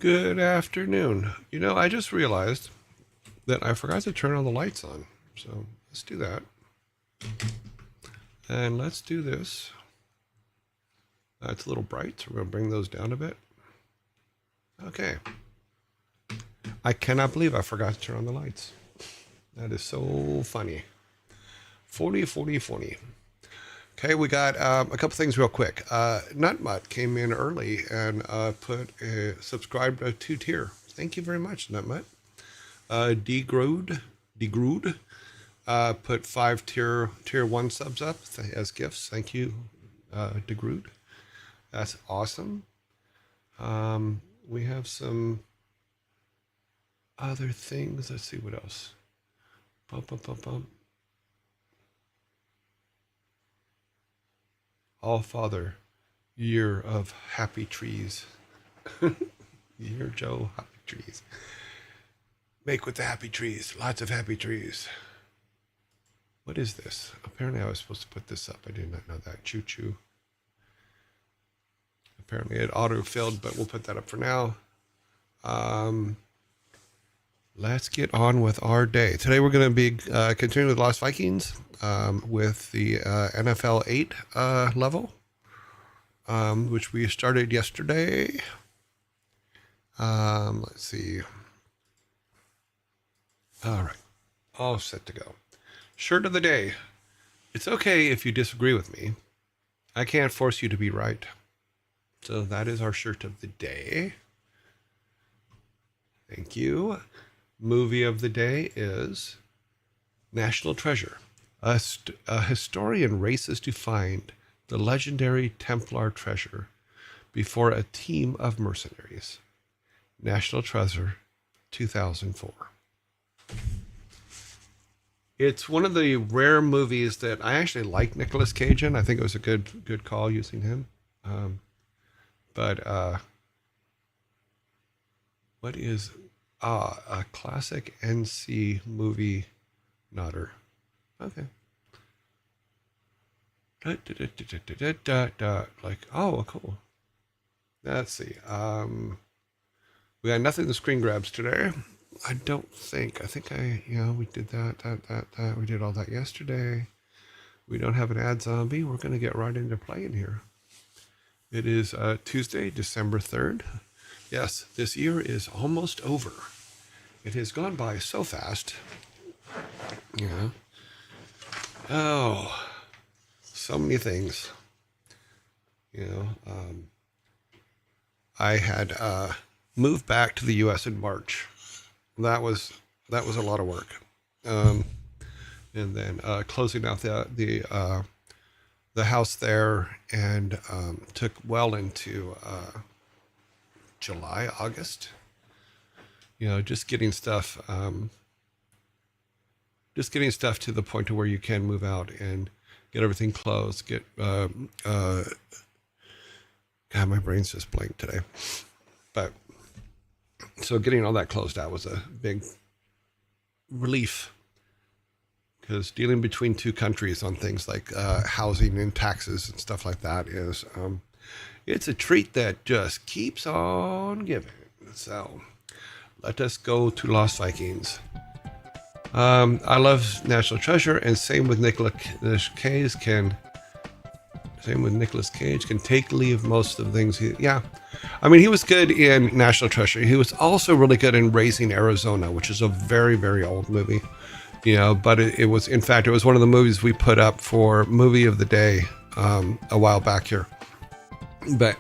Good afternoon. I just realized that I forgot to turn all the lights on. So let's do that. And let's do this. It's a little bright, so we're going to bring those down a bit. Okay. I cannot believe I forgot to turn on the lights. That is so funny. 40, 40, 40. Okay, we got a couple things real quick. Nutmutt came in early and put a subscribe to 2 tier. Thank you very much, Nutmutt. Degrood put 5 tier 1 subs up as gifts. Thank you, Degrood. That's awesome. We have some other things. Let's see what else. Bum, bum, bum, bum. All Father, year of happy trees. Year Joe, happy trees. Make with the happy trees. Lots of happy trees. What is this? Apparently I was supposed to put this up. I did not know that. Choo choo. Apparently it auto-filled, but we'll put that up for now. Let's get on with our day. Today we're going to be continuing with Lost Vikings with the NFL 8 level, which we started yesterday. Let's see. All right. All set to go. Shirt of the day. It's okay if you disagree with me. I can't force you to be right. So that is our shirt of the day. Thank you. Movie of the day is National Treasure. A historian races to find the legendary Templar treasure before a team of mercenaries. National Treasure, 2004. It's one of the rare movies that I actually like Nicolas Cage in. I think it was a good call using him. But what is a classic NC movie nodder? Okay. Like, oh, cool. Let's see. We got nothing to screen grabs today. I don't think. I think we did that. We did all that yesterday. We don't have an ad zombie. We're going to get right into playing here. It is Tuesday, December 3rd. Yes, this year is almost over. It has gone by so fast. Yeah. Oh, so many things. I had moved back to the U.S. in March. That was a lot of work. And then closing out the house there, and took well into July, August. Just getting stuff to the point to where you can move out and get everything closed. God, my brain's just blank today. But so getting all that closed out was a big relief, because dealing between two countries on things like housing and taxes and stuff like that is it's a treat that just keeps on giving. So let us go to Lost Vikings. I love National Treasure, and same with Nicolas Cage. Can take leave most of the things. He was good in National Treasure. He was also really good in Raising Arizona, which is a very, very old movie. But it was one of the movies we put up for movie of the day a while back here. But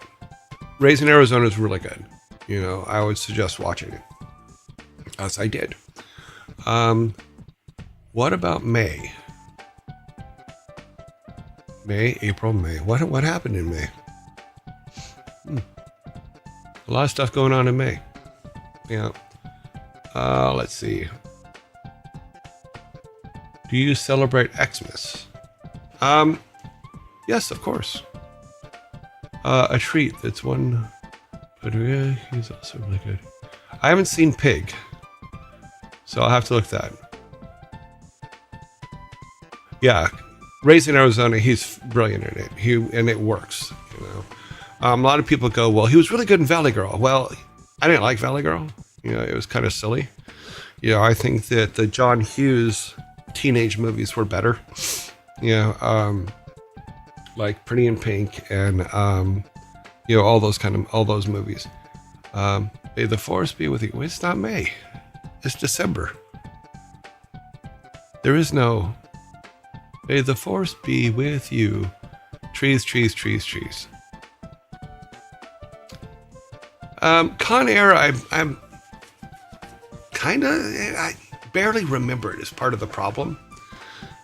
Raising Arizona is really good. I would suggest watching it, as I did. What about May? April, May. What happened in May? A lot of stuff going on in May. Yeah. Let's see. Do you celebrate Xmas? Yes, of course. A treat that's one, but he's also really good. I haven't seen Pig, so I'll have to look that. Yeah, Raising Arizona, he's brilliant in it. And it works. A lot of people go, well, he was really good in Valley Girl. Well, I didn't like Valley Girl. It was kind of silly. I think that the John Hughes teenage movies were better. Like Pretty in Pink and all those movies. May the forest be with you. It's not May. It's December. There is no may the forest be with you. Trees, trees, trees, trees. Con Air, I'm kind of, I barely remember it as part of the problem,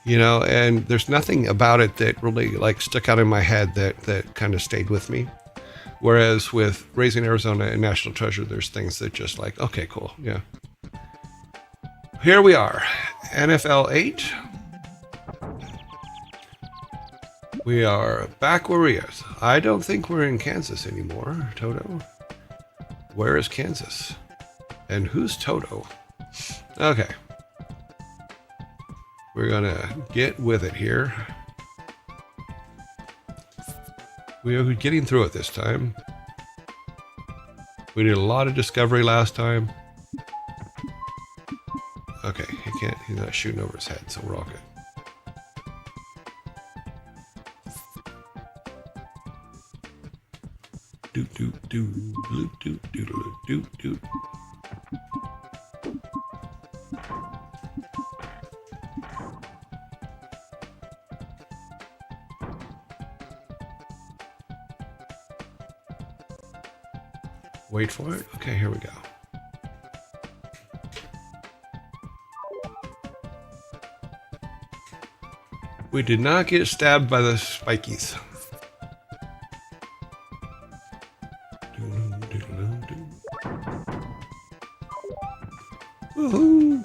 and there's nothing about it that really like stuck out in my head that kind of stayed with me. Whereas with Raising Arizona and National Treasure, there's things that just like, okay, cool. Yeah. Here we are, NFL 8. We are back where we are. I don't think we're in Kansas anymore, Toto. Where is Kansas? And who's Toto? Okay. We're gonna get with it here. We are getting through it this time. We did a lot of discovery last time. Okay, he's not shooting over his head, so we're all good. Doot doot doot doot doot doot doot doot. Wait for it. Okay, here we go. We did not get stabbed by the spikies. Woohoo!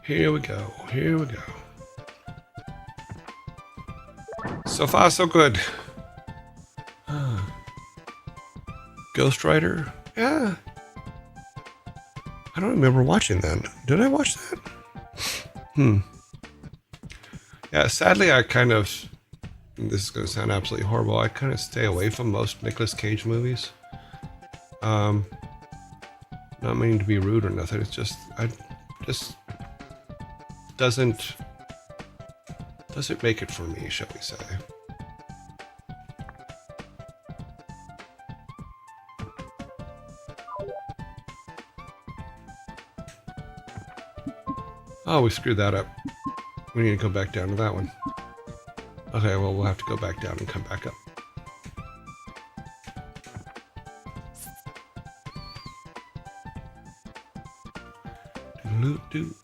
Here we go. Here we go. So far, so good. Ghost Rider? Yeah. I don't remember watching that. Did I watch that? Yeah, sadly, I kind of... This is going to sound absolutely horrible. I kind of stay away from most Nicolas Cage movies. Not meaning to be rude or nothing. It's just... doesn't make it for me, shall we say. Oh, we screwed that up. We need to go back down to that one. Okay, well, we'll have to go back down and come back up. Do-do-do.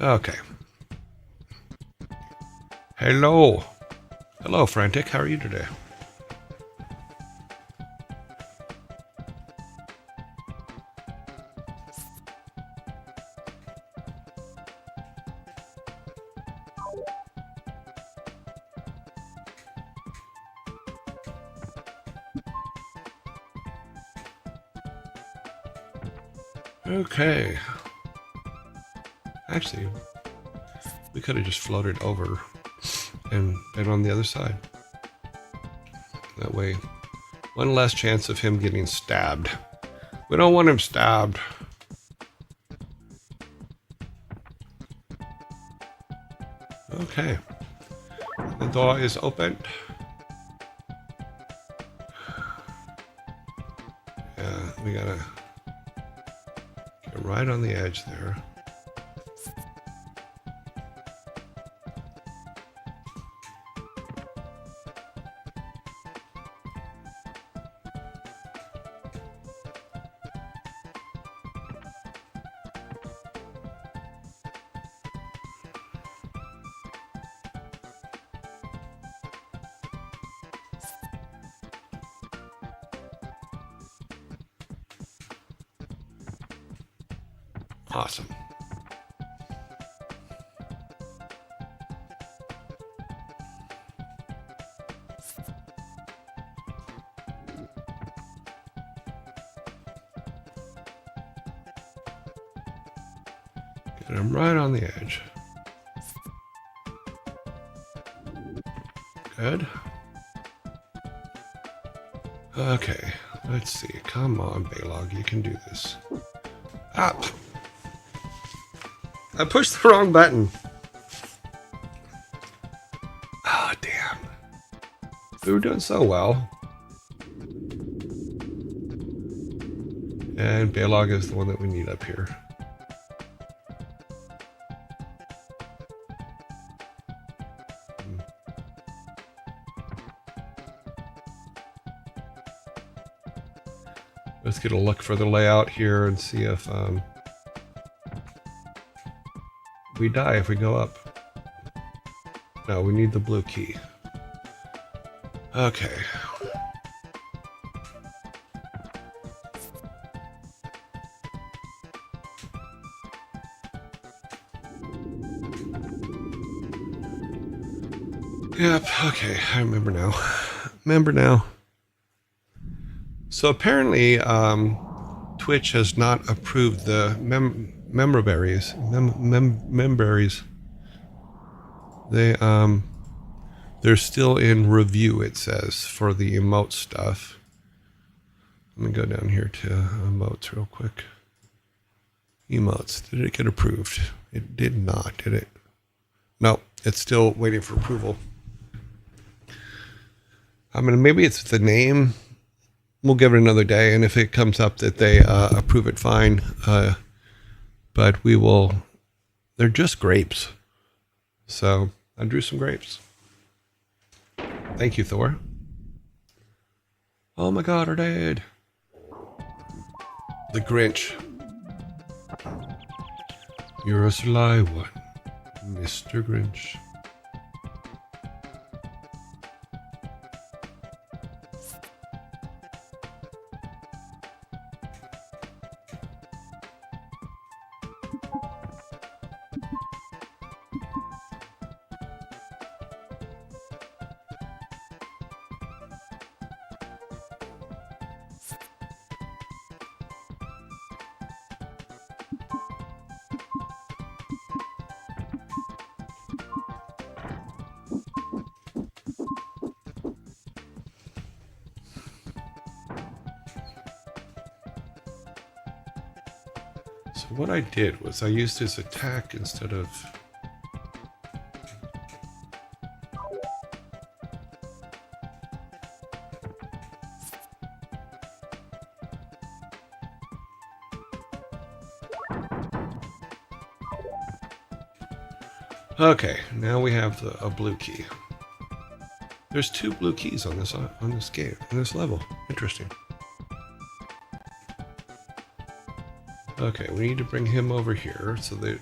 Okay. Hello. Hello, Frantic. How are you today? Okay. Actually, we could have just floated over and been on the other side. That way, one less chance of him getting stabbed. We don't want him stabbed. Okay. The door is open. Yeah, we gotta get right on the edge there. Awesome. Get him right on the edge. Good. Okay, let's see. Come on, Baylog, you can do this. Ah! I pushed the wrong button. Ah, oh, damn. We were doing so well. And Baylog is the one that we need up here. Let's get a look for the layout here and see if we die if we go up. No, we need the blue key. Okay. Yep, okay, I remember now. So apparently, Twitch has not approved the memberberries. They're still in review, it says, for the emote stuff. Let me go down here to emotes real quick. Emotes, did it get approved? It did not, did it? No, it's still waiting for approval. I mean, maybe it's the name. We'll give it another day, and if it comes up that they approve it, fine. But we will. They're just grapes. So I drew some grapes. Thank you, Thor. Oh my God, our dad. The Grinch. You're a sly one, Mr. Grinch. So what I did was I used his attack instead of... Okay, now we have a blue key. There's 2 blue keys on this game, on this level. Interesting. Okay, we need to bring him over here so that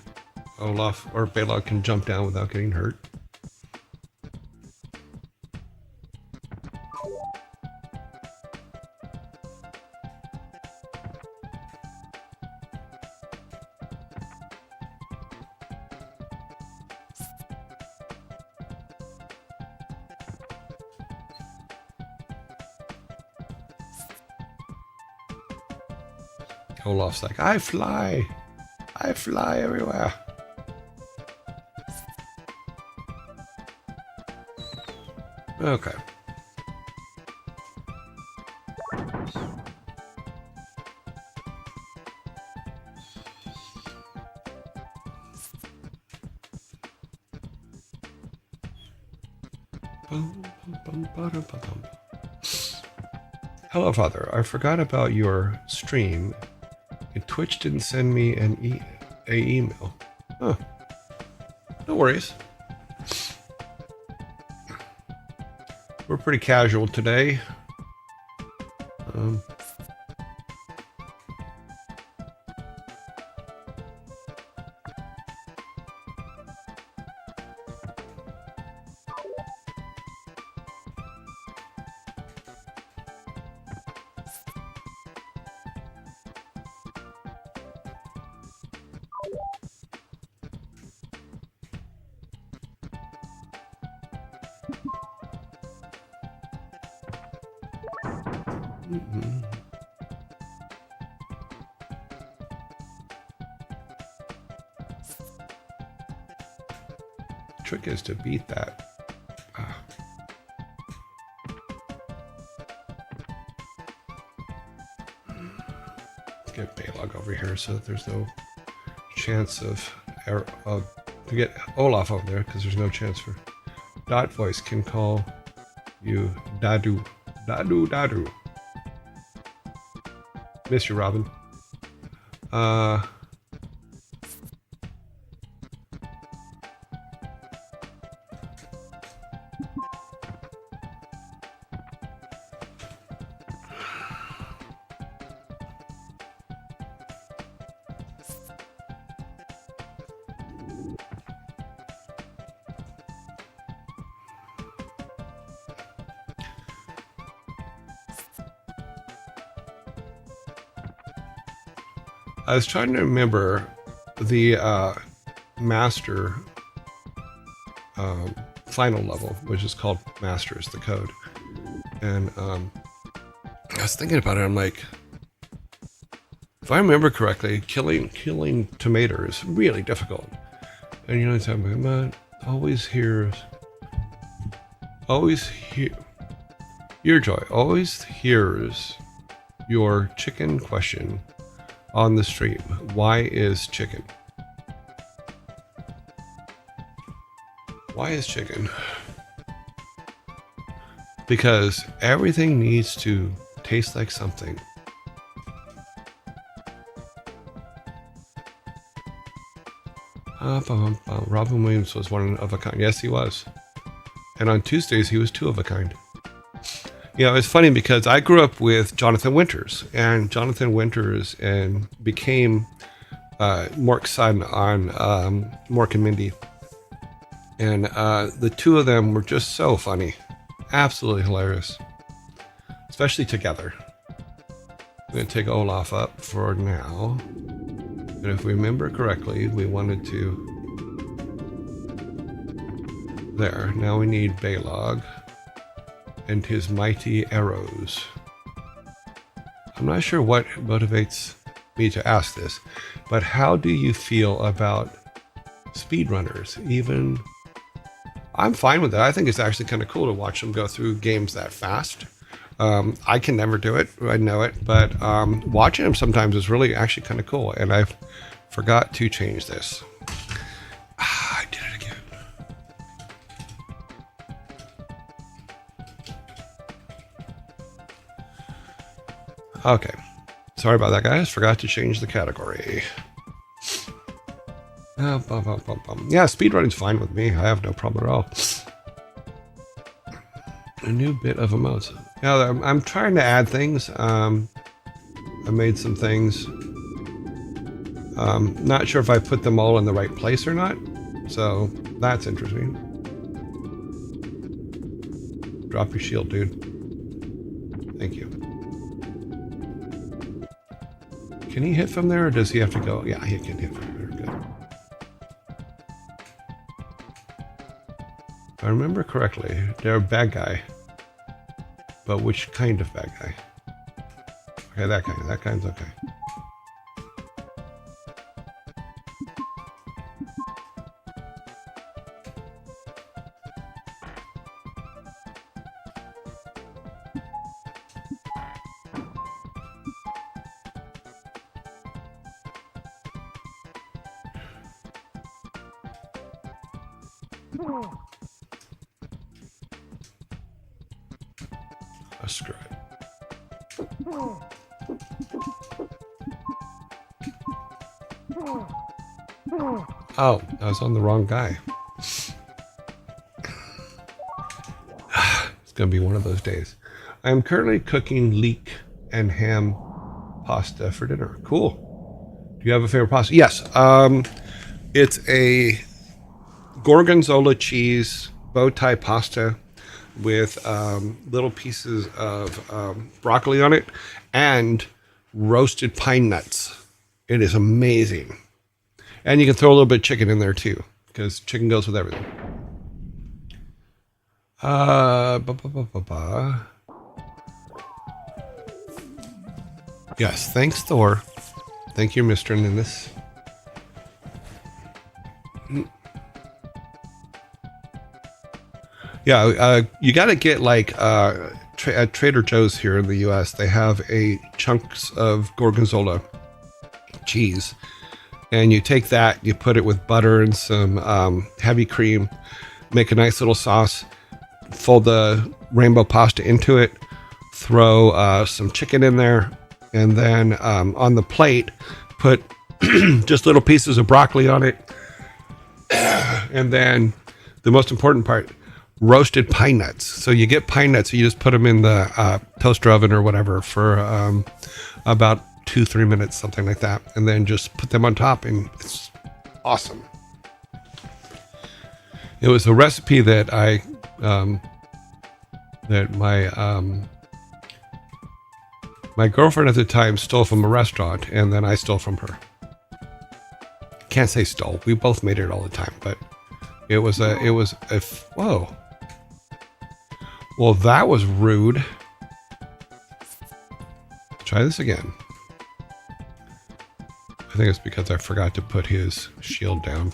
Olaf or Baylog can jump down without getting hurt. Olaf's like, I fly everywhere. Okay. Hello, Father. I forgot about your stream. Twitch didn't send me an email. Huh. No worries. We're pretty casual today. Trick is to beat that. Let's get Balog over here so that there's no chance of to get Olaf over there, because there's no chance for Dot Voice can call you Dadu. Dadu, Dadu. Miss you, Robin. I was trying to remember the master final level, which is called Masters, the code. And I was thinking about it. I'm like, if I remember correctly, killing tomato is really difficult. And you know what I'm talking about? Your Joy always hears your chicken question on the stream. Why is chicken? Why is chicken? Because everything needs to taste like something. Robin Williams was one of a kind. Yes, he was. And on Tuesdays, he was two of a kind. You know, it's funny because I grew up with Jonathan Winters, and Jonathan Winters became Mork's son on Mork and Mindy. And the two of them were just so funny. Absolutely hilarious. Especially together. I'm going to take Olaf up for now. And if we remember correctly, we wanted to... There. Now we need Balog and his mighty arrows. I'm not sure what motivates me to ask this, but how do you feel about speedrunners? Even... I'm fine with that. I think it's actually kind of cool to watch them go through games that fast. I can never do it. I know it. But watching them sometimes is really actually kind of cool. And I forgot to change this. I did it again. Okay. Sorry about that, guys. Forgot to change the category. Yeah, speedrunning's fine with me. I have no problem at all. A new bit of emotes. Yeah, I'm trying to add things. I made some things. Not sure if I put them all in the right place or not. So that's interesting. Drop your shield, dude. Thank you. Can he hit from there, or does he have to go? Yeah, he can hit from there. Good. If I remember correctly, they're a bad guy. But which kind of bad guy? Okay, that kind. That kind's okay. Oh, screw it. Oh, I was on the wrong guy. It's going to be one of those days. I am currently cooking leek and ham pasta for dinner. Cool. Do you have a favorite pasta? Yes. It's a gorgonzola cheese bow tie pasta with little pieces of broccoli on it and roasted pine nuts. It is amazing. And you can throw a little bit of chicken in there too, because chicken goes with everything. Yes, thanks, Thor. Thank you, Mr. Ninnis. Yeah, you got to get like at Trader Joe's here in the U.S. They have a chunks of gorgonzola cheese, and you take that, you put it with butter and some heavy cream, make a nice little sauce, fold the rainbow pasta into it, throw some chicken in there, and then on the plate, put just little pieces of broccoli on it, and then the most important part, roasted pine nuts. So you get pine nuts, you just put them in the toaster oven or whatever for about 2-3 minutes, something like that, and then just put them on top, and it's awesome. It was a recipe that my girlfriend at the time stole from a restaurant, and then I stole from her. Can't say stole. We both made it all the time, but it was a whoa. Well, that was rude. Try this again. I think it's because I forgot to put his shield down.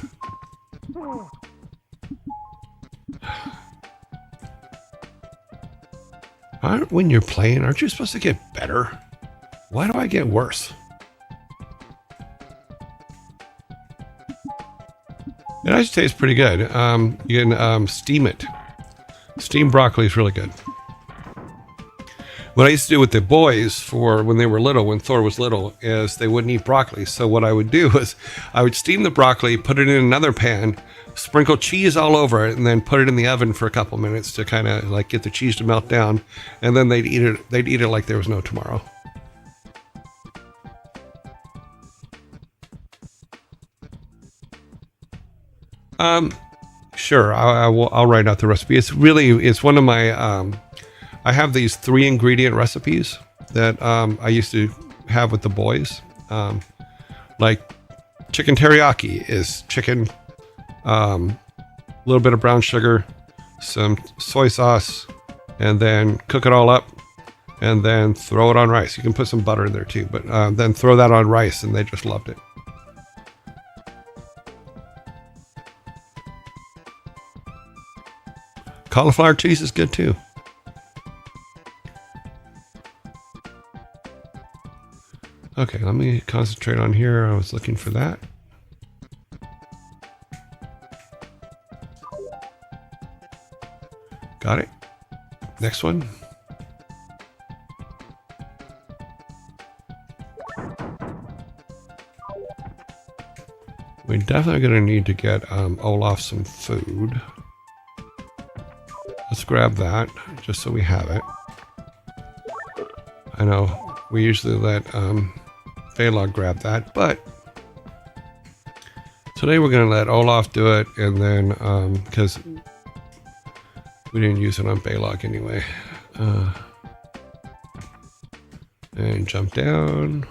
When you're playing, aren't you supposed to get better? Why do I get worse? It actually tastes pretty good. You can steam it. Steamed broccoli is really good. What I used to do with the boys for when they were little, when Thor was little, is they wouldn't eat broccoli. So what I would do is I would steam the broccoli, put it in another pan, sprinkle cheese all over it, and then put it in the oven for a couple minutes to kind of like get the cheese to melt down. And then they'd eat it. They'd eat it like there was no tomorrow. Sure. I'll write out the recipe. It's one of my, I have these 3 ingredient recipes that, I used to have with the boys. Like chicken teriyaki is chicken, a little bit of brown sugar, some soy sauce, and then cook it all up and then throw it on rice. You can put some butter in there too, but, then throw that on rice, and they just loved it. Cauliflower cheese is good too. Okay, let me concentrate on here. I was looking for that. Got it. Next one. We're definitely going to need to get Olaf some food. Let's grab that, just so we have it. I know we usually let Balog grab that, but today we're going to let Olaf do it, and then, because we didn't use it on Balog anyway. And jump down.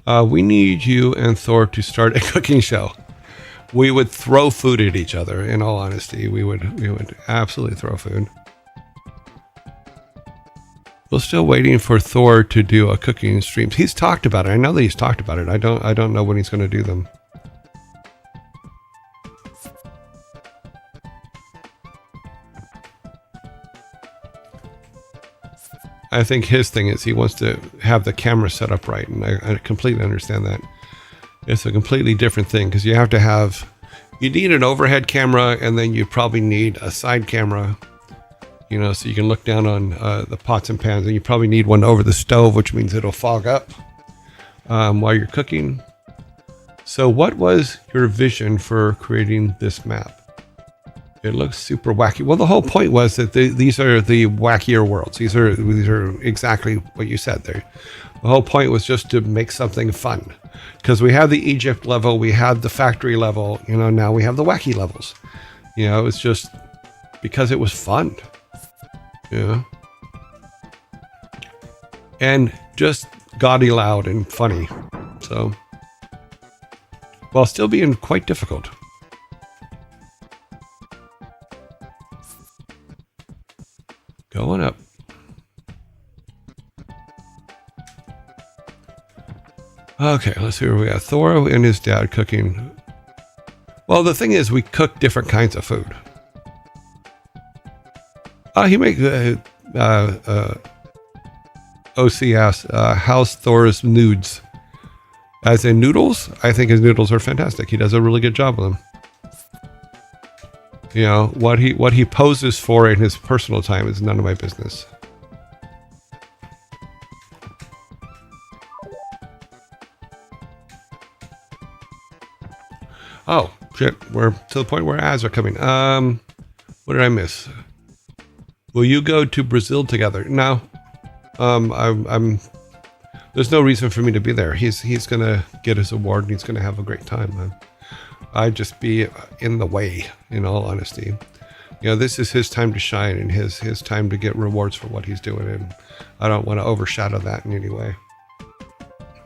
We need you and Thor to start a cooking show. We would throw food at each other, in all honesty. We would absolutely throw food. We're still waiting for Thor to do a cooking stream. He's talked about it. I know that he's talked about it. I don't know when he's going to do them. I think his thing is he wants to have the camera set up right, and I completely understand that. It's a completely different thing because you need an overhead camera, and then you probably need a side camera, so you can look down on the pots and pans, and you probably need one over the stove, which means it'll fog up while you're cooking. So what was your vision for creating this map? It looks super wacky. Well, the whole point was that these are the wackier worlds. These are exactly what you said there. The whole point was just to make something fun. Because we have the Egypt level, we had the factory level, now we have the wacky levels. It's just because it was fun. And just gaudy loud and funny. So, while still being quite difficult. Going up. Okay, let's see where we got Thor and his dad cooking. Well, the thing is, we cook different kinds of food. He makes OCS, House Thor's nudes. As in noodles, I think his noodles are fantastic. He does a really good job with them. You know, what he poses for in his personal time is none of my business. Oh, shit. We're to the point where ads are coming. What did I miss? Will you go to Brazil together? No. I'm there's no reason for me to be there. He's gonna get his award and he's gonna have a great time. I'd just be in the way, in all honesty. You know, this is his time to shine and his time to get rewards for what he's doing, and I don't want to overshadow that in any way.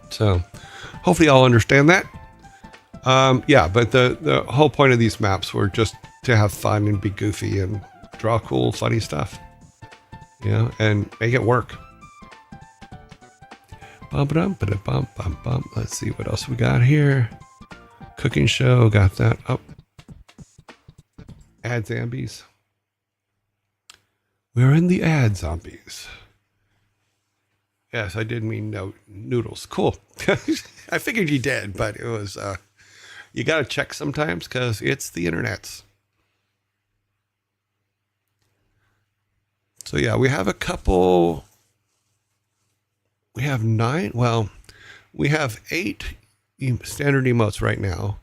So hopefully y'all understand that. Yeah, but the whole point of these maps were just to have fun and be goofy and draw cool, funny stuff. You know, and make it work. Let's see what else we got here. Cooking show, got that up. Ad zombies. We're in the ad zombies. Yes, I did mean no noodles. Cool. I figured you did, but it was you gotta check sometimes because it's the internets. So yeah, we have a couple. We have 9. Well, we have 8 standard emotes right now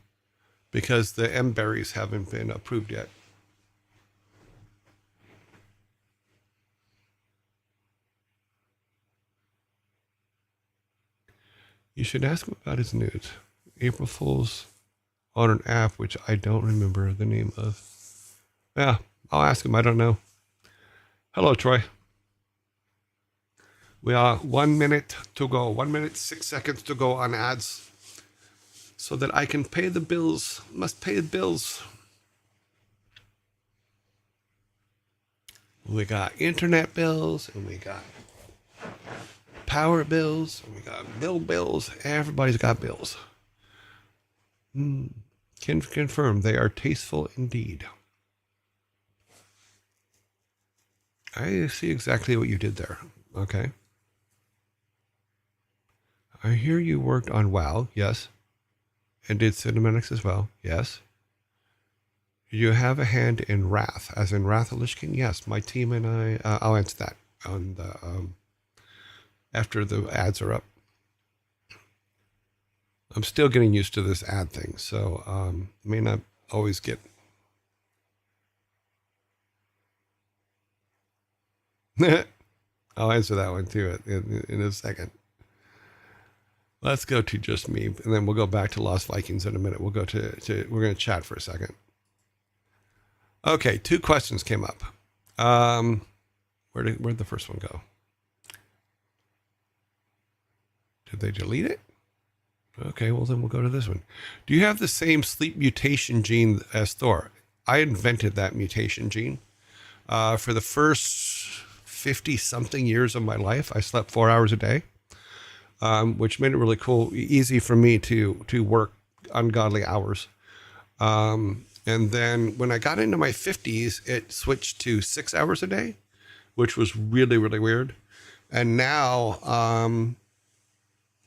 because the M berries haven't been approved yet. You should ask him about his nudes. April Fool's on an app which I don't remember the name of. Yeah, I'll ask him. I don't know. Hello, Troy. We are 1 minute to go. 1 minute, 6 seconds to go on ads so that I can pay the bills. Must pay the bills. We got internet bills and we got power bills and we got bills. Everybody's got bills. Can confirm they are tasteful indeed. I see exactly what you did there. Okay. I hear you worked on WoW, yes. And did cinematics as well, yes. You have a hand in Wrath, as in Wrath of Lich King? Yes, my team and I, I'll answer that on the, after the ads are up. I'm still getting used to this ad thing, so may not always get. I'll answer that one too in a second. Let's go to just me, and then we'll go back to Lost Vikings in a minute. We'll go to we're going to chat for a second. Okay, 2 questions came up. Where'd the first one go? Did they delete it? Okay, well then we'll go to this one. Do you have the same sleep mutation gene as Thor? I invented that mutation gene. For the first 50-something years of my life, I slept 4 hours a day. Which made it really cool, easy for me to work ungodly hours. And then when I got into my 50s, it switched to 6 hours a day, which was really, really weird. And now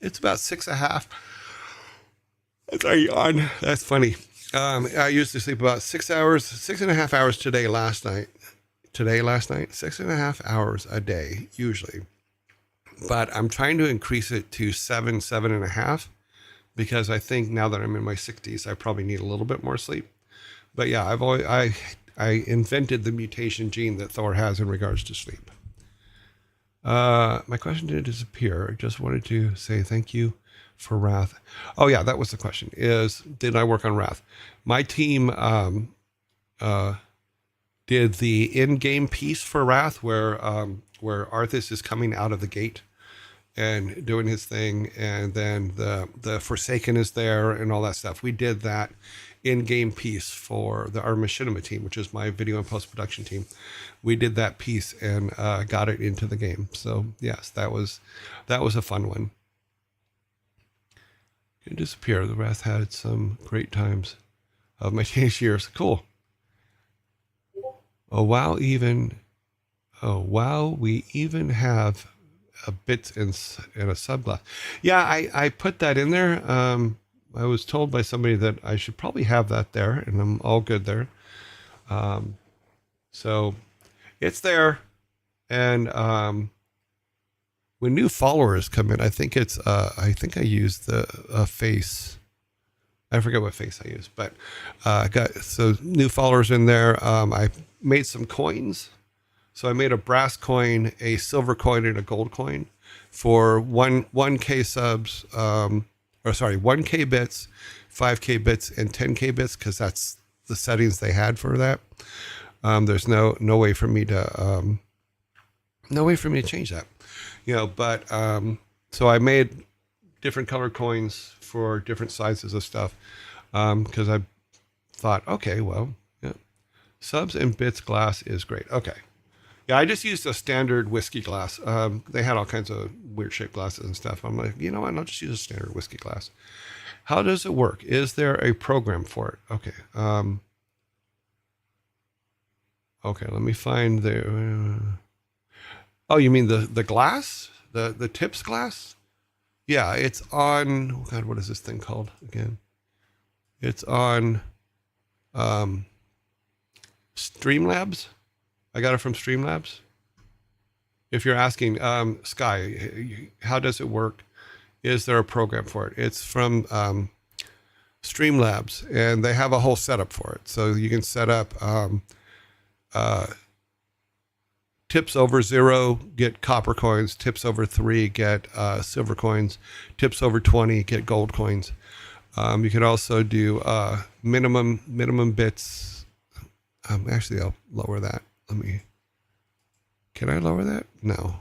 it's about 6.5. Sorry, yawn. That's funny. I used to sleep about 6 hours, 6.5 hours last night. 6.5 hours a day, usually. But I'm trying to increase it to 7.5, because I think now that I'm in my 60s, I probably need a little bit more sleep. But yeah, I invented the mutation gene that Thor has in regards to sleep. My question didn't disappear. I just wanted to say thank you for Wrath. Oh yeah, that was the question. Did I work on Wrath? My team did the in-game piece for Wrath, where Arthas is coming out of the gate and doing his thing, and then the Forsaken is there and all that stuff. We did that in-game piece for our machinima team, which is my video and post-production team. We did that piece and got it into the game. So yes, that was a fun one. Can disappear. The rest had some great times of my teenage years. Cool. Oh wow, we even have a bits in a subclass. Yeah, I put that in there. I was told by somebody that I should probably have that there, and I'm all good there. Um, so it's there, and when new followers come in, I think I use the face. I forget what face I use, but I got so new followers in there. I made some coins. So I made a brass coin, a silver coin, and a gold coin for 1K subs, 1K bits, 5K bits, and 10K bits, because that's the settings they had for that. There's no way for me to change that, But so I made different colored coins for different sizes of stuff, because I thought, okay, well, yeah, subs and bits glass is great. Okay. Yeah, I just used a standard whiskey glass. They had all kinds of weird shaped glasses and stuff. I'm like, you know what? I'll just use a standard whiskey glass. How does it work? Is there a program for it? Okay. Okay, let me find the. Oh, you mean the glass? The tips glass? Yeah, it's on. Oh God, what is this thing called again? It's on Streamlabs. I got it from Streamlabs. If you're asking, Sky, how does it work? Is there a program for it? It's from Streamlabs, and they have a whole setup for it. So you can set up tips over 0, get copper coins. Tips over 3, get silver coins. Tips over 20, get gold coins. You can also do minimum bits. Actually, I'll lower that. Can I lower that? No.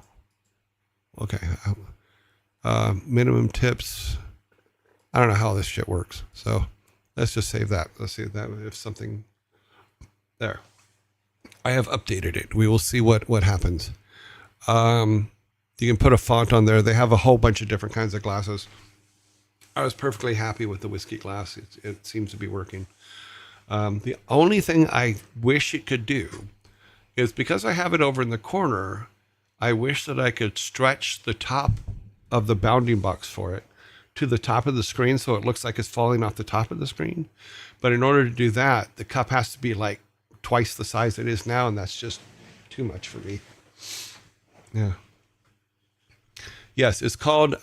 Okay. Minimum tips. I don't know how this shit works. So let's just save that. Let's see that if something there. I have updated it. We will see what happens. You can put a font on there. They have a whole bunch of different kinds of glasses. I was perfectly happy with the whiskey glass. It seems to be working. The only thing I wish it could do is, because I have it over in the corner, I wish that I could stretch the top of the bounding box for it to the top of the screen so it looks like it's falling off the top of the screen. But in order to do that, the cup has to be like twice the size it is now, and that's just too much for me. Yeah. Yes, it's called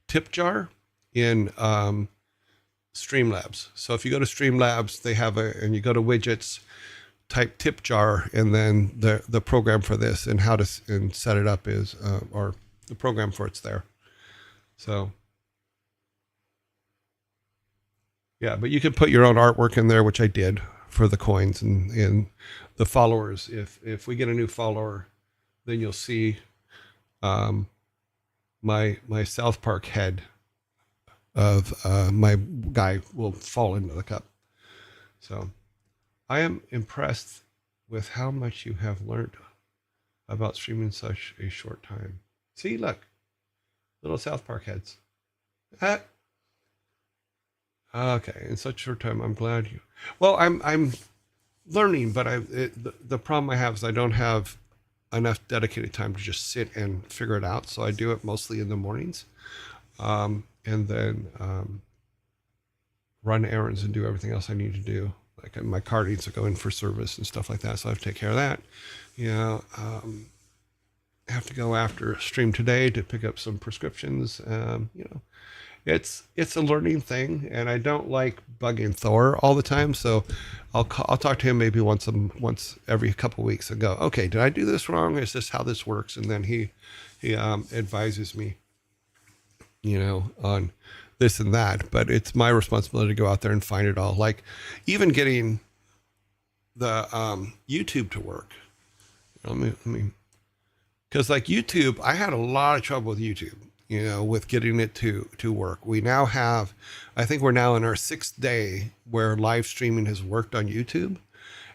Tip Jar in Streamlabs. So if you go to Streamlabs, they have and you go to widgets, type Tip Jar, and then the program for this and how to set it up is, or the program for it's there. So yeah, but you can put your own artwork in there, which I did for the coins and the followers. If we get a new follower, then you'll see my South Park head of my guy will fall into the cup. So I am impressed with how much you have learned about streaming such a short time. See, look, little South Park heads. Okay, in such a short time, I'm glad you. Well, I'm learning, but the problem I have is I don't have enough dedicated time to just sit and figure it out. So I do it mostly in the mornings, and then run errands and do everything else I need to do. Like my car needs to go in for service and stuff like that, so I have to take care of that. I have to go after Stream Today to pick up some prescriptions. It's a learning thing, and I don't like bugging Thor all the time. So I'll talk to him maybe once every couple of weeks and go, okay, did I do this wrong? Is this how this works? And then he advises me, on this and that. But it's my responsibility to go out there and find it all. Like even getting the YouTube to work. Because like YouTube, I had a lot of trouble with YouTube. With getting it to work. We now have, I think we're now in our 6th day where live streaming has worked on YouTube.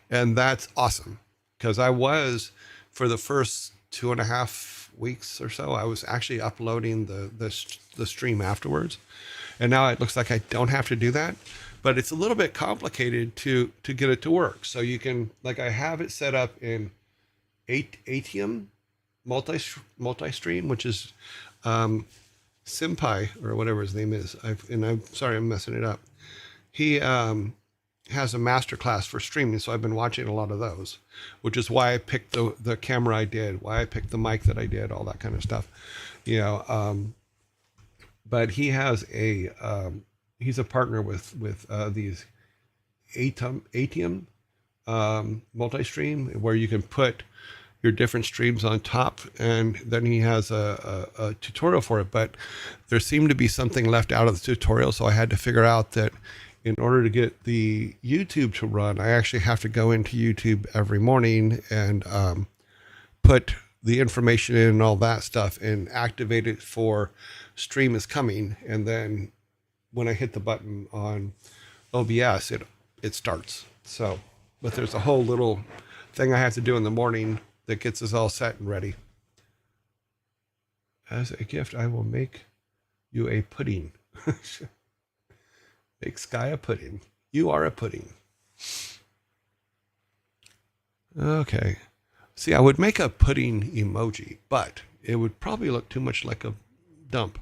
And that's awesome. Because I was, for the first 2.5 weeks or so, I was actually uploading the stream afterwards, and now it looks like I don't have to do that. But it's a little bit complicated to get it to work. So you can, like, I have it set up in Atium multi-stream, which is Senpai or whatever his name is. I'm sorry I'm messing it up. He has a master class for streaming, so I've been watching a lot of those, which is why I picked the camera I did, why I picked the mic that I did, all that kind of stuff, you know. But he has he's a partner with these Atium multi-stream, where you can put your different streams on top, and then he has a tutorial for it. But there seemed to be something left out of the tutorial, so I had to figure out that in order to get the YouTube to run, I actually have to go into YouTube every morning and put the information in and all that stuff and activate it for stream is coming. And then when I hit the button on OBS, it starts. So, but there's a whole little thing I have to do in the morning that gets us all set and ready. As a gift, I will make you a pudding. Make Sky a pudding. You are a pudding. Okay. See, I would make a pudding emoji, but it would probably look too much like a dump.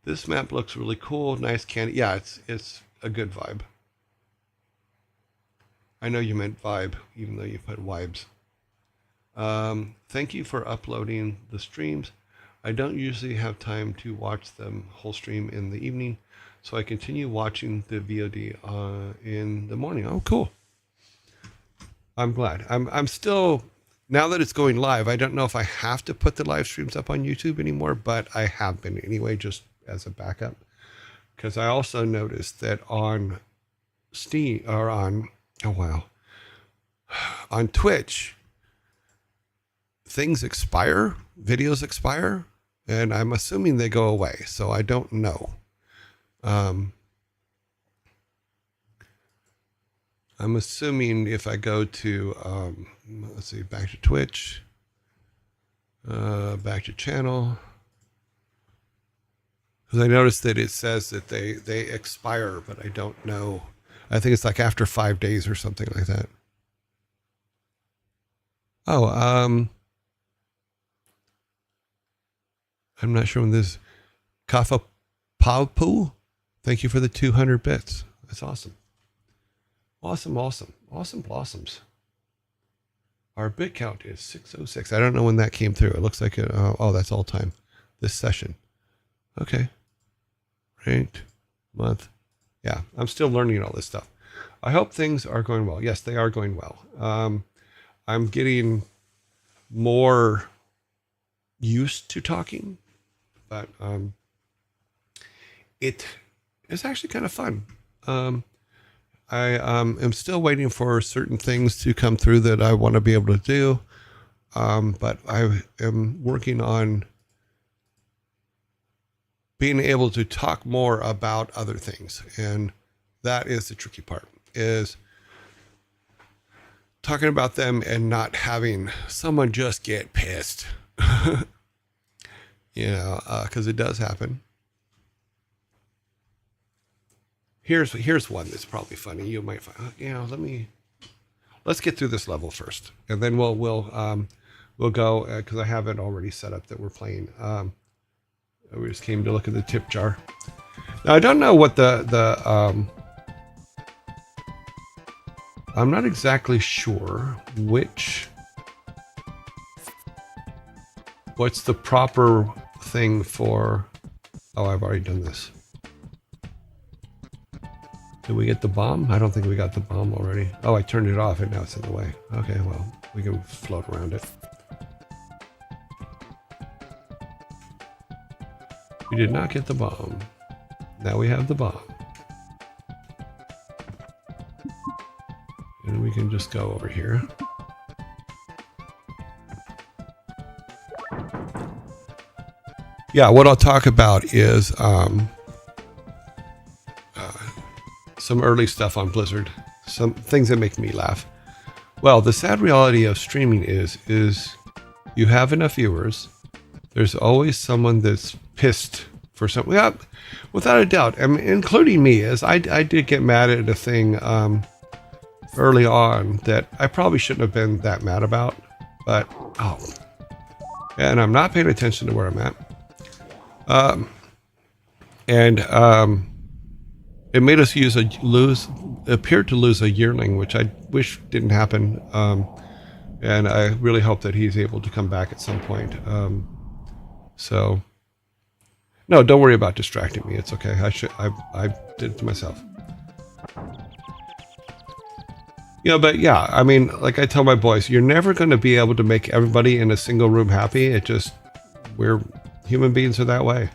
This map looks really cool. Nice candy. Yeah, it's a good vibe. I know you meant vibe, even though you put vibes. Thank you for uploading the streams. I don't usually have time to watch them whole stream in the evening, so I continue watching the VOD in the morning. Oh, cool. I'm glad. I'm still, now that it's going live, I don't know if I have to put the live streams up on YouTube anymore, but I have been anyway, just as a backup. Because I also noticed that on Steam, or on, oh wow, on Twitch, things expire, videos expire, and I'm assuming they go away, so I don't know. I'm assuming if I go to, let's see, back to Twitch, back to channel, because I noticed that it says that they expire, but I don't know. I think it's like after 5 days or something like that. Oh, I'm not sure when this Kafa Paupu. Thank you for the 200 bits. That's awesome. Awesome blossoms. Our bit count is 606. I don't know when that came through. It looks like it. Oh, that's all time. This session. Okay. Right. Month. Yeah, I'm still learning all this stuff. I hope things are going well. Yes, they are going well. I'm getting more used to talking, but it is actually kind of fun. I am still waiting for certain things to come through that I want to be able to do, but I am working on being able to talk more about other things, and that is the tricky part, is talking about them and not having someone just get pissed. You know, because it does happen. Here's one that's probably funny. You might find, you know, let's get through this level first, and then we'll go, because I have it already set up that we're playing. We just came to look at the tip jar. Now I don't know what I'm not exactly sure what's the proper thing for. Oh, I've already done this. Did we get the bomb? I don't think we got the bomb already. Oh, I turned it off and now it's in the way. Okay, well, we can float around it. We did not get the bomb. Now we have the bomb. And we can just go over here. Yeah, what I'll talk about is some early stuff on Blizzard, some things that make me laugh. Well, the sad reality of streaming is you have enough viewers. There's always someone that's pissed for something. Yeah, without a doubt, I mean, including me, as I did get mad at a thing early on that I probably shouldn't have been that mad about. But, oh, and I'm not paying attention to where I'm at. It made us appeared to lose a yearling, which I wish didn't happen. And I really hope that he's able to come back at some point. So, no, don't worry about distracting me. It's okay. I did it to myself. You know, but yeah, I mean, like I tell my boys, you're never going to be able to make everybody in a single room happy. We're human beings are that way.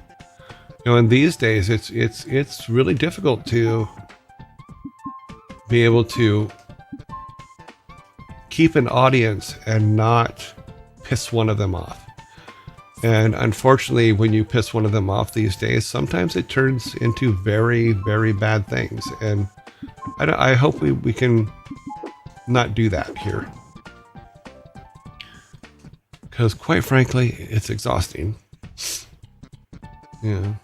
You know, in these days, it's really difficult to be able to keep an audience and not piss one of them off. And unfortunately, when you piss one of them off these days, sometimes it turns into very, very bad things. And I hope we can not do that here. Because quite frankly, it's exhausting. Yeah.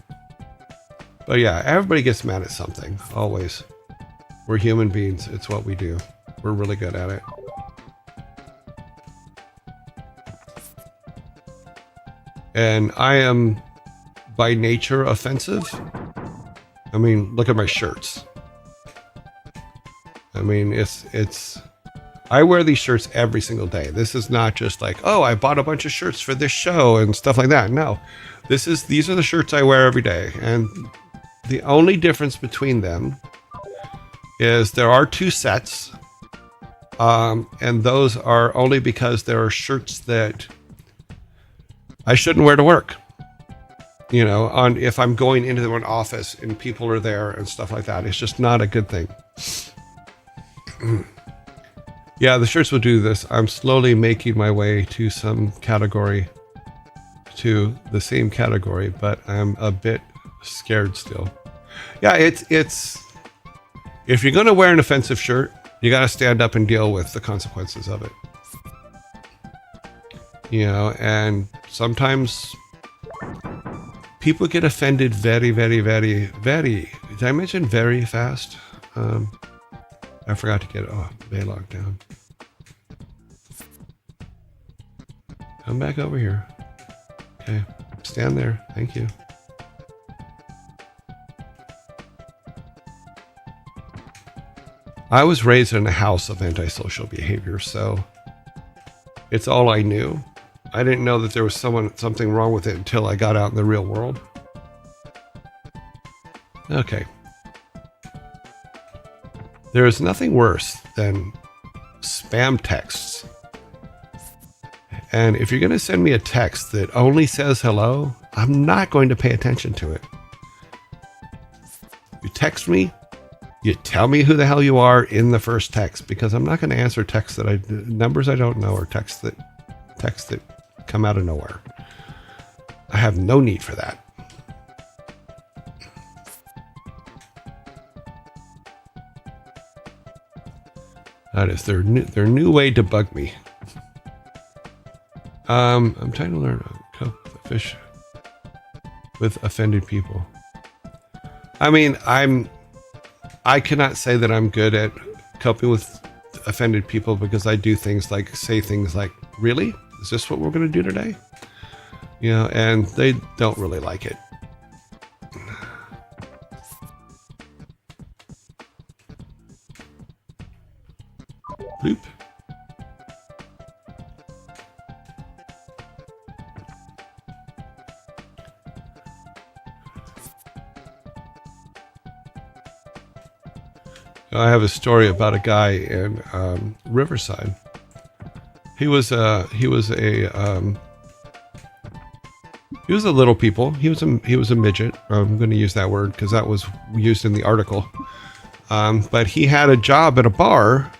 But yeah, everybody gets mad at something, always. We're human beings. It's what we do. We're really good at it. And I am, by nature, offensive. I mean, look at my shirts. I mean, I wear these shirts every single day. This is not just like, oh, I bought a bunch of shirts for this show and stuff like that. No, these are the shirts I wear every day. And the only difference between them is there are two sets. And those are only because there are shirts that I shouldn't wear to work. You know, if I'm going into an office and people are there and stuff like that, it's just not a good thing. Yeah, the shirts will do this. I'm slowly making my way to the same category, but I'm a bit scared still. Yeah, it's if you're going to wear an offensive shirt, you got to stand up and deal with the consequences of it. You know, and sometimes people get offended very, very, very, very. Did I mention very fast? I forgot to get Baylog down. Come back over here. Okay, stand there. Thank you. I was raised in a house of antisocial behavior, so it's all I knew. I didn't know that there was something wrong with it until I got out in the real world. Okay. There is nothing worse than spam texts. And if you're going to send me a text that only says hello, I'm not going to pay attention to it. You text me, you tell me who the hell you are in the first text, because I'm not going to answer texts numbers I don't know, or texts that come out of nowhere. I have no need for that. That is their new way to bug me. I'm trying to learn to cope with fish with offended people. I mean, I cannot say that I'm good at coping with offended people, because I do say things like, really? Is this what we're going to do today? You know, and they don't really like it. Bloop. I have a story about a guy in Riverside. He was a little people. He was a midget. I'm going to use that word because that was used in the article. But he had a job at a bar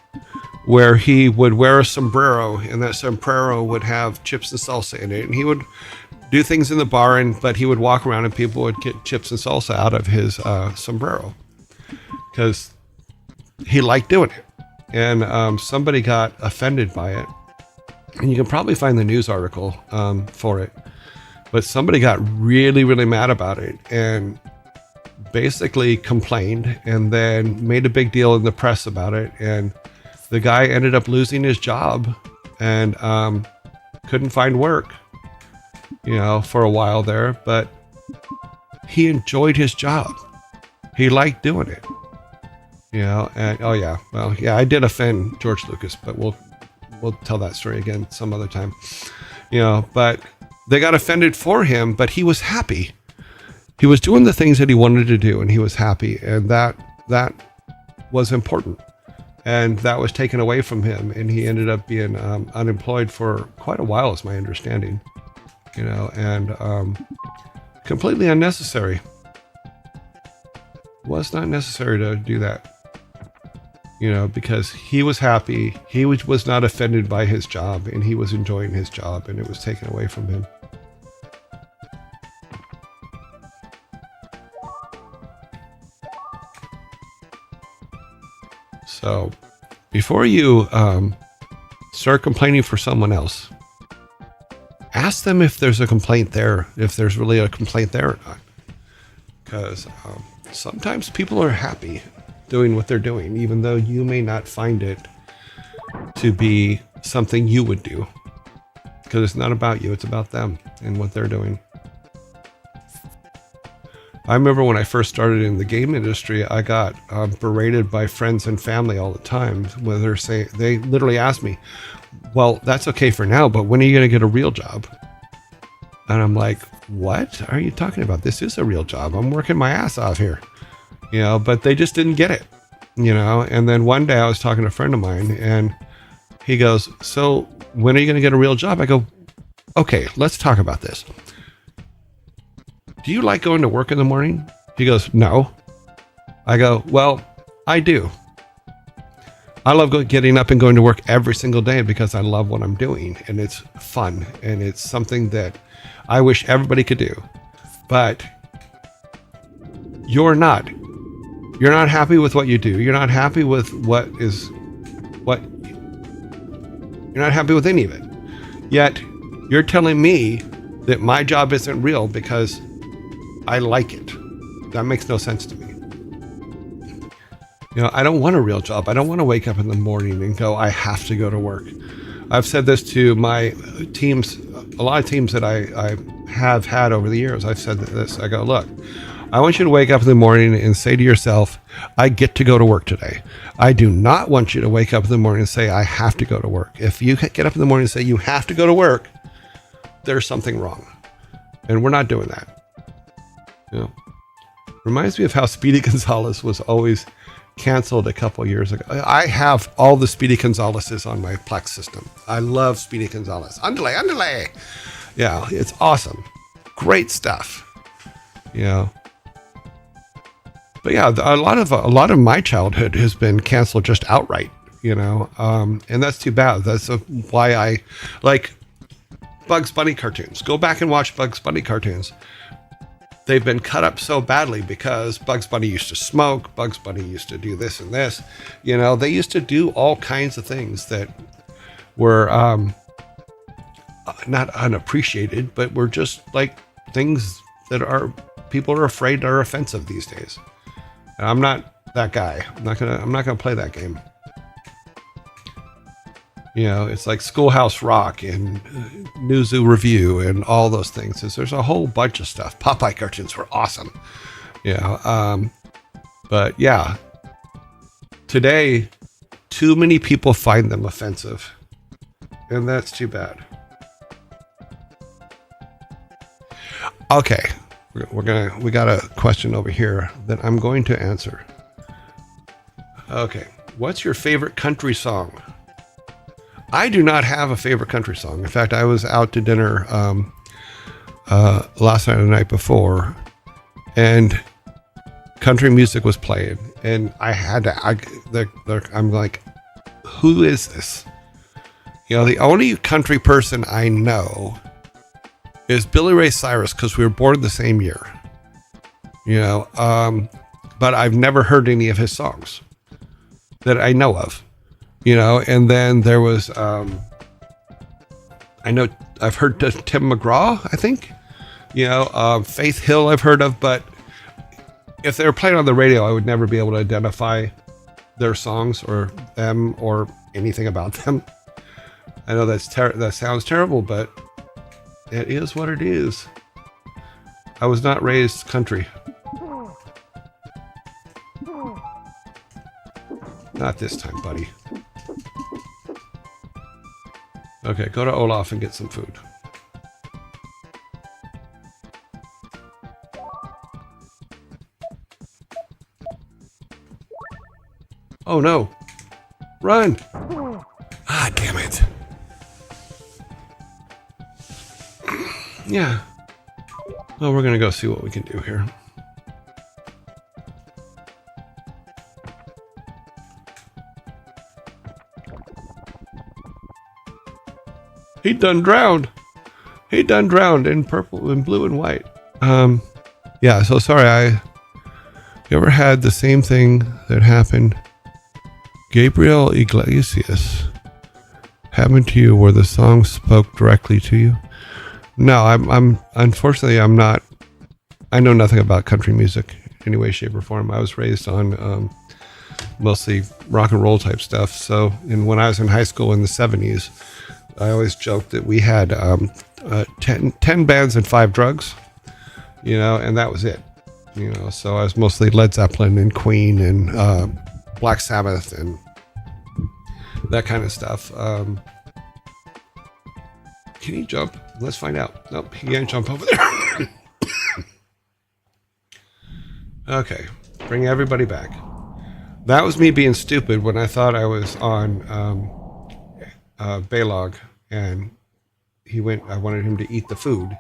where he would wear a sombrero, and that sombrero would have chips and salsa in it. And he would do things in the bar, but he would walk around and people would get chips and salsa out of his sombrero because he liked doing it. and somebody got offended by it. And you can probably find the news article for it. But somebody got really, really mad about it and basically complained and then made a big deal in the press about it. And the guy ended up losing his job and couldn't find work, for a while there. But he enjoyed his job. He liked doing it, and I did offend George Lucas, but we'll tell that story again some other time, but they got offended for him, but he was happy. He was doing the things that he wanted to do and he was happy. And that was important. And that was taken away from him. And he ended up being unemployed for quite a while, is my understanding, and completely unnecessary. Was not necessary to do that, because he was happy. He was not offended by his job and he was enjoying his job and it was taken away from him. So before you start complaining for someone else, ask them if there's a complaint there, if there's really a complaint there or not. Because sometimes people are happy doing what they're doing, even though you may not find it to be something you would do. Because it's not about you, it's about them and what they're doing. I remember when I first started in the game industry, I got berated by friends and family all the time. Where they literally asked me, well, that's okay for now, but when are you going to get a real job? And I'm like, what are you talking about? This is a real job. I'm working my ass off here, but they just didn't get it, and then one day I was talking to a friend of mine and he goes, so when are you going to get a real job? I go, okay, let's talk about this. Do you like going to work in the morning? He goes, no. I go, well, I do. I love getting up and going to work every single day because I love what I'm doing and it's fun and it's something that I wish everybody could do. But you're not happy with what you do. You're not happy with you're not happy with any of it. Yet you're telling me that my job isn't real because I like it. That makes no sense to me. I don't want a real job. I don't want to wake up in the morning and go, I have to go to work. I've said this to my teams, a lot of teams that I have had over the years. I've said this. I go, look, I want you to wake up in the morning and say to yourself, I get to go to work today. I do not want you to wake up in the morning and say, I have to go to work. If you get up in the morning and say you have to go to work, there's something wrong. And we're not doing that. Reminds me of how Speedy Gonzales was always canceled a couple years ago. I have all the Speedy Gonzaleses on my Plex system. I love Speedy Gonzales. Underlay. Yeah, it's awesome. Great stuff. But yeah, a lot of my childhood has been canceled just outright, and that's too bad. That's why I like Bugs Bunny cartoons. Go back and watch Bugs Bunny cartoons. They've been cut up so badly because Bugs Bunny used to smoke. Bugs Bunny used to do this and this. They used to do all kinds of things that were not unappreciated, but were just like things that people are afraid are offensive these days. And I'm not that guy. I'm not gonna play that game. It's like Schoolhouse Rock and New Zoo Review and all those things. There's a whole bunch of stuff. Popeye cartoons were awesome. But yeah, today, too many people find them offensive. And that's too bad. Okay. We got a question over here that I'm going to answer. Okay. What's your favorite country song? I do not have a favorite country song. In fact, I was out to dinner last night or the night before, and country music was playing, and I had to. I'm like, who is this? The only country person I know is Billy Ray Cyrus because we were born the same year. But I've never heard any of his songs that I know of. And then there was, I know I've heard Tim McGraw, I think, Faith Hill I've heard of, but if they were playing on the radio, I would never be able to identify their songs or them or anything about them. I know that sounds terrible, but it is what it is. I was not raised country. Not this time, buddy. Okay, go to Olaf and get some food. Oh no! Run! Ah, damn it. Yeah. Well, we're gonna go see what we can do here. He done drowned. He done drowned in purple and blue and white. Yeah, so sorry, you ever had the same thing that happened? Gabriel Iglesias happened to you where the song spoke directly to you? No, I'm unfortunately I'm not. I know nothing about country music in any way, shape, or form. I was raised on mostly rock and roll type stuff. So, when I was in high school in the 70s, I always joked that we had 10 bands and 5 drugs, and that was it. So I was mostly Led Zeppelin and Queen and Black Sabbath and that kind of stuff. Can he jump? Let's find out. Nope, he can't jump over there. Okay, bring everybody back. That was me being stupid when I thought I was on Baylog, and I wanted him to eat the food.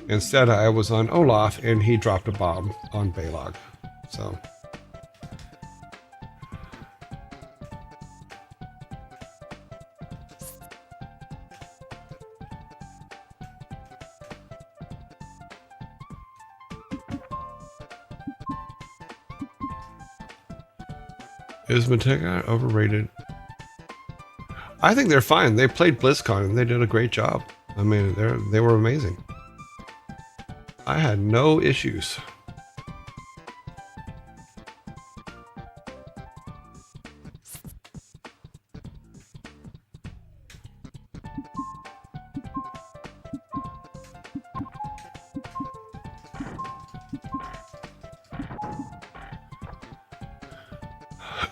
Instead, I was on Olaf, and he dropped a bomb on Baylog. So... Is Metallica overrated? I think they're fine. They played BlizzCon and they did a great job. I mean, they were amazing. I had no issues.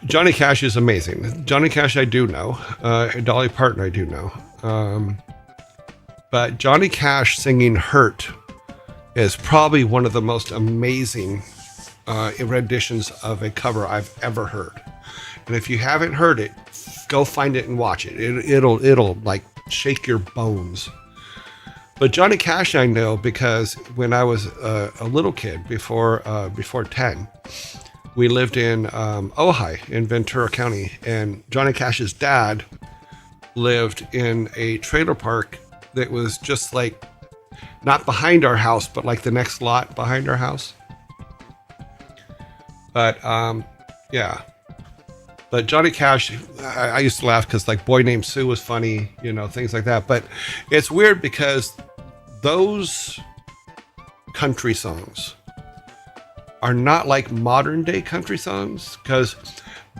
Johnny Cash is amazing. Johnny Cash I do know. Dolly Parton I do know. But Johnny Cash singing Hurt is probably one of the most amazing renditions of a cover I've ever heard. And if you haven't heard it, go find it and watch it. It'll like shake your bones. But Johnny Cash I know because when I was a little kid, before 10, we lived in Ojai in Ventura County, and Johnny Cash's dad lived in a trailer park that was just like not behind our house, but like the next lot behind our house. But yeah. But Johnny Cash, I used to laugh because like Boy Named Sue was funny, things like that. But it's weird because those country songs are not like modern day country songs, because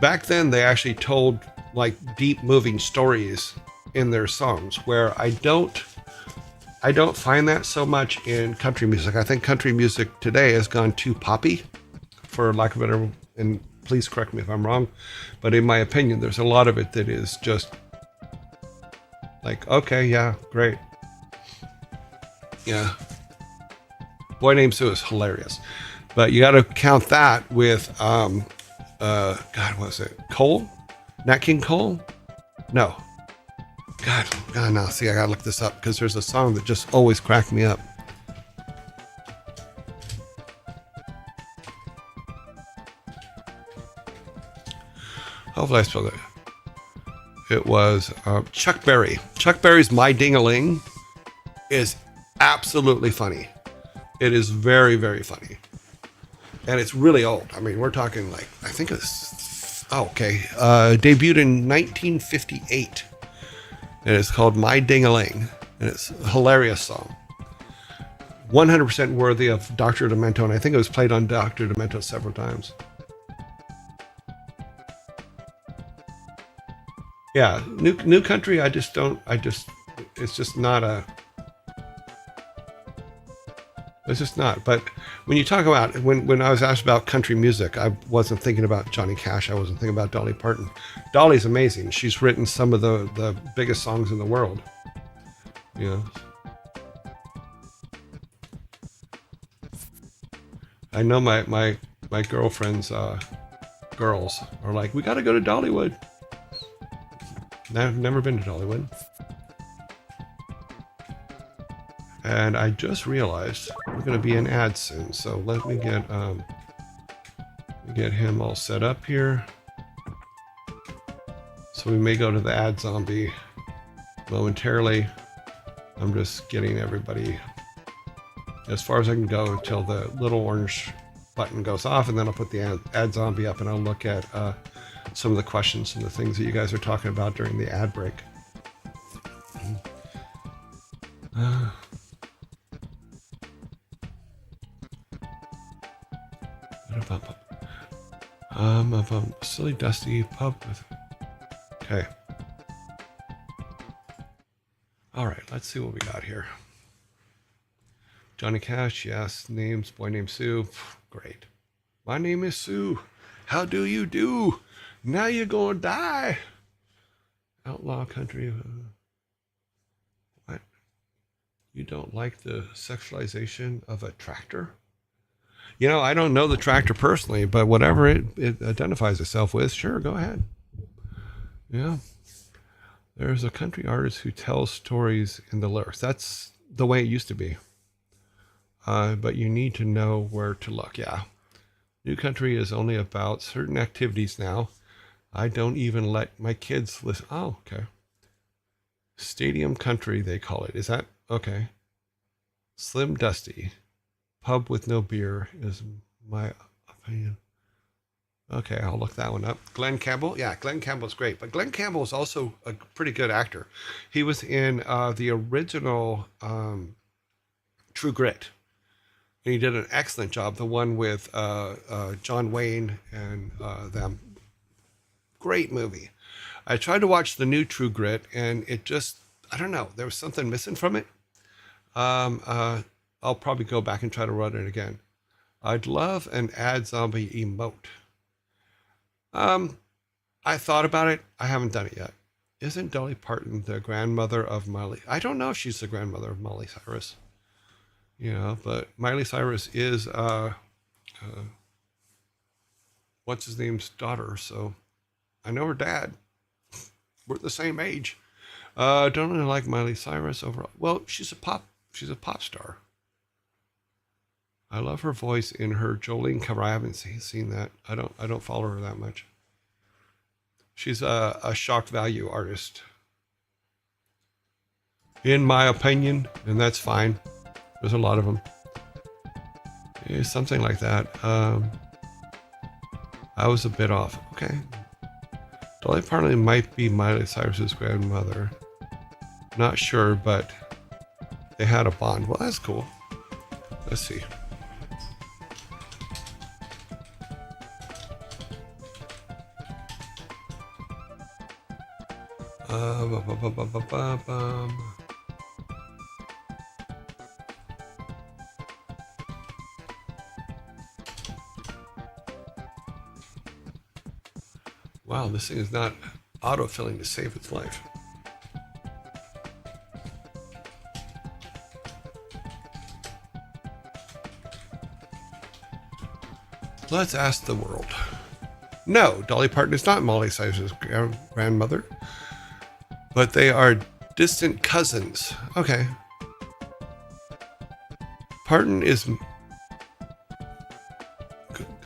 back then they actually told like deep moving stories in their songs, where I don't find that so much in country music. I think country music today has gone too poppy, for lack of a better, and please correct me if I'm wrong, but in my opinion, there's a lot of it that is just like, okay, yeah, great. Yeah. Boy Named Sue is hilarious. But you got to count that with, God, what was it? Cole? Nat King Cole? No. God, no. See, I got to look this up because there's a song that just always cracked me up. Hopefully I spelled it. It was Chuck Berry. Chuck Berry's My Ding-a-Ling is absolutely funny. It is very, very funny. And it's really old. I mean, we're talking like, I think it was Oh, okay. Debuted in 1958. And it's called My Ding-a-Ling. And it's a hilarious song. 100% worthy of Dr. Demento. And I think it was played on Dr. Demento several times. Yeah, new country. It's just not. It's just not. But when you talk about, when I was asked about country music, I wasn't thinking about Johnny Cash. I wasn't thinking about Dolly Parton. Dolly's amazing. She's written some of the biggest songs in the world. You know. I know my girlfriend's girls are like, we got to go to Dollywood. I've never been to Dollywood. And I just realized we're going to be in ads soon. So let me get him all set up here. So we may go to the ad zombie momentarily. I'm just getting everybody as far as I can go until the little orange button goes off, and then I'll put the ad zombie up and I'll look at some of the questions and the things that you guys are talking about during the ad break. Of a silly dusty pub with. Okay. All right, let's see what we got here. Johnny Cash, yes. Names, boy named Sue. Great. My name is Sue. How do you do? Now you're gonna die. Outlaw country. What? You don't like the sexualization of a tractor? You know, I don't know the tractor personally, but whatever it identifies itself with, sure, go ahead. Yeah. There's a country artist who tells stories in the lyrics. That's the way it used to be. But you need to know where to look. Yeah. New country is only about certain activities now. I don't even let my kids listen. Oh, okay. Stadium country, they call it. Is that okay? Slim Dusty. Pub with no beer is my opinion. Okay, I'll look that one up. Glenn Campbell. Yeah, Glenn Campbell's great. But Glenn Campbell is also a pretty good actor. He was in the original True Grit. And he did an excellent job. The one with John Wayne and them. Great movie. I tried to watch the new True Grit, and it just, I don't know. There was something missing from it. I'll probably go back and try to run it again. I'd love an ad zombie emote. I thought about it. I haven't done it yet. Isn't Dolly Parton the grandmother of Miley? I don't know if she's the grandmother of Miley Cyrus. You know, but Miley Cyrus is what's his name's daughter, so I know her dad. We're the same age. Don't really like Miley Cyrus overall. Well, she's a pop star. I love her voice in her Jolene cover. I haven't seen that. I don't follow her that much. She's a shock value artist, in my opinion, and that's fine. There's a lot of them. Yeah, something like that. I was a bit off. Okay. Dolly Parton might be Miley Cyrus's grandmother. Not sure, but they had a bond. Well, that's cool. Let's see. Wow, this thing is not auto-filling to save its life. Let's ask the world. No, Dolly Parton is not Miley Cyrus's grandmother, but they are distant cousins. Okay. Parton is...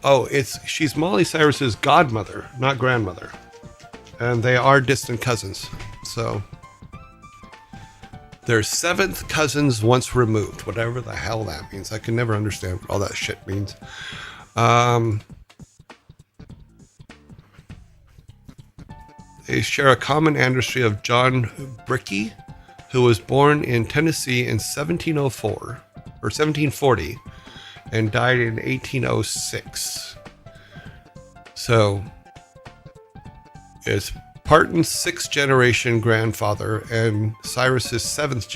Oh, she's Miley Cyrus's godmother, not grandmother. And they are distant cousins. So they're seventh cousins once removed, whatever the hell that means. I can never understand what all that shit means. they share a common ancestry of John Bricky, who was born in Tennessee in 1704 or 1740 and died in 1806. So it's Parton's sixth generation grandfather and Cyrus's seventh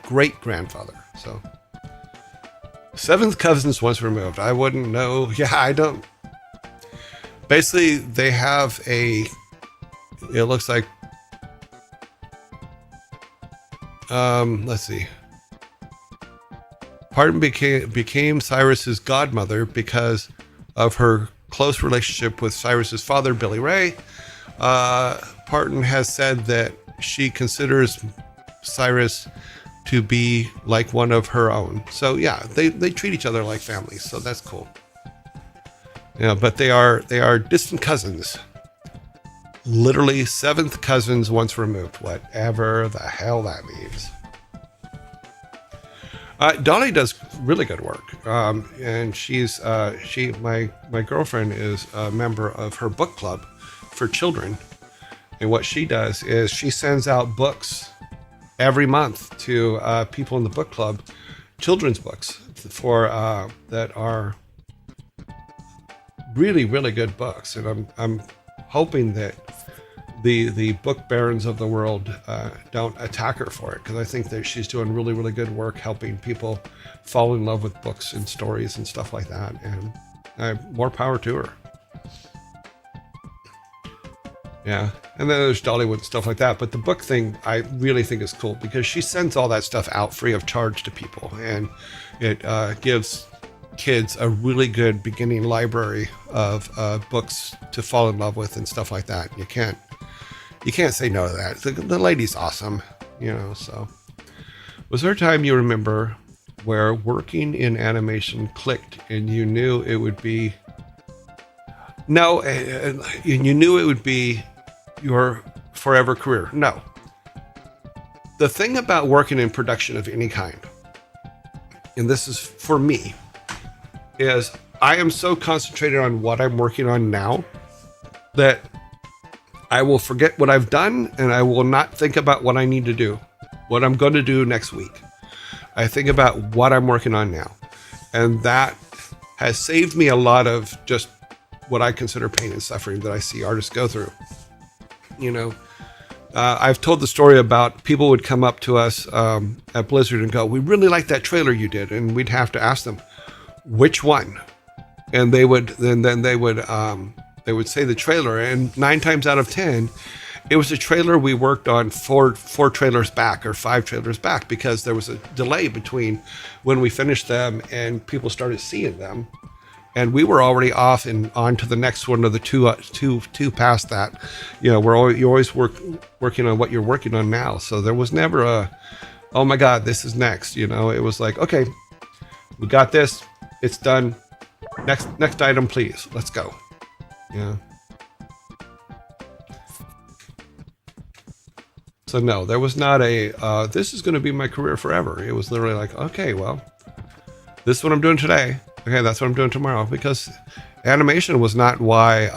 great grandfather. So seventh cousins once removed. I wouldn't know. Yeah, I don't. Basically, they have it looks like, let's see. Parton became Cyrus's godmother because of her close relationship with Cyrus's father, Billy Ray. Parton has said that she considers Cyrus to be like one of her own. So yeah, they treat each other like family. So that's cool. Yeah, but they are distant cousins. Literally seventh cousins once removed, whatever the hell that means. Dolly does really good work, and my girlfriend is a member of her book club for children, and what she does is she sends out books every month to people in the book club, children's books for that are really, really good books, and I'm hoping that the book barons of the world don't attack her for it, because I think that she's doing really, really good work helping people fall in love with books and stories and stuff like that, and more power to her. Yeah, and then there's Dollywood and stuff like that, but the book thing I really think is cool because she sends all that stuff out free of charge to people, and it gives kids a really good beginning library of books to fall in love with and stuff like that. You can't say no to that. The lady's awesome, so. Was there a time you remember where working in animation clicked and you knew it would be your forever career? No. The thing about working in production of any kind, and this is for me, is I am so concentrated on what I'm working on now that I will forget what I've done, and I will not think about what I need to do, what I'm going to do next week. I think about what I'm working on now. And that has saved me a lot of just what I consider pain and suffering that I see artists go through. I've told the story about people would come up to us at Blizzard and go, "We really like that trailer you did." And we'd have to ask them, "Which one?" And they would say the trailer, and 9 times out of 10, it was a trailer we worked on four trailers back or 5 trailers back, because there was a delay between when we finished them and people started seeing them, and we were already off and on to the next one of the two past that. You're always working on what you're working on now. So there was never a, oh my God, this is next. It was like, okay, we got this, it's done. Next item, please. Let's go. Yeah. So no, there was not this is going to be my career forever. It was literally like, okay, well, this is what I'm doing today. Okay, that's what I'm doing tomorrow. Because animation was not why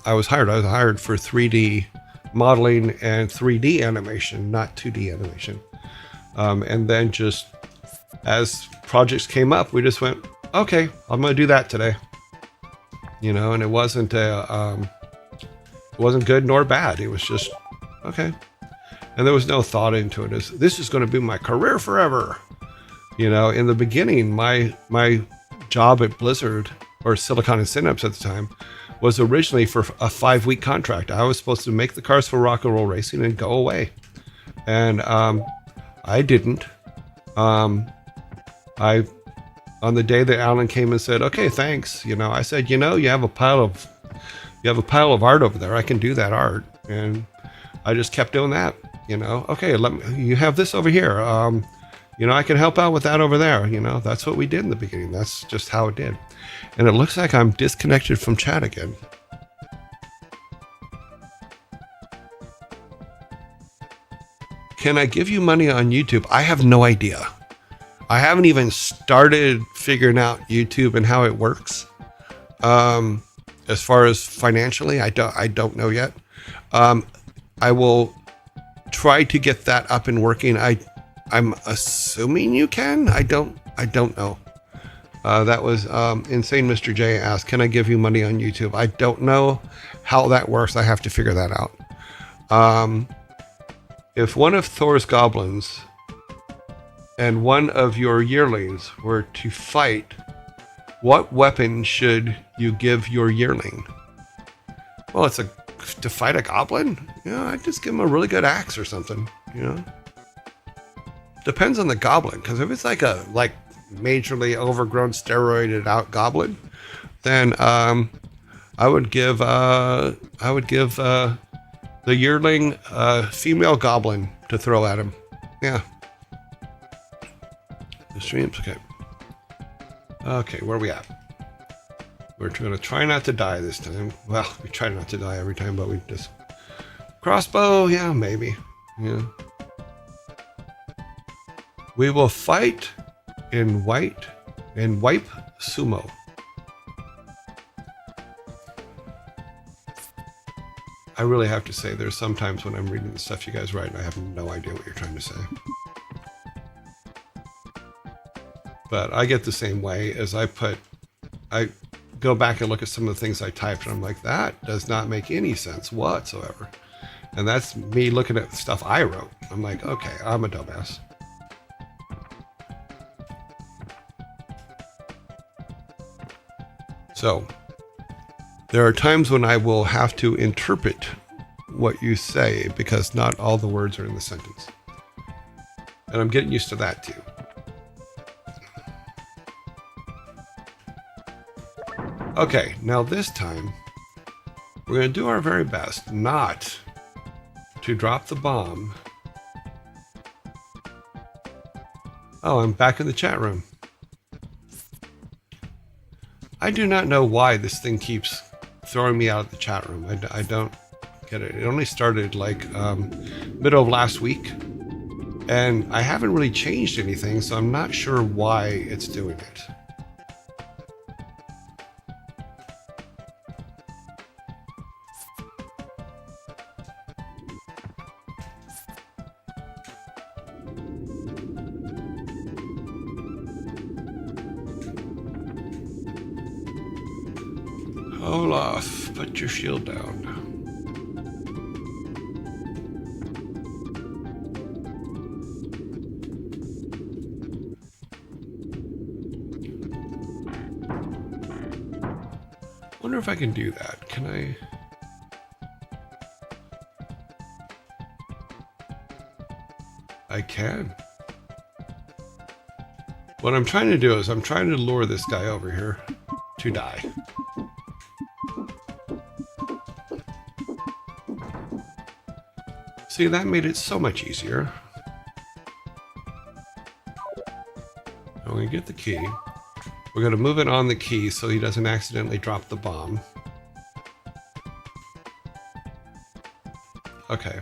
I was hired. I was hired for 3D modeling and 3D animation, not 2D animation. And then just as projects came up, we just went, okay, I'm going to do that today. And it wasn't good nor bad. It was just, okay. And there was no thought into it as this is going to be my career forever. In the beginning, my job at Blizzard, or Silicon and Synapse at the time, was originally for a 5-week contract. I was supposed to make the cars for Rock and Roll Racing and go away. And I didn't. On the day that Alan came and said, okay, thanks, I said, you have a pile of art over there. I can do that art. And I just kept doing that, okay, you have this over here. I can help out with that over there. That's what we did in the beginning. That's just how it did. And it looks like I'm disconnected from chat again. Can I give you money on YouTube? I have no idea. I haven't even started figuring out YouTube and how it works. As far as financially, I don't know yet. I will try to get that up and working. I'm assuming you can. I don't know. That was Insane Mr. J asked, can I give you money on YouTube? I don't know how that works. I have to figure that out. If one of Thor's goblins and one of your yearlings were to fight, what weapon should you give your yearling? Well, it's to fight a goblin? I'd just give him a really good axe or something, Depends on the goblin, because if it's like a majorly overgrown, steroided out goblin, then I would give the yearling female goblin to throw at him. Yeah. The streams, okay. Okay, where are we at? We're going to try not to die this time. Well, we try not to die every time, but we just... Crossbow, yeah, maybe. Yeah. We will fight in wipe sumo. I really have to say, there's sometimes when I'm reading the stuff you guys write, and I have no idea what you're trying to say. But I get the same way as I go back and look at some of the things I typed, and I'm like, that does not make any sense whatsoever. And that's me looking at the stuff I wrote. I'm like, okay, I'm a dumbass. So, there are times when I will have to interpret what you say because not all the words are in the sentence. And I'm getting used to that too. Okay, now this time, we're going to do our very best not to drop the bomb. Oh, I'm back in the chat room. I do not know why this thing keeps throwing me out of the chat room. I don't get it. It only started middle of last week, and I haven't really changed anything, so I'm not sure why it's doing it. Olaf, put your shield down. Wonder if I can do that. Can I? I can. What I'm trying to do is I'm trying to lure this guy over here to die. See, that made it so much easier. I'm going to get the key. We're going to move it on the key so he doesn't accidentally drop the bomb. Okay.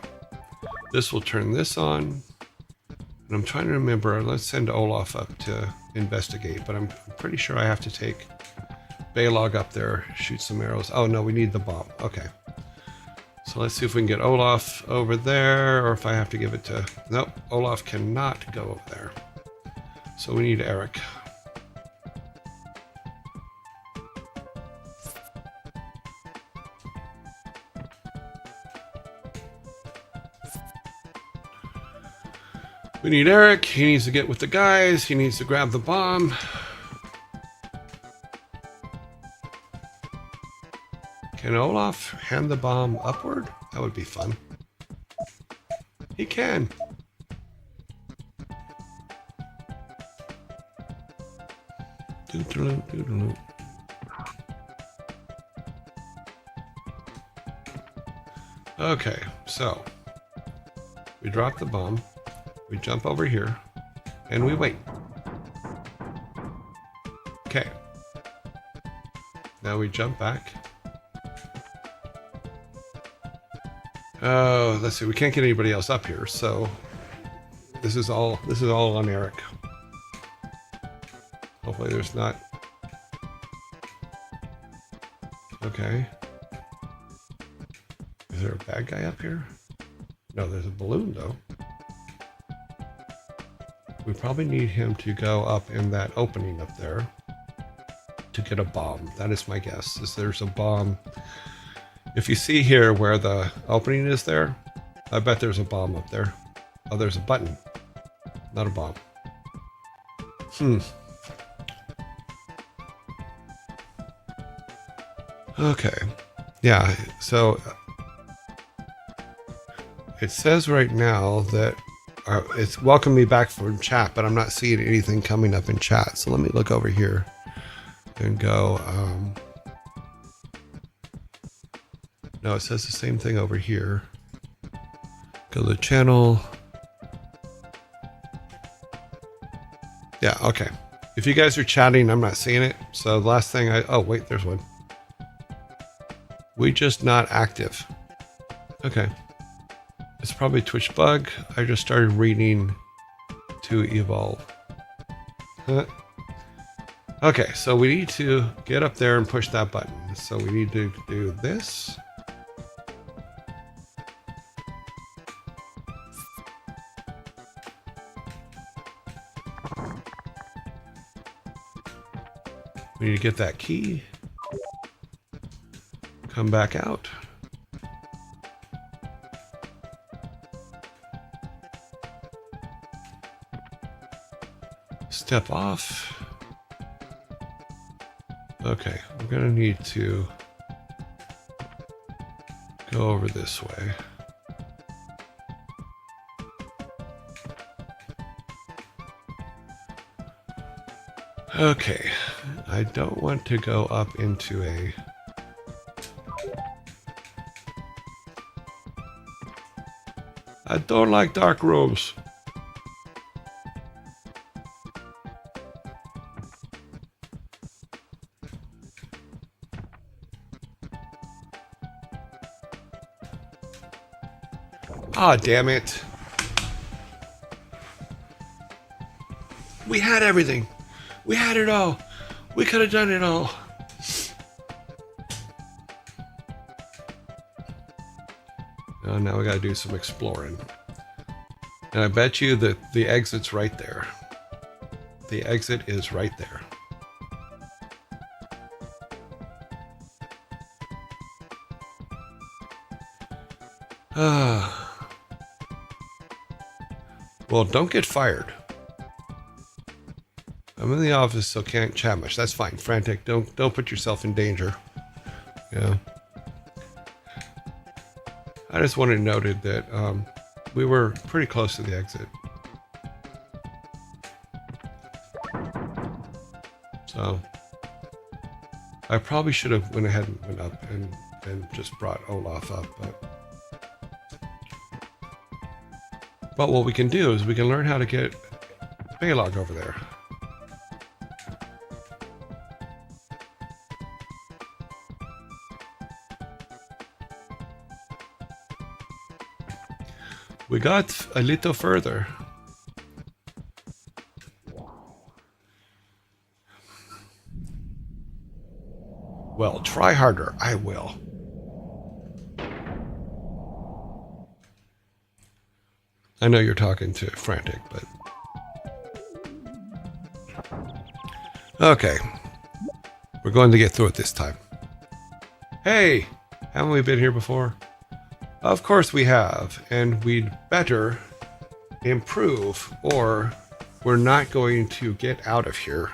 This will turn this on. And I'm trying to remember, let's send Olaf up to investigate, but I'm pretty sure I have to take Balog up there, shoot some arrows. Oh no, we need the bomb. Okay. So let's see if we can get Olaf over there, or if I have to give it to... Nope, Olaf cannot go over there. So we need Eric. We need Eric. He needs to get with the guys. He needs to grab the bomb. Can Olaf hand the bomb upward? That would be fun. He can. Doodaloo, doodaloo. Okay, so we drop the bomb. We jump over here, and we wait. Okay. Now we jump back. Oh, let's see. We can't get anybody else up here, so this is all on Eric. Hopefully, there's not. Okay. Is there a bad guy up here? No, there's a balloon though. We probably need him to go up in that opening up there to get a bomb. That is my guess, is there's a bomb. If you see here where the opening is there, I bet there's a bomb up there. Oh, there's a button, not a bomb. Okay. Yeah, so it says right now that it's welcome me back from chat, but I'm not seeing anything coming up in chat. So let me look over here and go. No, it says the same thing over here. Go to the channel. Yeah, okay. If you guys are chatting, I'm not seeing it. So the last thing oh wait, there's one. We just not active. Okay. It's probably a Twitch bug. I just started reading to evolve. Okay, so we need to get up there and push that button. So we need to do this. We need to get that key. Come back out. Step off. Okay, we're gonna need to go over this way. Okay, I don't want to go up into a... I don't like dark rooms. Ah, damn it. We had everything. We had it all. We could have done it all. Oh, now we gotta do some exploring. And I bet you that the exit's right there. The exit is right there. Well, don't get fired. I'm in the office, so can't chat much. That's fine. Frantic. Don't put yourself in danger. Yeah. I just wanted noted that we were pretty close to the exit. So I probably should have went ahead and went up and just brought Olaf up, but what we can do is we can learn how to get Balog over there. We got a little further. Well, try harder. I will. I know you're talking to Frantic, but... Okay. We're going to get through it this time. Hey! Haven't we been here before? Of course we have, and we'd better improve, or we're not going to get out of here.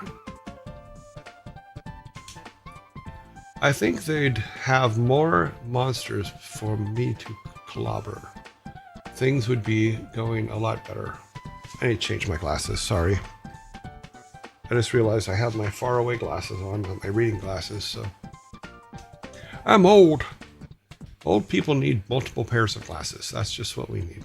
I think they'd have more monsters for me to clobber. Things would be going a lot better. I need to change my glasses, sorry. I just realized I have my faraway glasses on, not my reading glasses, so... I'm old! Old people need multiple pairs of glasses. That's just what we need.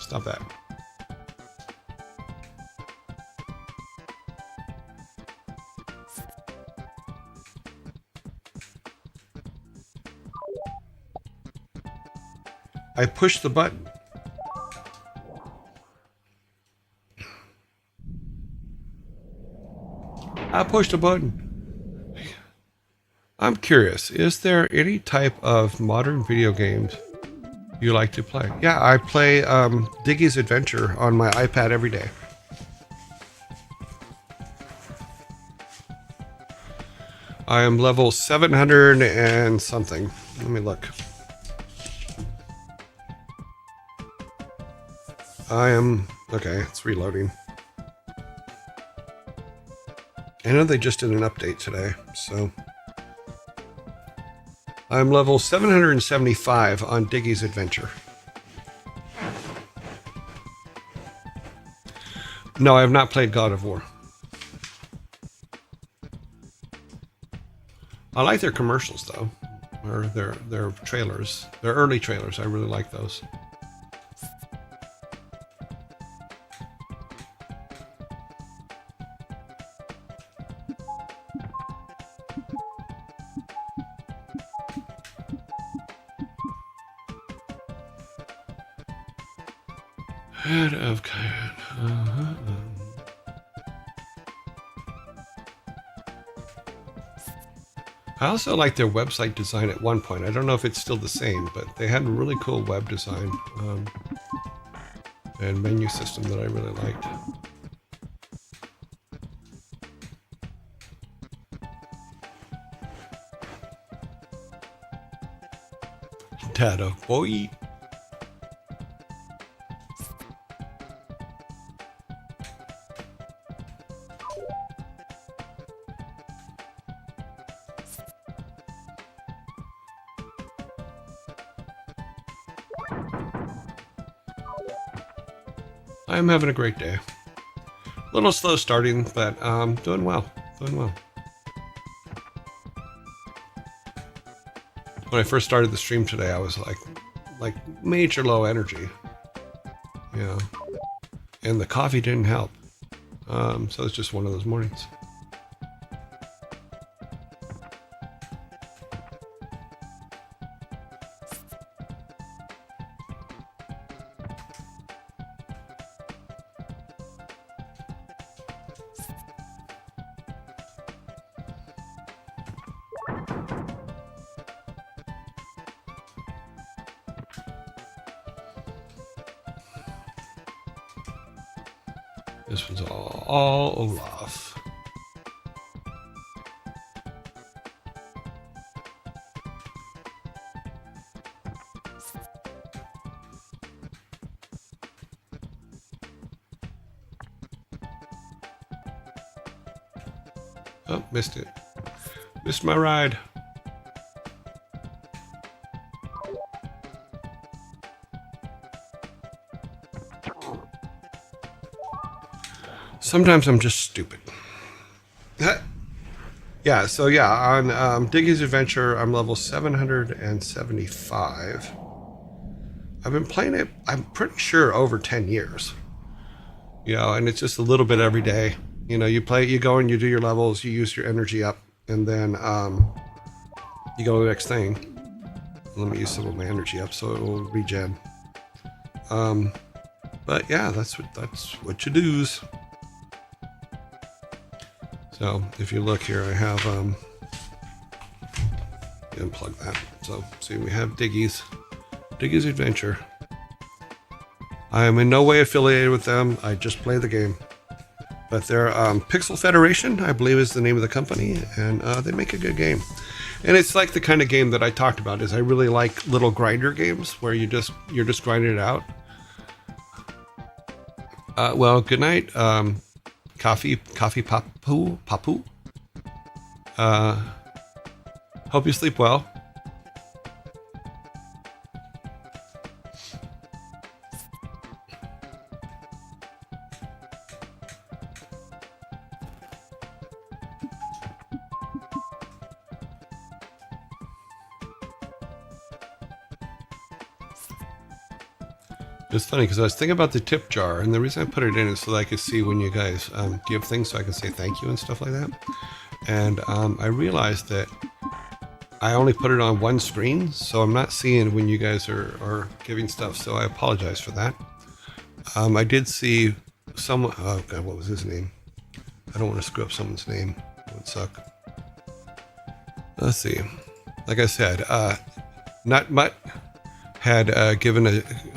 Stop that. I pushed the button. I pushed a button. I'm curious, is there any type of modern video games you like to play? Yeah, I play Diggy's Adventure on my iPad every day. I am level 700 and something. Let me look. I am... Okay, it's reloading. I know they just did an update today, so... I'm level 775 on Diggy's Adventure. No, I have not played God of War. I like their commercials, though. Or their trailers. Their early trailers. I really like those. Head of I also like their website design at one point. I don't know if it's still the same, but they had a really cool web design and menu system that I really liked. Data boy. I'm having a great day. A little slow starting, but doing well. Doing well. When I first started the stream today, I was like major low energy. Yeah. And the coffee didn't help. So it's just one of those mornings. This one's all Olaf. Oh, missed it. Missed my ride. Sometimes I'm just stupid. Yeah, so yeah, on Diggy's Adventure, I'm level 775. I've been playing it, I'm pretty sure, over 10 years. You know, and it's just a little bit every day. You know, you play, you go and you do your levels, you use your energy up, and then you go to the next thing. Let me use some of my energy up so it will regen. But yeah, that's what you do's. So if you look here, I have unplug that. So see, we have Diggy's Adventure. I am in no way affiliated with them. I just play the game. But they're Pixel Federation, I believe, is the name of the company, and they make a good game. And it's like the kind of game that I talked about. Is I really like little grinder games where you're just grinding it out. Well, good night. Coffee Papu. Hope you sleep well. It's funny because I was thinking about the tip jar, and the reason I put it in is so that I could see when you guys give things, so I can say thank you and stuff like that. And I realized that I only put it on one screen, so I'm not seeing when you guys are giving stuff. So I apologize for that. I did see someone. Oh God, what was his name? I don't want to screw up someone's name. It would suck. Let's see. Like I said, Nut Mutt had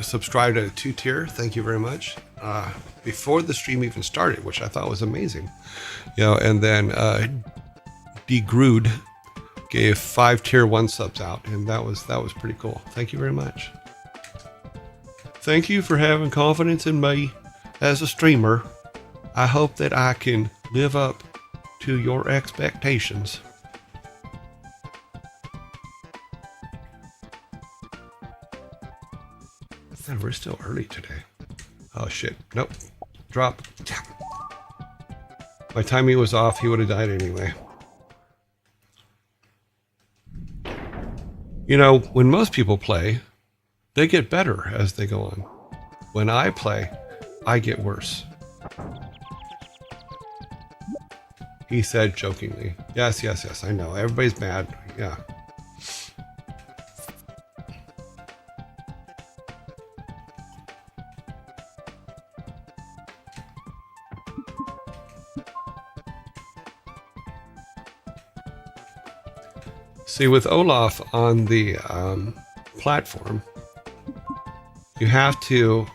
subscribed at a 2-tier. Thank you very much. Before the stream even started, which I thought was amazing. And then DeGrood gave 5 tier 1 subs out, and that was pretty cool. Thank you very much. Thank you for having confidence in me as a streamer. I hope that I can live up to your expectations. We're still early today. Oh shit. Nope. Drop. My timing was off. He would have died anyway. When most people play, they get better as they go on. When I play, I get worse. He said jokingly. Yes, I know. Everybody's mad. Yeah. See, with Olaf on the platform, you have to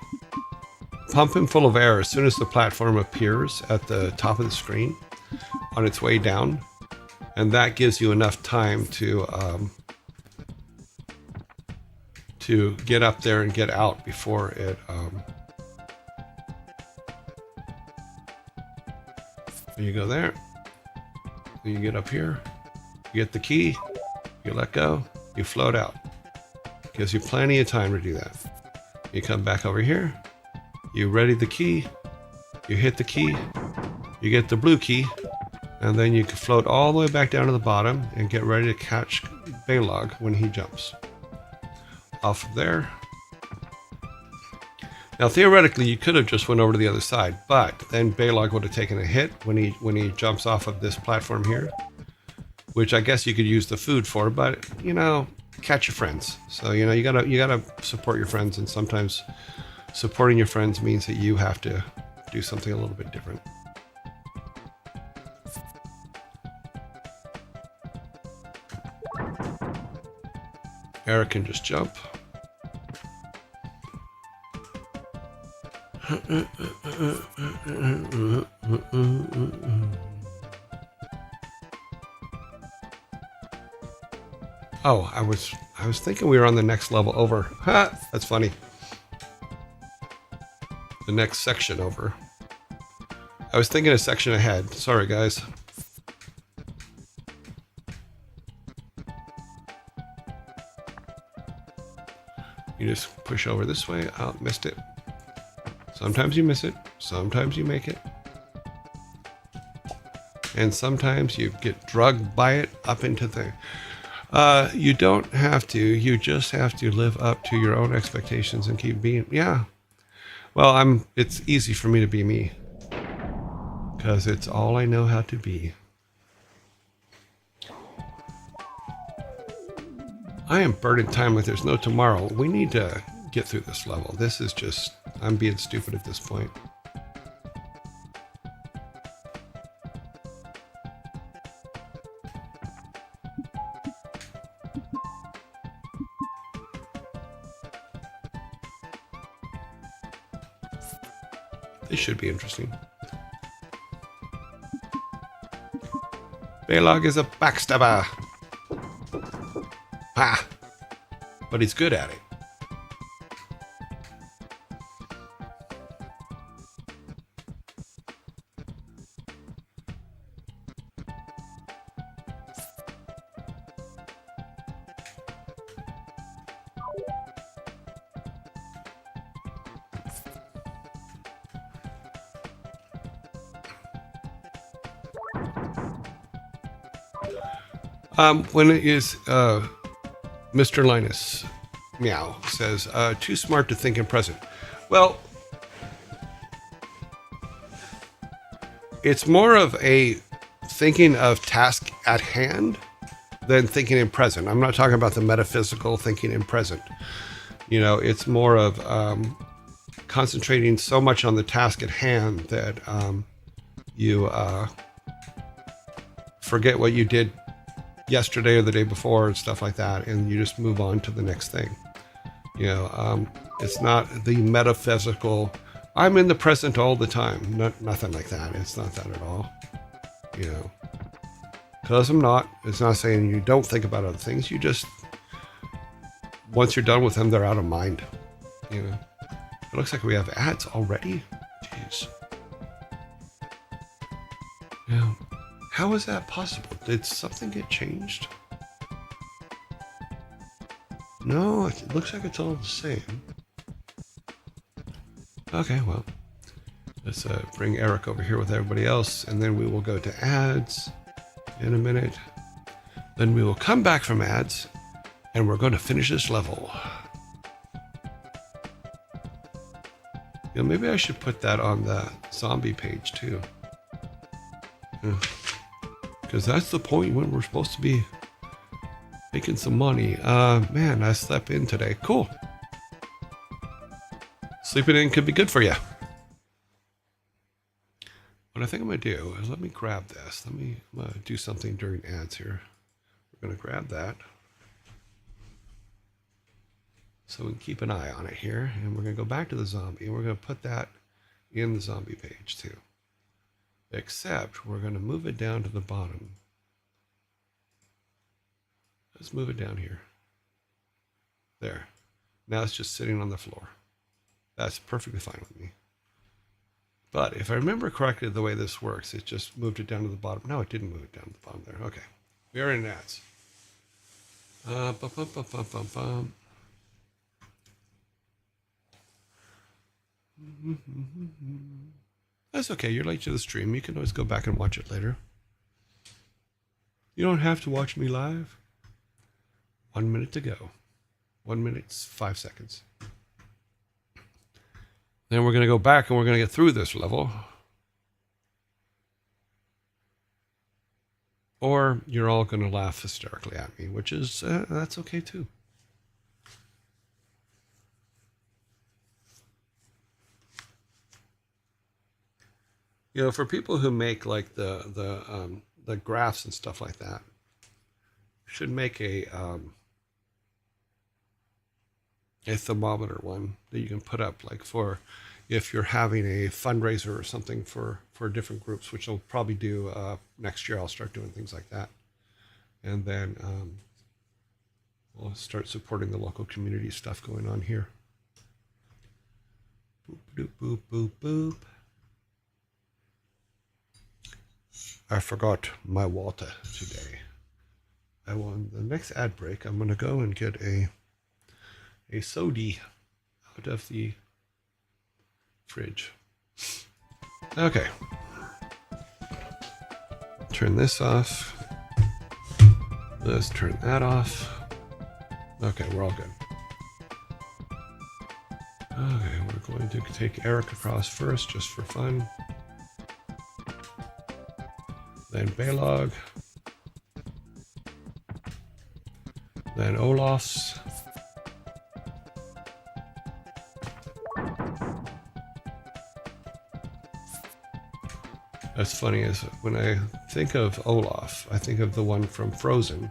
pump him full of air as soon as the platform appears at the top of the screen on its way down, and that gives you enough time to get up there and get out before it. You go there, you get up here, you get the key. You let go, you float out. Gives you plenty of time to do that. You come back over here, you ready the key, you hit the key, you get the blue key, and then you can float all the way back down to the bottom and get ready to catch Balog when he jumps. Off of there. Now theoretically you could have just went over to the other side, but then Balog would have taken a hit when he jumps off of this platform here. Which I guess you could use the food for, but catch your friends. So you gotta support your friends, and sometimes supporting your friends means that you have to do something a little bit different. Eric can just jump. Oh, I was thinking we were on the next level over. Ha! That's funny. The next section over. I was thinking a section ahead. Sorry, guys. You just push over this way. Oh, missed it. Sometimes you miss it. Sometimes you make it. And sometimes you get drugged by it up into the... you don't have to. You just have to live up to your own expectations and keep being... Yeah. Well, it's easy for me to be me. Because it's all I know how to be. I am burdened time like there's no tomorrow. We need to get through this level. This is just... I'm being stupid at this point. This should be interesting. Balog is a backstabber. Ha! But he's good at it. When it is Mr. Linus Meow says, too smart to think in present. Well, it's more of a thinking of task at hand than thinking in present. I'm not talking about the metaphysical thinking in present. You know, it's more of concentrating so much on the task at hand that you forget what you did yesterday or the day before and stuff like that, and you just move on to the next thing. You know, it's not the metaphysical, I'm in the present all the time. Nothing like that. It's not that at all. You know, because I'm not. It's not saying you don't think about other things. You just, once you're done with them, they're out of mind. You know, it looks like we have ads already. Jeez. Yeah. How is that possible? Did something get changed? No, it looks like it's all the same. Okay, well, let's bring Eric over here with everybody else, and then we will go to ads in a minute. Then we will come back from ads, and we're going to finish this level. You know, maybe I should put that on the zombie page too. Because that's the point when we're supposed to be making some money. Man, I slept in today. Cool. Sleeping in could be good for you. What I think I'm going to do is let me grab this. I'm going to do something during ads here. We're going to grab that. So we can keep an eye on it here. And we're going to go back to the zombie. And we're going to put that in the zombie page too. Except we're going to move it down to the bottom. Let's move it down here. There. Now it's just sitting on the floor. That's perfectly fine with me. But if I remember correctly the way this works, it just moved it down to the bottom. No, it didn't move it down to the bottom there. Okay. We are in ads. That's okay. You're late to the stream. You can always go back and watch it later. You don't have to watch me live. 1 minute to go. 1 minute, 5 seconds. Then we're going to go back and we're going to get through this level. Or you're all going to laugh hysterically at me, which is, that's okay too. You know, for people who make like the graphs and stuff like that, should make a thermometer one that you can put up, like for if you're having a fundraiser or something for different groups, which I'll probably do next year. I'll start doing things like that, and then we'll start supporting the local community stuff going on here. Boop, boop, boop, boop, boop. I forgot my water today. I want the next ad break. I'm gonna go and get a soda out of the fridge. Okay. Turn this off. Let's turn that off. Okay, we're all good. Okay, we're going to take Eric across first, just for fun. Then Balog. Then Olaf's. That's funny, is when I think of Olaf, I think of the one from Frozen.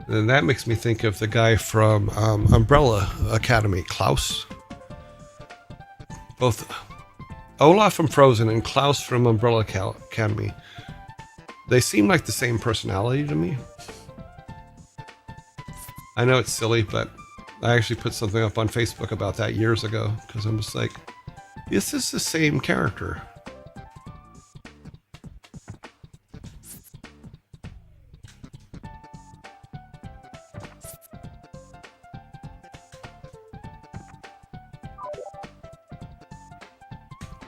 And then that makes me think of the guy from Umbrella Academy, Klaus. Both Olaf from Frozen and Klaus from Umbrella Academy. They seem like the same personality to me. I know it's silly, but I actually put something up on Facebook about that years ago, because I'm just like, this is the same character.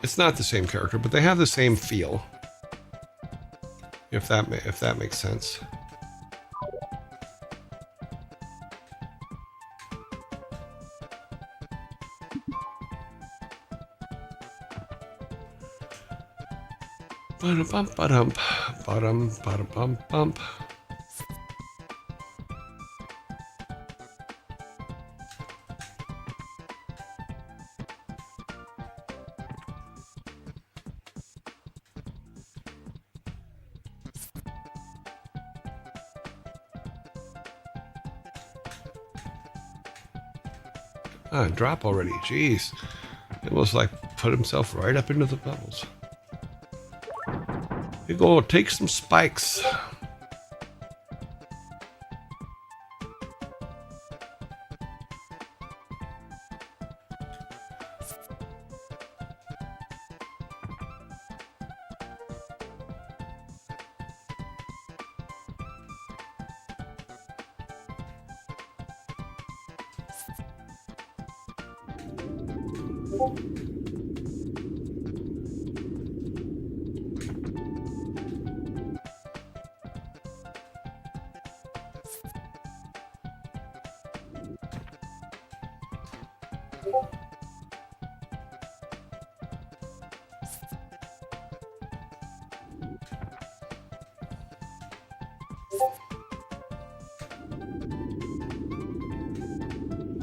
It's not the same character, but they have the same feel. If that makes sense. Ba-dum, ba-dum, ba-dum, ba-dum, bum, bump. Ah, drop already. Jeez. It almost like put himself right up into the bubbles. You go take some spikes.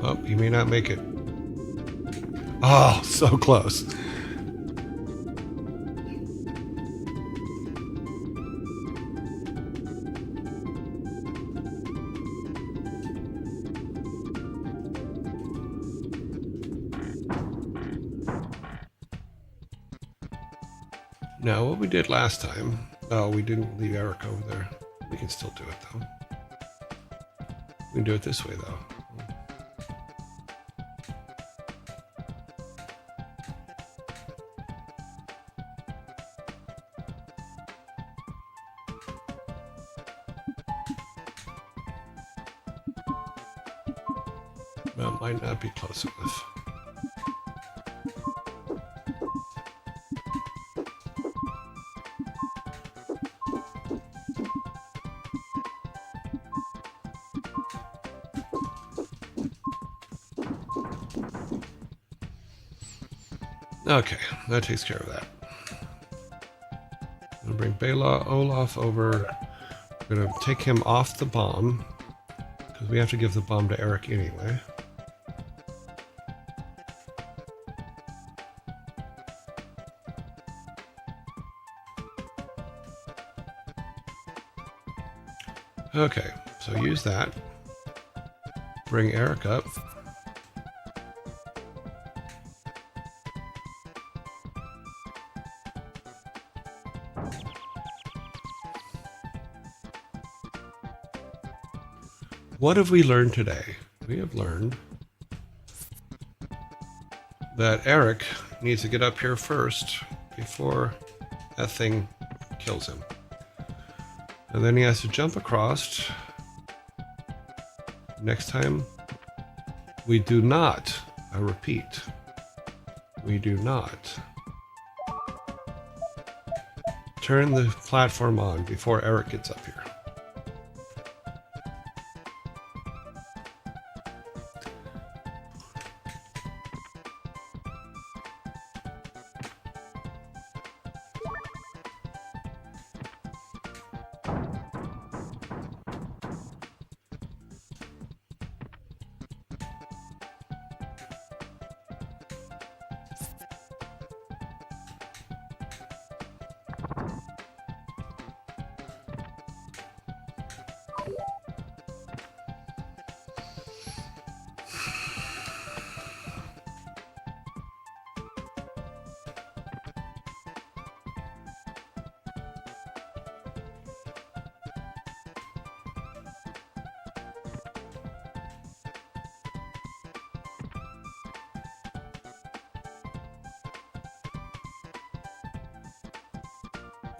Oh, he may not make it. Oh, so close. Now, what we did last time, oh, we didn't leave Eric over there. We can still do it, though. We can do it this way, though. That might not be close enough. Okay, that takes care of that. I'm gonna bring Bela Olaf over. We're gonna take him off the bomb because we have to give the bomb to Eric anyway. Okay, so use that. Bring Eric up. What have we learned today? We have learned that Eric needs to get up here first before that thing kills him. And then he has to jump across. Next time, we do not, I repeat, we do not turn the platform on before Eric gets up here.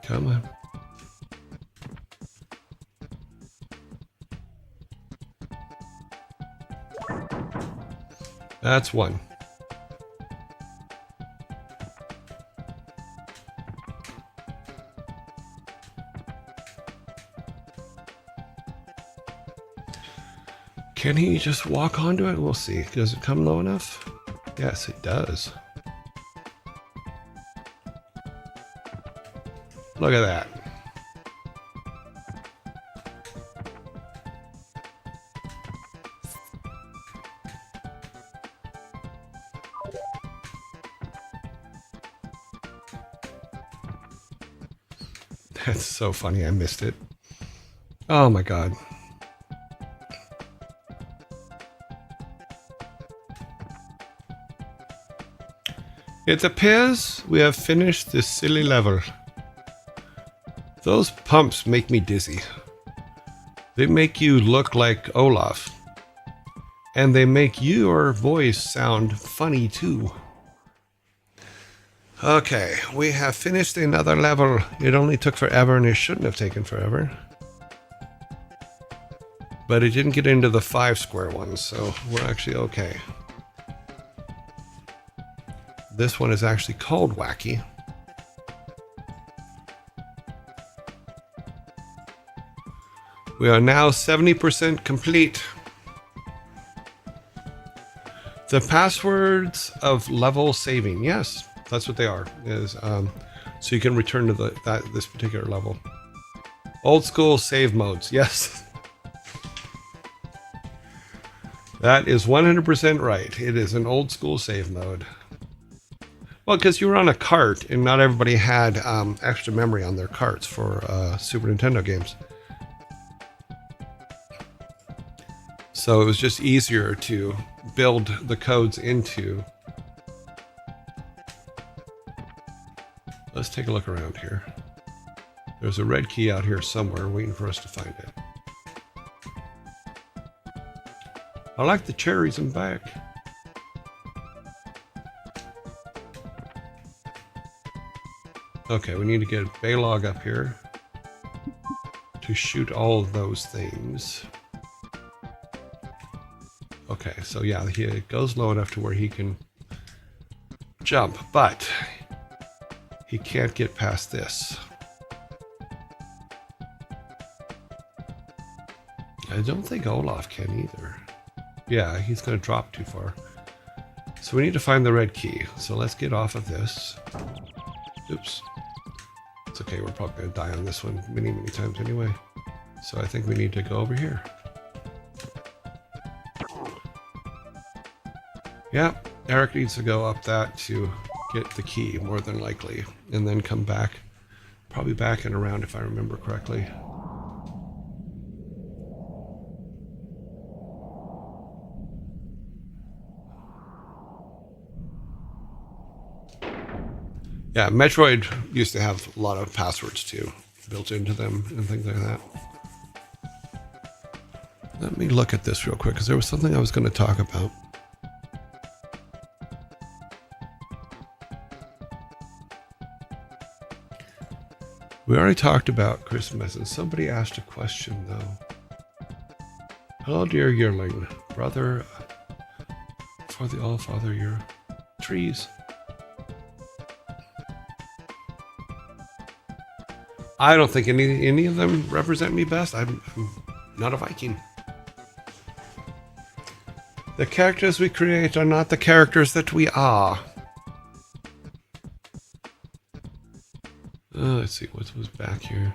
Come on. That's one. Can he just walk onto it? We'll see. Does it come low enough? Yes, it does. Look at that. That's so funny. I missed it. Oh my God. It appears we have finished this silly level. Those pumps make me dizzy. They make you look like Olaf. And they make your voice sound funny too. Okay, we have finished another level. It only took forever and it shouldn't have taken forever. But it didn't get into the 5 square ones, so we're actually okay. This one is actually called Wacky. We are now 70% complete. The passwords of level saving, yes. That's what they are, is so you can return to this particular level. Old school save modes, yes. That is 100% right. It is an old school save mode. Well, because you were on a cart and not everybody had extra memory on their carts for Super Nintendo games. So it was just easier to build the codes into. Let's take a look around here. There's a red key out here somewhere waiting for us to find it. I like the cherries in back. Okay, we need to get Baylog up here to shoot all of those things. Okay, so yeah, it goes low enough to where he can jump, but he can't get past this. I don't think Olaf can either. Yeah, he's going to drop too far. So we need to find the red key. So let's get off of this. Oops. It's okay, we're probably going to die on this one many, many times anyway. So I think we need to go over here. Yeah, Eric needs to go up that to get the key, more than likely, and then come back. Probably back and around if I remember correctly. Yeah, Metroid used to have a lot of passwords too, built into them and things like that. Let me look at this real quick, because there was something I was going to talk about. We already talked about Christmas, and somebody asked a question, though. Hello, dear yearling, brother, for the All-Father, your trees. I don't think any of them represent me best. I'm not a Viking. The characters we create are not the characters that we are. Let's see what was back here.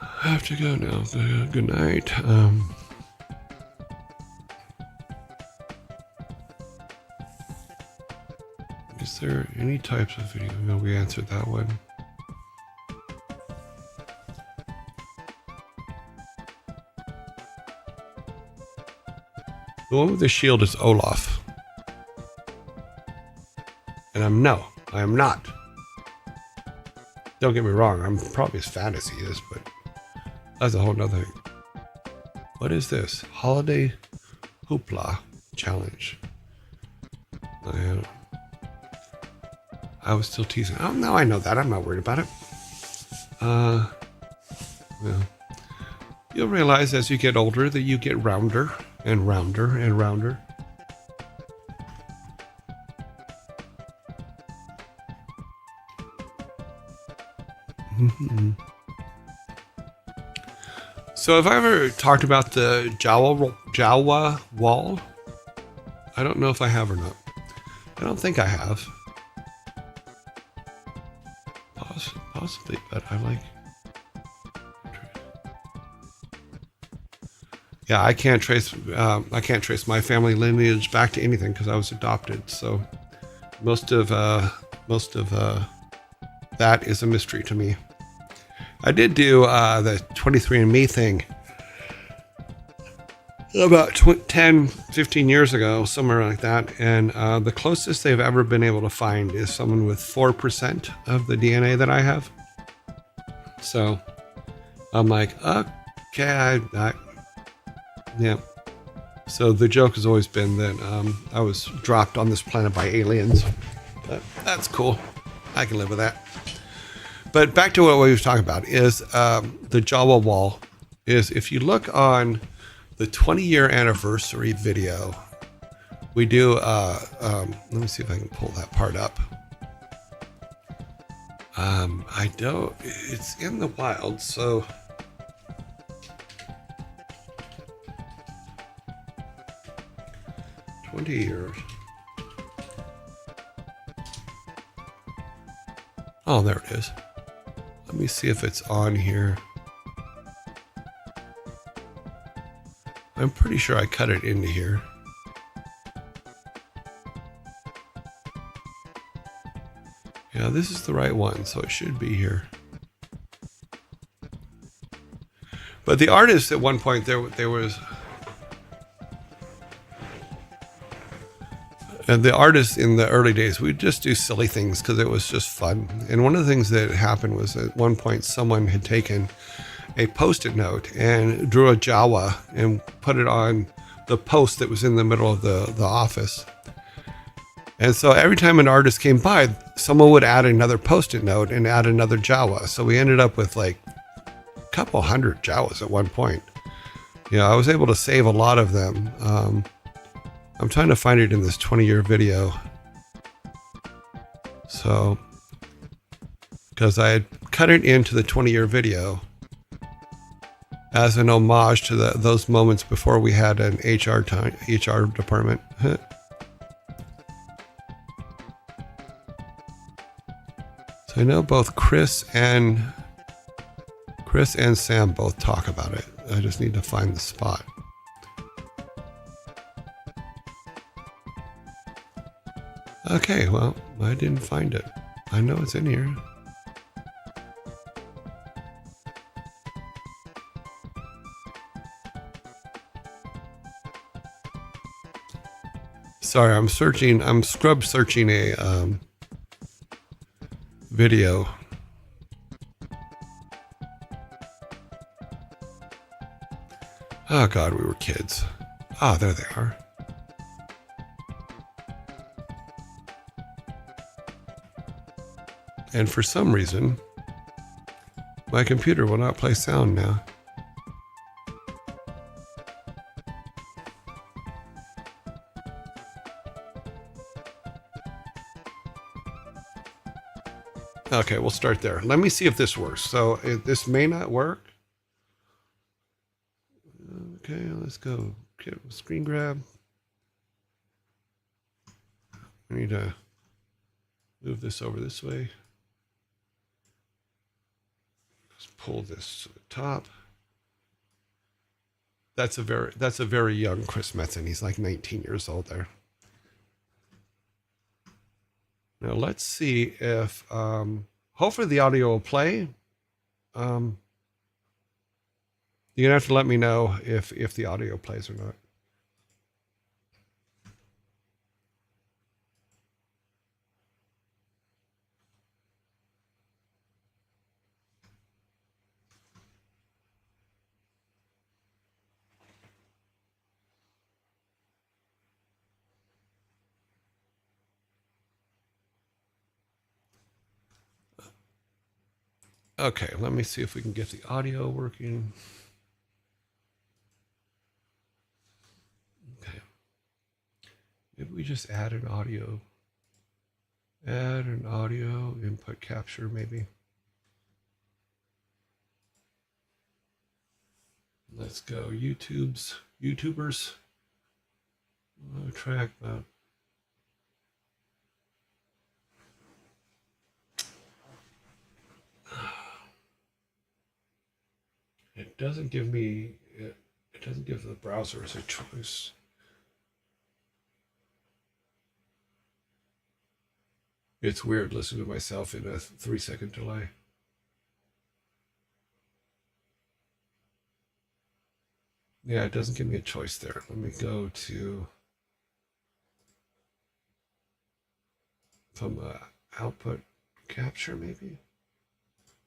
I have to go now. Good night. Is there any types of video? No, we answered that one. The one with the shield is Olaf. And I am not. Don't get me wrong, I'm probably as fat as he is, but that's a whole nother thing. What is this? Holiday Hoopla Challenge. I was still teasing. Oh, no, I know that. I'm not worried about it. Well, you'll realize as you get older that you get rounder and rounder and rounder. So have I ever talked about the Jawa wall? I don't know if I have or not. I don't think I have. Possibly, but I like. Yeah, I can't trace. I can't trace my family lineage back to anything because I was adopted. So most of that is a mystery to me. I did do the 23andMe thing about 10, 15 years ago, somewhere like that. And the closest they've ever been able to find is someone with 4% of the DNA that I have. So I'm like, okay, yeah. So the joke has always been that I was dropped on this planet by aliens. But that's cool. I can live with that. But back to what we were talking about is the Jawa wall is if you look on the 20-year anniversary video, we do, let me see if I can pull that part up. I don't, it's in the wild, so. Years. Oh, there it is. Let me see if it's on here. I'm pretty sure I cut it into here. Yeah, this is the right one, so it should be here. But the artist at one point, there was... And the artists in the early days, we'd just do silly things because it was just fun. And one of the things that happened was at one point someone had taken a Post-it note and drew a Jawa and put it on the post that was in the middle of the office. And so every time an artist came by, someone would add another Post-it note and add another Jawa. So we ended up with like a couple hundred Jawas at one point. Yeah, I was able to save a lot of them. I'm trying to find it in this 20-year video. So, because I had cut it into the 20-year video as an homage to those moments before we had an HR department. So I know both Chris and Sam both talk about it. I just need to find the spot. Okay, well, I didn't find it. I know it's in here. Sorry, I'm scrub searching a video. Oh God, we were kids. Ah, there they are. And for some reason, my computer will not play sound now. Okay, we'll start there. Let me see if this works. So this may not work. Okay, let's go. Screen grab. I need to move this over this way. Let's pull this to the top. That's a very young Chris Metzen. He's like 19 years old there. Now let's see if hopefully the audio will play. You're gonna have to let me know if the audio plays or not. Okay, let me see if we can get the audio working. Okay. Maybe we just add an audio. Add an audio input capture, maybe. Let's go. YouTubers. Track about. doesn't give me, it doesn't give the browsers a choice. It's weird listening to myself in a 3-second delay. Yeah, it doesn't give me a choice there. Let me go to from output capture maybe.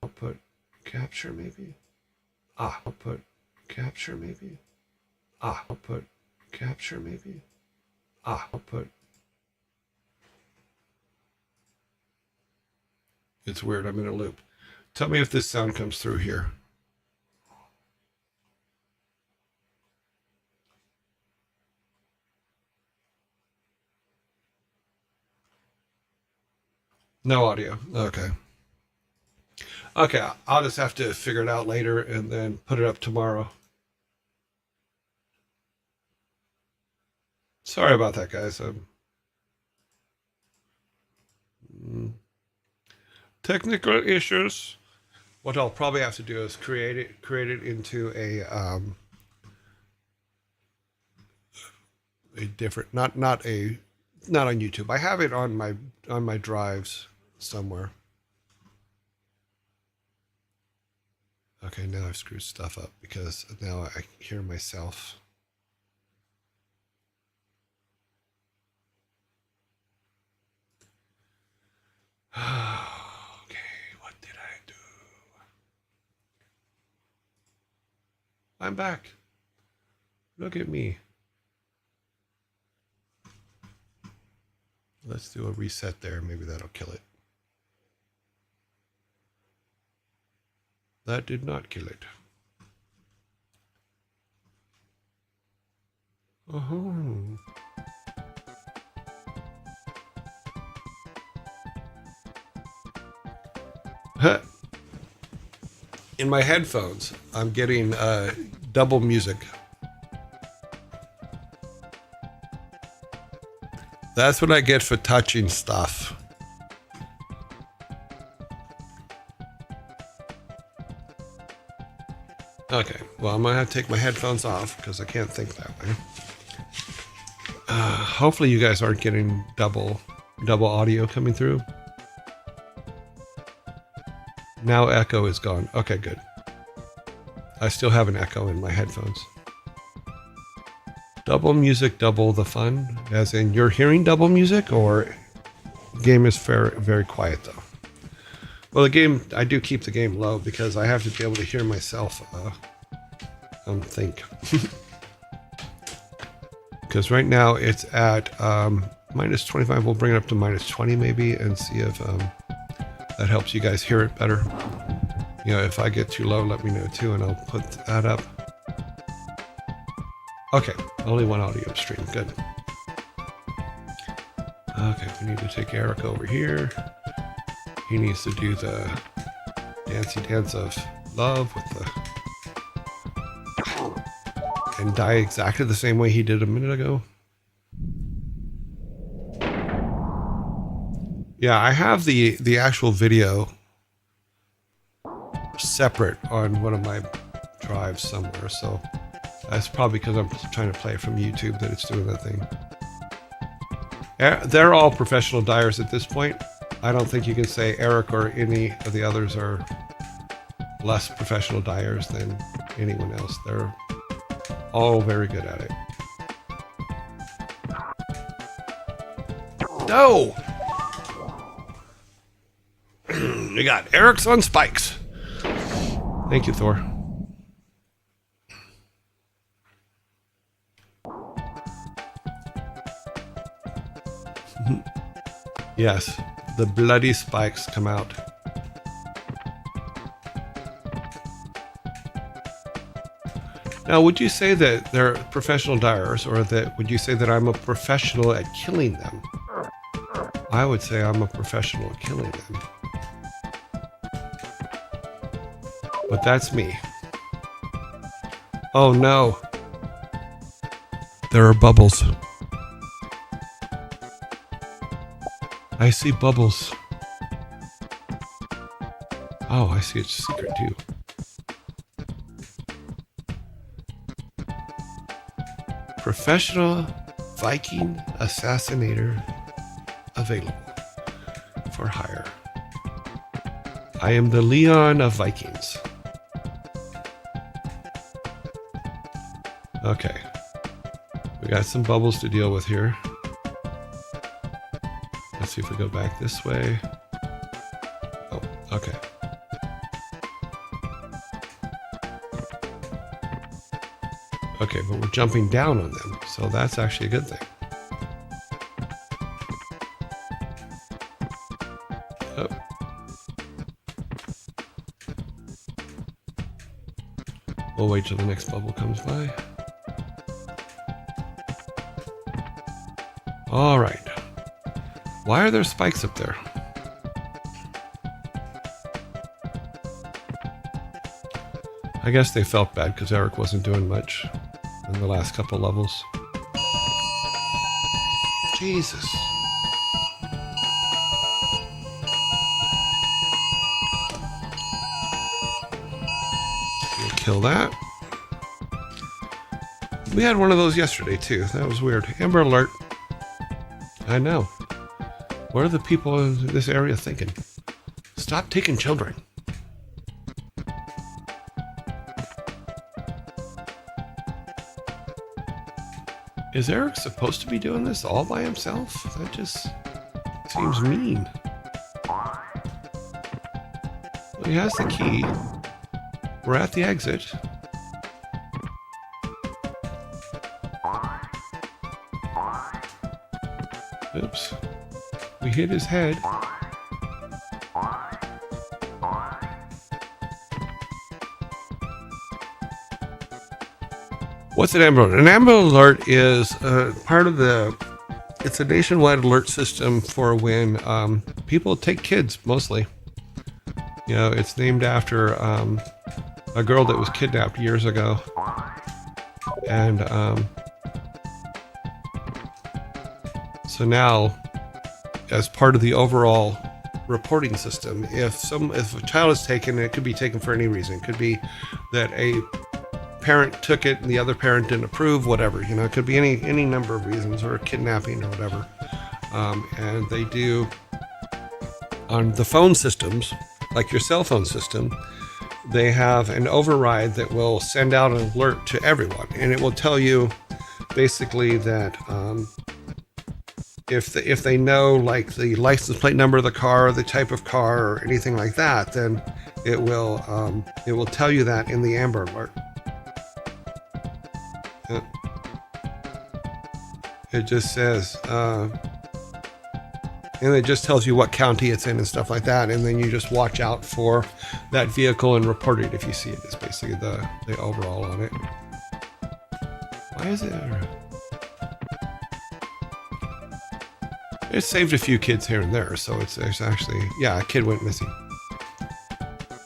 Output capture maybe. Output capture maybe. Output capture maybe. Output. It's weird. I'm in a loop. Tell me if this sound comes through here. No audio. Okay. Okay, I'll just have to figure it out later and then put it up tomorrow. Sorry about that, guys. Technical issues. What I'll probably have to do is create it into a different, not on YouTube. I have it on my drives somewhere. Okay, now I've screwed stuff up because now I hear myself. Okay, what did I do? I'm back. Look at me. Let's do a reset there. Maybe that'll kill it. That did not kill it. In my headphones, I'm getting double music. That's what I get for touching stuff. Okay, well, I'm going to have to take my headphones off because I can't think that way. Hopefully you guys aren't getting double audio coming through. Now echo is gone. Okay, good. I still have an echo in my headphones. Double music, double the fun. As in, you're hearing double music, or the game is very, very quiet though. Well, the game, I do keep the game low because I have to be able to hear myself think. Because right now it's at minus 25. We'll bring it up to minus 20 maybe and see if that helps you guys hear it better. You know, if I get too low, let me know too, and I'll put that up. Okay, only one audio stream, good. Okay, we need to take Eric over here. He needs to do the dancey dance of love with the... and die exactly the same way he did a minute ago. Yeah, I have the actual video separate on one of my drives somewhere, so that's probably because I'm trying to play it from YouTube that it's doing that thing. They're all professional dyers at this point. I don't think you can say Eric or any of the others are less professional dyers than anyone else. They're all very good at it. No! We got Eric's on spikes. Thank you, Thor. Yes, the bloody spikes come out. Now, would you say that they're professional dyers, or that would you say that I'm a professional at killing them? I would say I'm a professional at killing them. But that's me. Oh no. There are bubbles. I see bubbles. Oh, I see its secret too. Professional Viking assassinator available for hire. I am the Leon of Vikings. Okay. We got some bubbles to deal with here. Let's see if we go back this way. Oh, okay. Okay, but we're jumping down on them, so that's actually a good thing. Oh. We'll wait till the next bubble comes by. All right. Why are there spikes up there? I guess they felt bad because Eric wasn't doing much in the last couple levels. Jesus. Kill that. We had one of those yesterday too. That was weird. Amber alert. I know. What are the people in this area thinking? Stop taking children. Is Eric supposed to be doing this all by himself? That just seems mean. Well, he has the key. We're at the exit. Oops. We hit his head. What's an Amber Alert? An Amber Alert is part of the... It's a nationwide alert system for when people take kids, mostly. You know, it's named after a girl that was kidnapped years ago. And so now, as part of the overall reporting system, if a child is taken, it could be taken for any reason. It could be that a parent took it and the other parent didn't approve, whatever. You know, it could be any number of reasons, or kidnapping or whatever. And they do on the phone systems, like your cell phone system, they have an override that will send out an alert to everyone, and it will tell you basically that if they know like the license plate number of the car, or the type of car, or anything like that, then it will tell you that in the Amber Alert. It just says, and it just tells you what county it's in and stuff like that, and then you just watch out for that vehicle and report it if you see it. It's basically the overall on it. Why is it? It saved a few kids here and there, so it's actually, yeah, a kid went missing.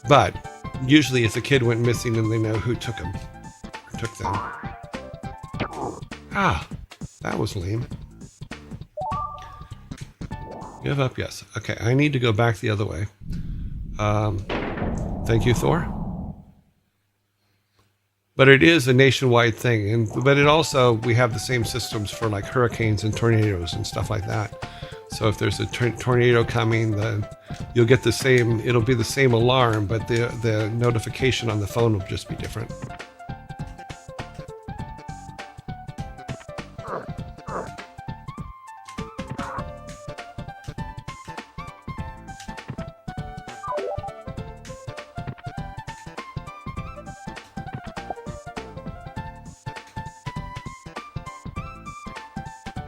But usually if a kid went missing, then they know who took him, or took them. Ah, that was lame. Give up, yes. Okay, I need to go back the other way. Thank you, Thor. But it is a nationwide thing, but it also, we have the same systems for like hurricanes and tornadoes and stuff like that. So if there's a tornado coming, then you'll get the same, it'll be the same alarm, but the notification on the phone will just be different.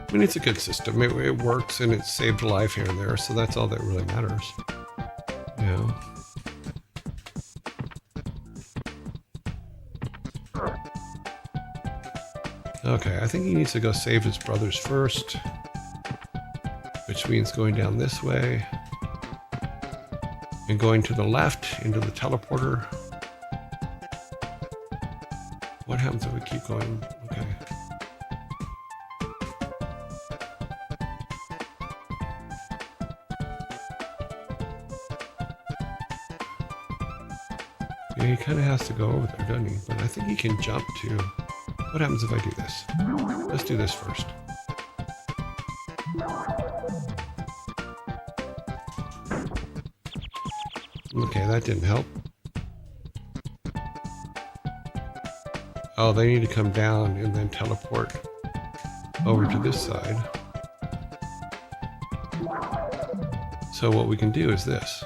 I mean, it's a good system. It works, and it saved a life here and there, so that's all that really matters. Yeah. Okay, I think he needs to go save his brothers first, which means going down this way and going to the left into the teleporter. What happens if we keep going? Okay. Yeah, he kind of has to go over there, doesn't he? But I think he can jump too. What happens if I do this? Let's do this first. Okay, that didn't help. Oh, they need to come down and then teleport over to this side. So what we can do is this.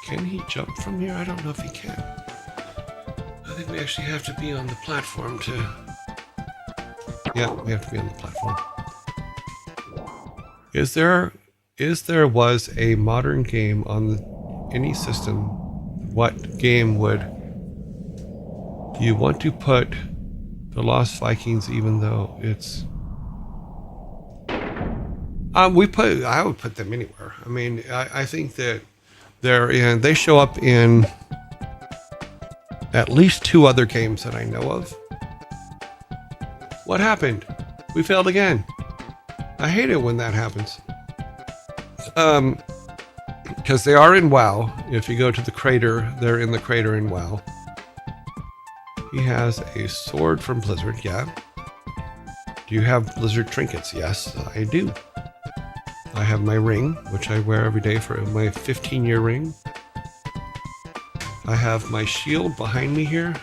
Can he jump from here? I don't know if he can. I think we actually have to be on the platform to... Yeah, we have to be on the platform. Was a modern game on any system, what game would you want to put the Lost Vikings, even though it's... I would put them anywhere. I mean, I think that they show up in at least 2 other games that I know of. What happened? We failed again. I hate it when that happens. Because they are in WoW. If you go to the crater, they're in the crater in WoW. He has a sword from Blizzard, yeah. Do you have Blizzard trinkets? Yes, I do. I have my ring, which I wear every day for my 15-year ring. I have my shield behind me here,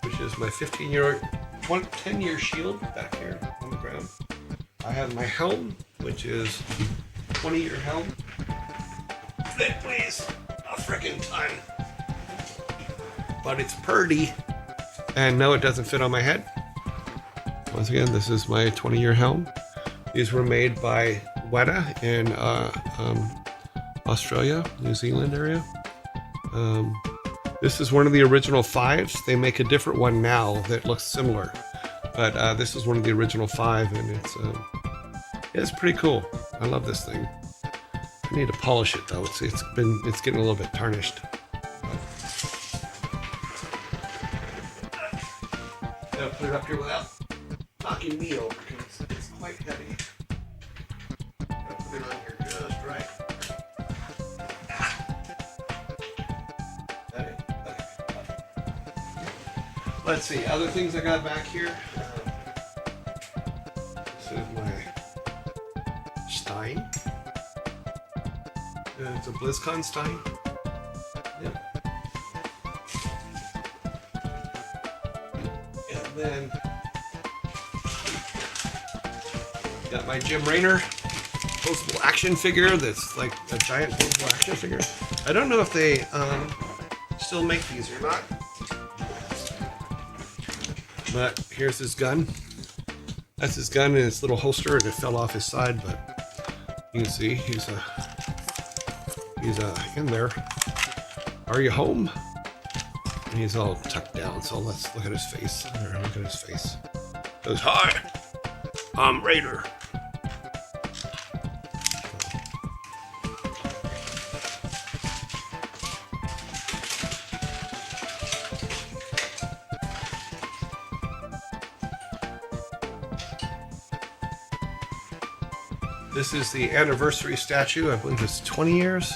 which is my 10-year shield back here on the ground. I have my helm, which is 20-year helm. That weighs a frickin' ton. But it's purdy. And no, it doesn't fit on my head. Once again, this is my 20-year helm. These were made by Weta in Australia, New Zealand area. This is one of the original 5s. They make a different one now that looks similar. But this is one of the original 5, and it's pretty cool. I love this thing. I need to polish it though. It's getting a little bit tarnished. Gotta put it up here without knocking me over because it's quite heavy. Gotta put it on here just right. Okay. Let's see, other things I got back here. This is my Stein. It's a BlizzCon Stein. Yep. And then got my Jim Raynor posable action figure that's like a giant posable action figure. I don't know if they still make these or not. But here's his gun. That's his gun in its little holster, and it fell off his side, but you can see he's in there. Are you home? And he's all tucked down, so let's look at his face. Look at his face. He goes, "Hi, I'm Raider." This is the anniversary statue. I believe it's 20 years.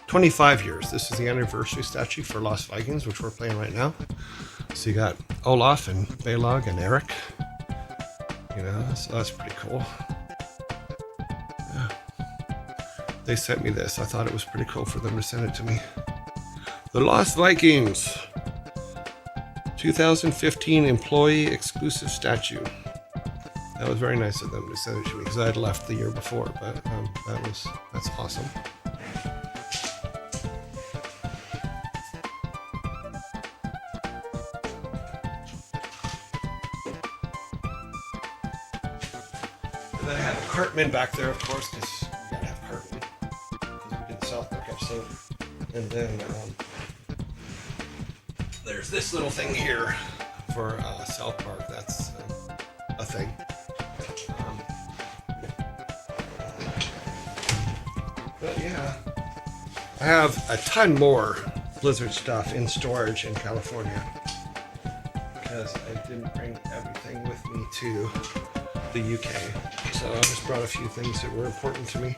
25 years. This is the anniversary statue for Lost Vikings, which we're playing right now. So you got Olaf and Balog and Eric. You know, so that's pretty cool. Yeah. They sent me this. I thought it was pretty cool for them to send it to me. The Lost Vikings 2015 employee exclusive statue. That was very nice of them to send it to me because I had left the year before, but that's awesome. And then I have Cartman back there, of course, because you gotta have Cartman because we did the South Park episode. And then there's this little thing here for South Park. That's a thing. But yeah, I have a ton more Blizzard stuff in storage in California because I didn't bring everything with me to the UK. So I just brought a few things that were important to me.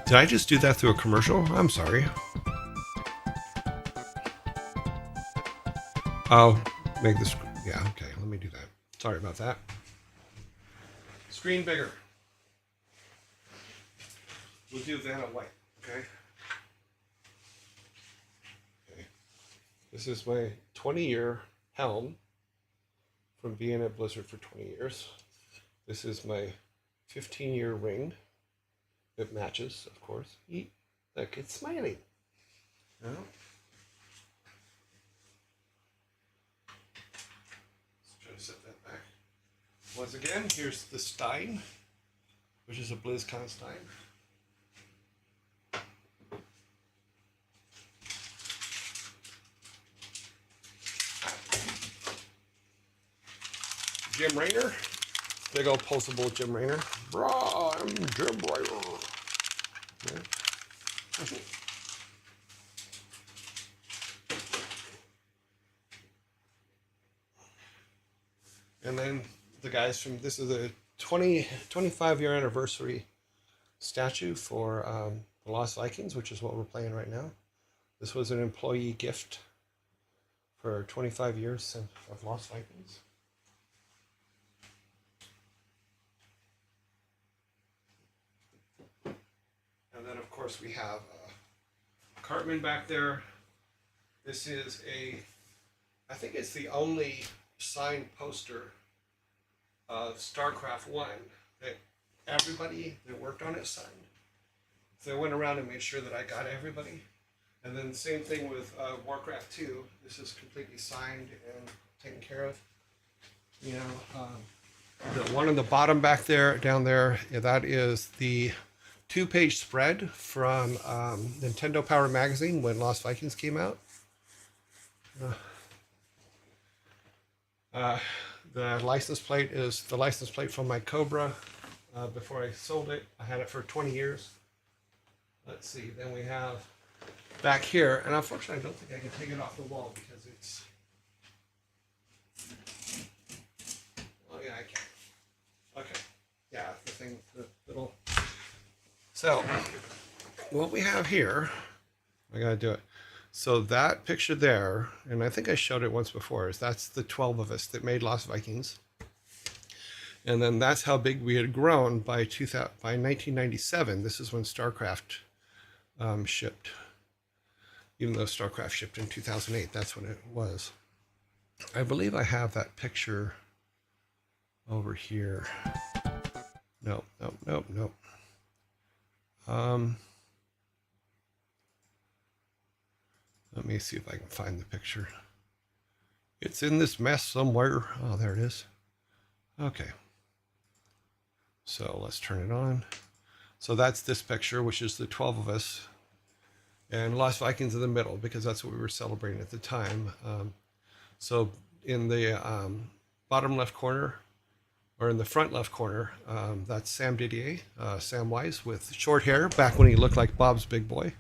Did I just do that through a commercial? I'm sorry. I'll make this. Yeah, okay. Let me do that. Sorry about that. Screen bigger. We'll do Vanna White. Okay. Okay. This is my 20-year helm from being at Blizzard for 20 years. This is my 15-year ring. It matches, of course. Look, it's smiling. No? Let's try to set that back. Once again, here's the Stein, which is a BlizzCon Stein. Jim Raynor, big old pulsable Jim Raynor. Brah, I'm Jim Raynor. Yeah. And then the guys from, this is a 25-year anniversary statue for the Lost Vikings, which is what we're playing right now. This was an employee gift for 25 years of Lost Vikings. And then, of course, we have Cartman back there. This is I think it's the only signed poster of StarCraft 1 that everybody that worked on it signed. So I went around and made sure that I got everybody. And then same thing with Warcraft 2. This is completely signed and taken care of. You know, the one on the bottom back there, down there, yeah, that is the 2-page spread from Nintendo Power Magazine when Lost Vikings came out. The license plate is the license plate from my Cobra. Before I sold it, I had it for 20 years. Let's see, then we have back here, and unfortunately I don't think I can take it off the wall because it's... Oh yeah, I can. Okay, yeah, the thing, the little... So, what we have here, I gotta do it. So that picture there, and I think I showed it once before, is that's the 12 of us that made Lost Vikings. And then that's how big we had grown by 1997. This is when StarCraft shipped. Even though StarCraft shipped in 2008, that's when it was. I believe I have that picture over here. No. Let me see if I can find the picture. It's in this mess somewhere. Oh, there it is. Okay. So let's turn it on. So that's this picture, which is the 12 of us. And Lost Vikings in the middle, because that's what we were celebrating at the time. So in the bottom left corner, or in the front left corner, that's Sam Didier, Samwise, with short hair, back when he looked like Bob's Big Boy.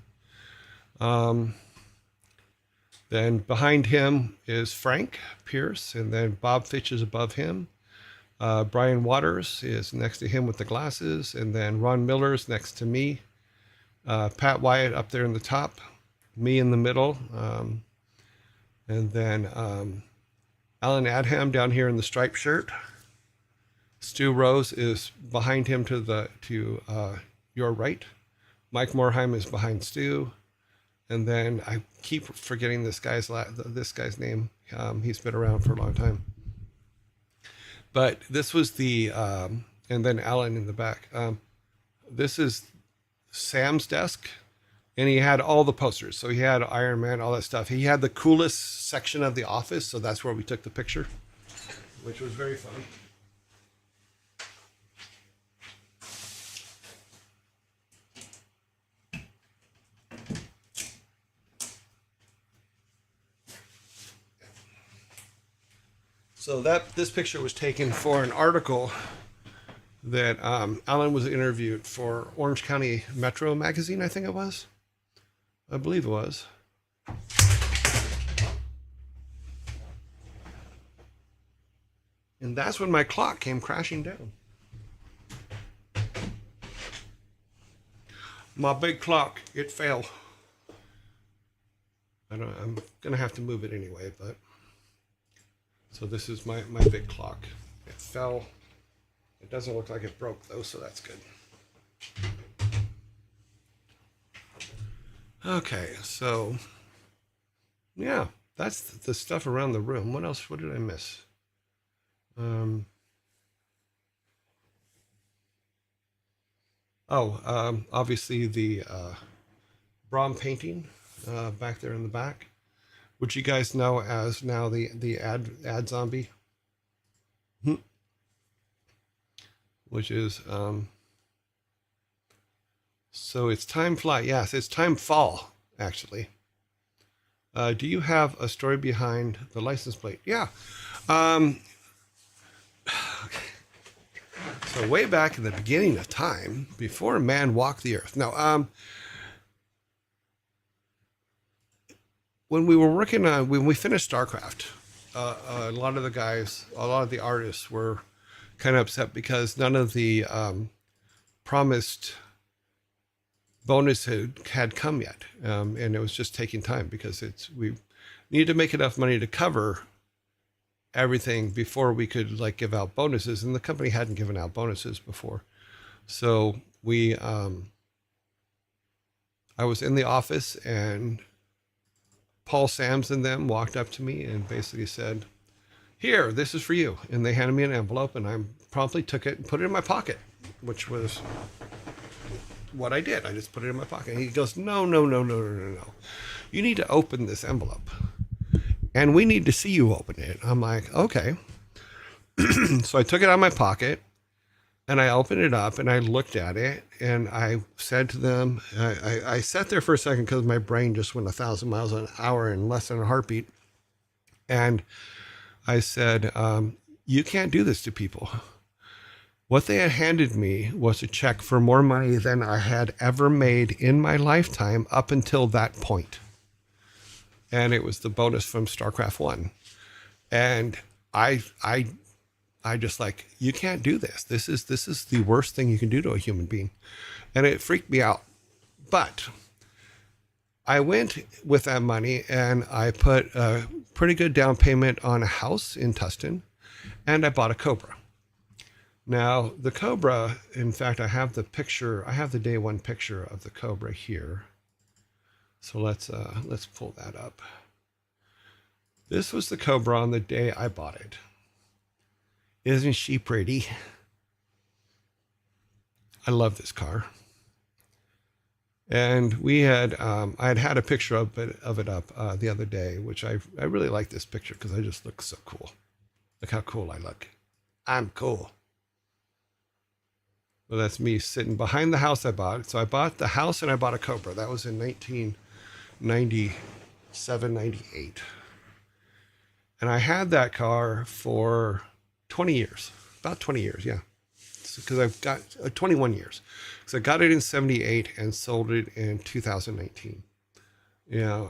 Then behind him is Frank Pierce, and then Bob Fitch is above him. Brian Waters is next to him with the glasses, and then Ron Miller is next to me. Pat Wyatt up there in the top, me in the middle, and then Alan Adham down here in the striped shirt. Stu Rose is behind him to your right. Mike Morheim is behind Stu. And then I keep forgetting this guy's name. He's been around for a long time. But this was the, and then Alan in the back. This is Sam's desk, and he had all the posters. So he had Iron Man, all that stuff. He had the coolest section of the office, so that's where we took the picture, which was very fun. So this picture was taken for an article that Alan was interviewed for Orange County Metro magazine, I think it was. I believe it was. And that's when my clock came crashing down. My big clock, it fell. I'm going to have to move it anyway, but... So this is my big clock. It fell. It doesn't look like it broke, though, so that's good. Okay, so... Yeah, that's the stuff around the room. What else? What did I miss? Obviously the Brahm painting back there in the back, which you guys know as now the ad zombie, which is so it's time fly. Yes, it's time fall actually. Do you have a story behind the license plate? Yeah. So way back in the beginning of time, before man walked the earth. Now, when we were working on, when we finished StarCraft, a lot of the artists were kind of upset because none of the promised bonus had come yet, and it was just taking time because we needed to make enough money to cover everything before we could like give out bonuses, and the company hadn't given out bonuses before. So I was in the office and Paul Sams and them walked up to me and basically said, "Here, this is for you." And they handed me an envelope and I promptly took it and put it in my pocket, which was what I did. I just put it in my pocket. And he goes, no. You need to open this envelope. And we need to see you open it. I'm like, okay. So I took it out of my pocket and I opened it up and I looked at it and I said to them, I sat there for a second because my brain just went 1,000 miles an hour in less than a heartbeat. And I said, you can't do this to people. What they had handed me was a check for more money than I had ever made in my lifetime up until that point. And it was the bonus from StarCraft 1. And I just like, you can't do this. This is the worst thing you can do to a human being. And it freaked me out. But I went with that money and I put a pretty good down payment on a house in Tustin, and I bought a Cobra. Now, the Cobra, in fact, I have the day one picture of the Cobra here. So let's pull that up. This was the Cobra on the day I bought it. Isn't she pretty? I love this car. And we had, I had a picture of it up the other day, which I really like this picture because I just look so cool. Look how cool I look. I'm cool. Well, that's me sitting behind the house I bought. So I bought the house and I bought a Cobra. That was in 1997, 98. And I had that car for 20 years, about 20 years, yeah. Because I've got 21 years. Because I got it in 78 and sold it in 2019. Yeah.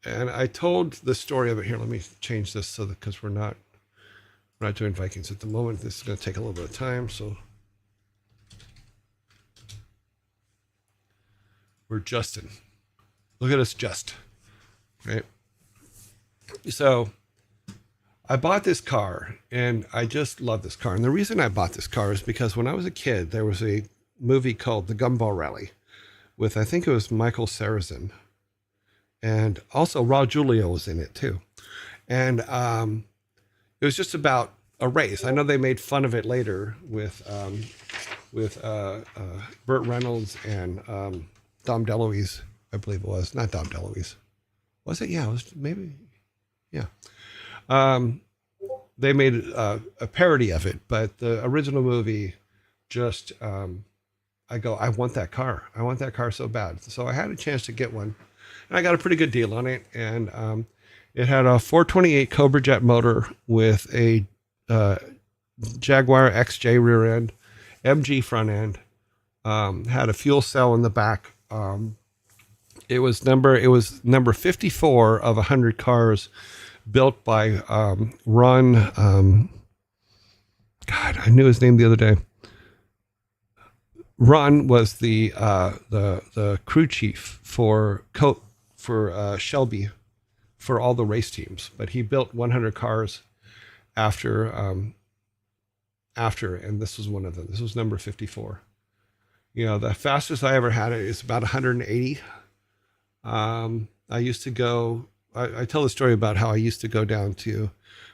And I told the story of it here. Let me change this so that, because we're not doing Vikings at the moment. This is going to take a little bit of time. So we're Justin. Look at us, just. Right? So I bought this car and I just love this car. And the reason I bought this car is because when I was a kid, there was a movie called The Gumball Rally with, I think it was Michael Sarrazin. And also Raul Julia was in it too. And it was just about a race. I know they made fun of it later with Burt Reynolds and Dom DeLuise, I believe it was. Not Dom DeLuise. Was it? Yeah, it was maybe. Yeah. They made a parody of it, but the original movie just, I want that car. I want that car so bad. So I had a chance to get one. And I got a pretty good deal on it. And it had a 428 Cobra Jet motor with a Jaguar XJ rear end, MG front end, had a fuel cell in the back. It was number 54 of 100 cars built by Ron. God, I knew his name the other day. Ron was the crew chief for Shelby for all the race teams, but he built 100 cars after, and this was one of them. This was number 54. The fastest I ever had it is about 180. I used to go. I tell the story about how I used to go down to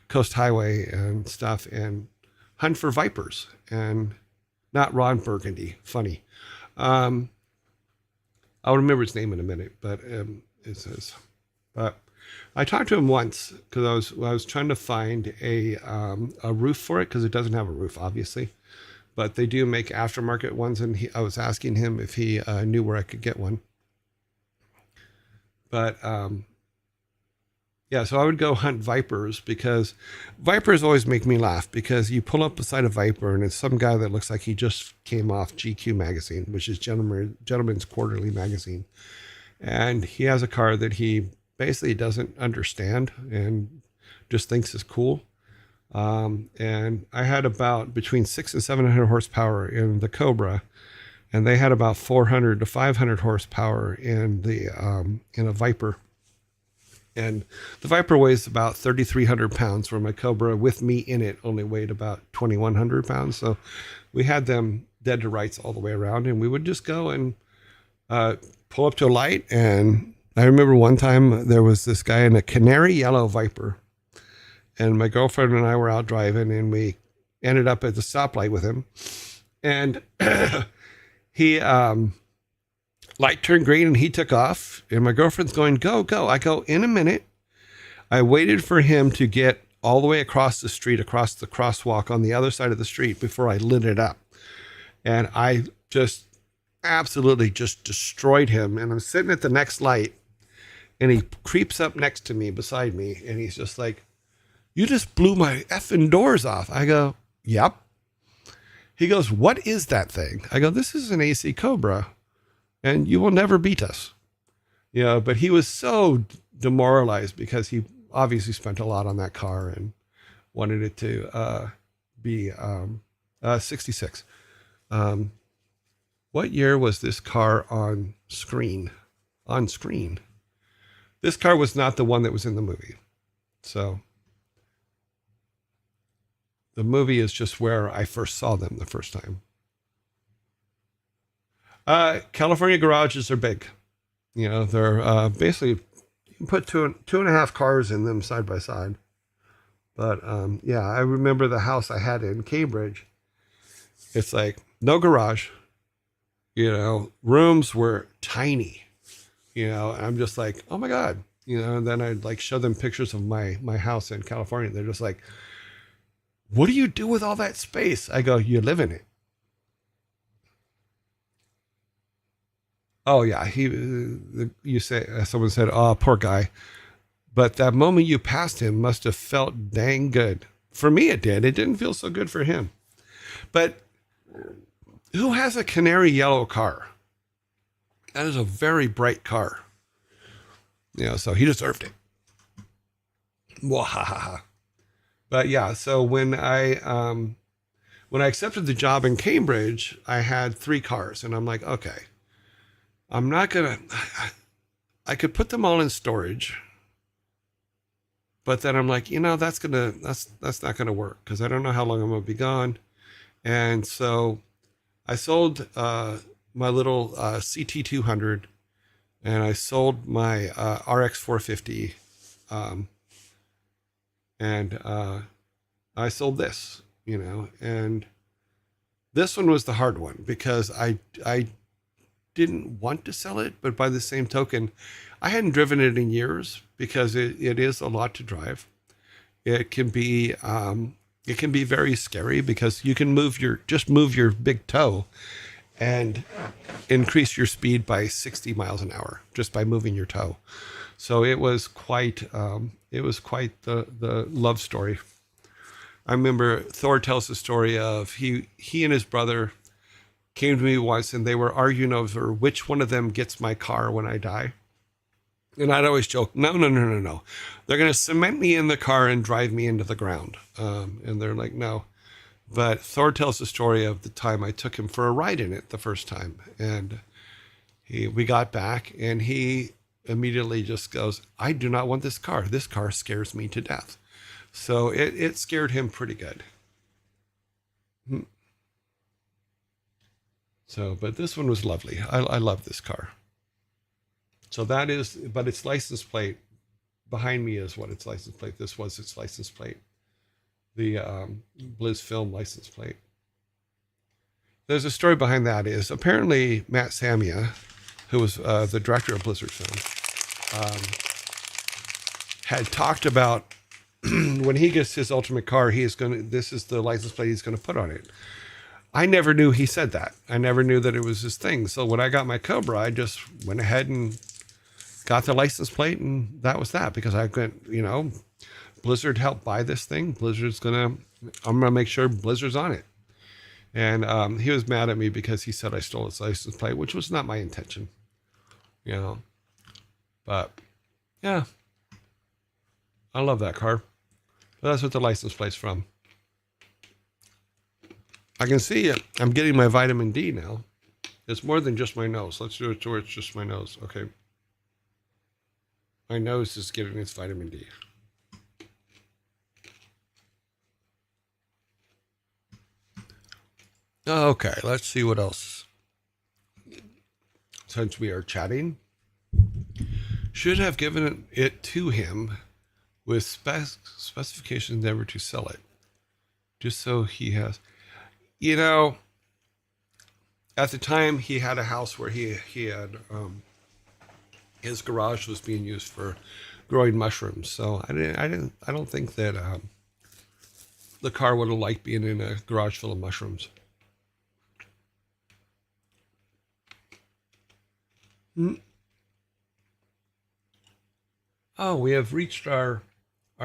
Coast Highway and stuff and hunt for vipers, and not Ron Burgundy. Funny. I'll remember his name in a minute, but it says. But I talked to him once because I was trying to find a roof for it because it doesn't have a roof, obviously, but they do make aftermarket ones, and I was asking him if he knew where I could get one. But yeah, so I would go hunt vipers because vipers always make me laugh because you pull up beside a viper and it's some guy that looks like he just came off GQ magazine, which is Gentleman's Quarterly magazine. And he has a car that he basically doesn't understand and just thinks is cool. And I had about between 600 and 700 horsepower in the Cobra, and they had about 400 to 500 horsepower in a Viper. And the Viper weighs about 3,300 pounds, where my Cobra with me in it only weighed about 2,100 pounds. So we had them dead to rights all the way around, and we would just go and pull up to a light. And I remember one time there was this guy in a canary yellow Viper, and my girlfriend and I were out driving, and we ended up at the stoplight with him. And he light turned green and he took off, and my girlfriend's going, go, go. I go, in a minute. I waited for him to get all the way across the street, across the crosswalk on the other side of the street before I lit it up. And I just absolutely just destroyed him. And I'm sitting at the next light, and he creeps up next to me, beside me, and he's just like, you just blew my effing doors off. I go, yep. He goes, what is that thing? I go, this is an AC Cobra, and you will never beat us. But he was so demoralized because he obviously spent a lot on that car and wanted it to be 66. What year was this car on screen? On screen. This car was not the one that was in the movie. So the movie is just where I first saw them the first time. California garages are big. They're basically, you can put two and a half cars in them side by side. But yeah, I remember the house I had in Cambridge. It's like no garage. Rooms were tiny. I'm just like, oh my God. And then I'd like show them pictures of my house in California. They're just like, what do you do with all that space? I go, you live in it. Oh yeah, someone said, oh, poor guy. But that moment you passed him must have felt dang good. For me, it did. It didn't feel so good for him. But who has a canary yellow car? That is a very bright car. So he deserved it. Wahaha. But yeah, so when I accepted the job in Cambridge, I had 3 cars, and I'm like, okay, I'm not gonna. I could put them all in storage, but then I'm like, that's not gonna work because I don't know how long I'm gonna be gone, and so I sold my little CT200, and I sold my RX 450. And I sold this, and this one was the hard one because I didn't want to sell it, but by the same token, I hadn't driven it in years because it is a lot to drive. It can be very scary because you can move your big toe and increase your speed by 60 miles an hour just by moving your toe. So it was quite the love story. I remember Thor tells the story of he and his brother came to me once, and they were arguing over which one of them gets my car when I die. And I'd always joke, no, no, no, no, no. They're going to cement me in the car and drive me into the ground. And they're like, no. But Thor tells the story of the time I took him for a ride in it the first time. And we got back and he immediately just goes, I do not want this car. This car scares me to death. So it scared him pretty good. So, but this one was lovely. I love this car. So that is, but its license plate behind me is what its license plate. This was its license plate. The Blizz Film license plate. There's a story behind that is apparently Matt Samia, who was the director of Blizzard Film, had talked about when he gets his ultimate car, this is the license plate he's going to put on it. I never knew he said that. I never knew that it was his thing. So when I got my Cobra, I just went ahead and got the license plate, and that was that, because I couldn't, Blizzard helped buy this thing. I'm going to make sure Blizzard's on it. And he was mad at me because he said I stole his license plate, which was not my intention, But yeah, I love that car. But that's what the license plate's from. I can see it. I'm getting my vitamin D now. It's more than just my nose. Let's do it to where it's just my nose. Okay. My nose is getting its vitamin D. Okay, let's see what else. Since we are chatting, should have given it to him with specifications never to sell it. Just so he has, at the time he had a house where he had, his garage was being used for growing mushrooms. So I don't think that the car would have liked being in a garage full of mushrooms. Oh, we have reached our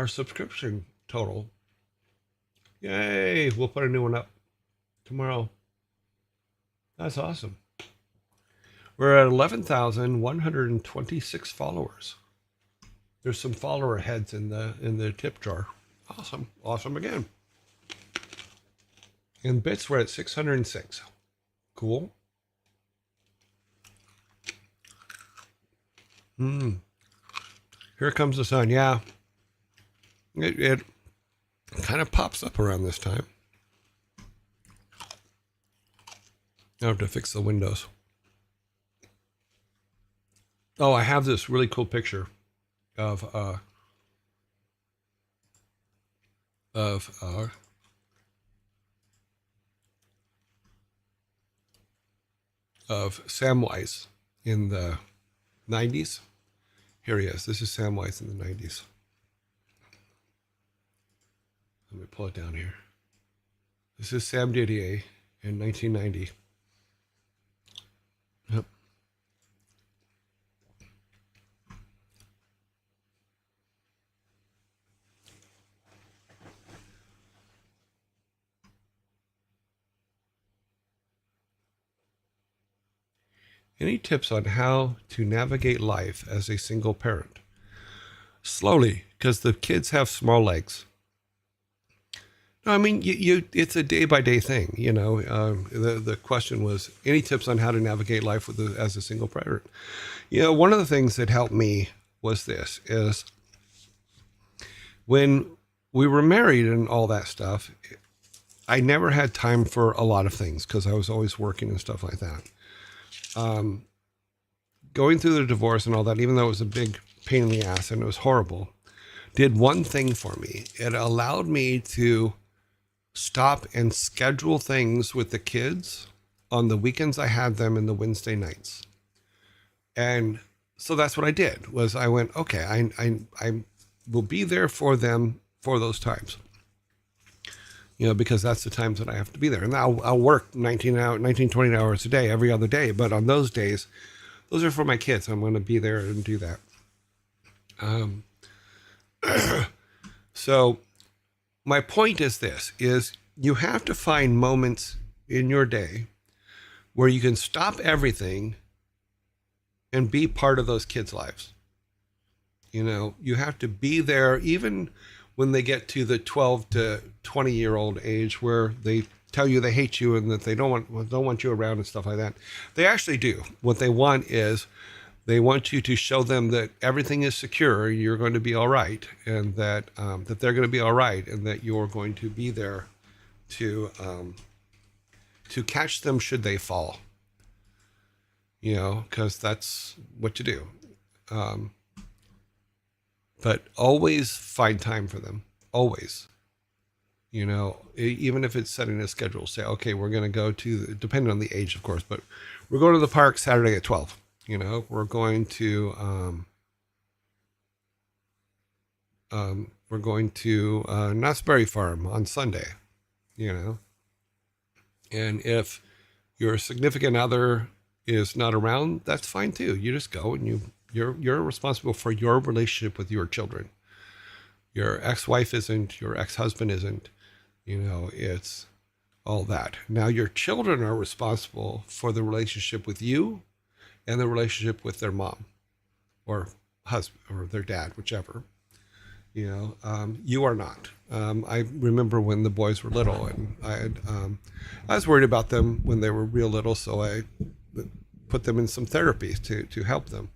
subscription total. Yay! We'll put a new one up tomorrow. That's awesome. We're at 11,126 followers. There's some follower heads in the tip jar. Awesome again. In bits, we're at 606. Cool. Here comes the sun. Yeah, it kind of pops up around this time. I have to fix the windows. Oh, I have this really cool picture of Samwise in the 90s. Here he is. This is Samwise in the 90s. Let me pull it down here. This is Sam Didier in 1990. Yep. Any tips on how to navigate life as a single parent? Slowly, because the kids have small legs. No, I mean, it's a day-by-day thing, The question was, any tips on how to navigate life as a single parent? One of the things that helped me was this, is when we were married and all that stuff, I never had time for a lot of things because I was always working and stuff like that. Going through the divorce and all that, even though it was a big pain in the ass and it was horrible, did one thing for me. It allowed me to stop and schedule things with the kids on the weekends I had them and the Wednesday nights. And so that's what I did, was I went, okay, I will be there for them for those times. Because that's the times that I have to be there. And I'll work 19, 20 hours a day, every other day. But on those days, those are for my kids. I'm going to be there and do that. So my point is this, is you have to find moments in your day where you can stop everything and be part of those kids' lives. You have to be there even when they get to the 12 to 20-year-old age where they tell you they hate you and that they don't want you around and stuff like that. They actually do. What they want is they want you to show them that everything is secure, you're going to be all right, and that they're going to be all right, and that you're going to be there to catch them should they fall. Because that's what you do. But always find time for them. Always. Even if it's setting a schedule, say, okay, we're going to go depending on the age, of course, but we're going to the park Saturday at 12. We're going to Knott's Berry Farm on Sunday. And if your significant other is not around, that's fine too. You just go and you're responsible for your relationship with your children. Your ex-wife isn't, your ex-husband isn't, it's all that. Now your children are responsible for the relationship with you and the relationship with their mom or husband or their dad, whichever. You are not. I remember when the boys were little, and I was worried about them when they were real little, so I put them in some therapy to help them.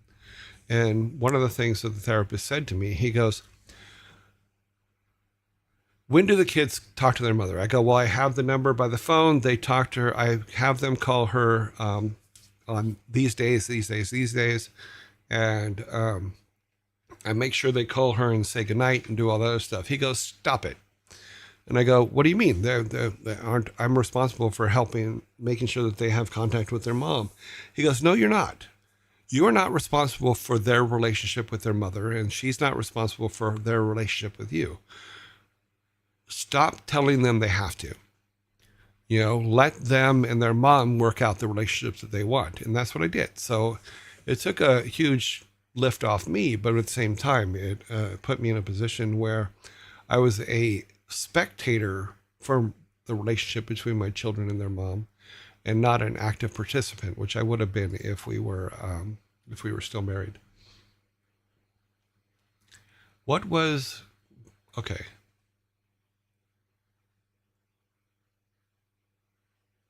And one of the things that the therapist said to me, he goes, when do the kids talk to their mother? I go, well, I have the number by the phone. They talk to her. I have them call her on these days. And I make sure they call her and say goodnight and do all that other stuff. He goes, stop it. And I go, what do you mean? They aren't. I'm responsible for making sure that they have contact with their mom. He goes, no, you're not. You are not responsible for their relationship with their mother, and she's not responsible for their relationship with you. Stop telling them they have to. Let them and their mom work out the relationships that they want. And that's what I did. So it took a huge lift off me, but at the same time, it put me in a position where I was a spectator for the relationship between my children and their mom, and not an active participant, which I would have been if we were still married. What was okay?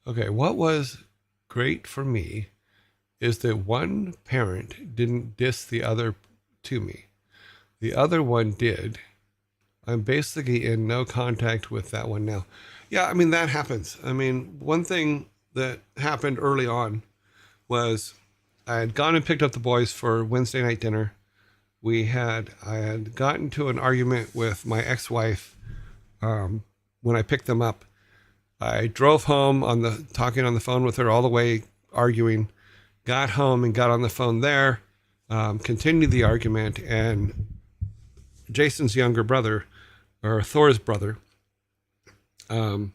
Okay, what was great for me is that one parent didn't diss the other to me. The other one did. I'm basically in no contact with that one now. Yeah, that happens. One thing that happened early on was I had gone and picked up the boys for Wednesday night dinner. I had gotten to an argument with my ex-wife when I picked them up. I drove home talking on the phone with her all the way, arguing, got home and got on the phone there, continued the argument, and Jason's younger brother, or Thor's brother, I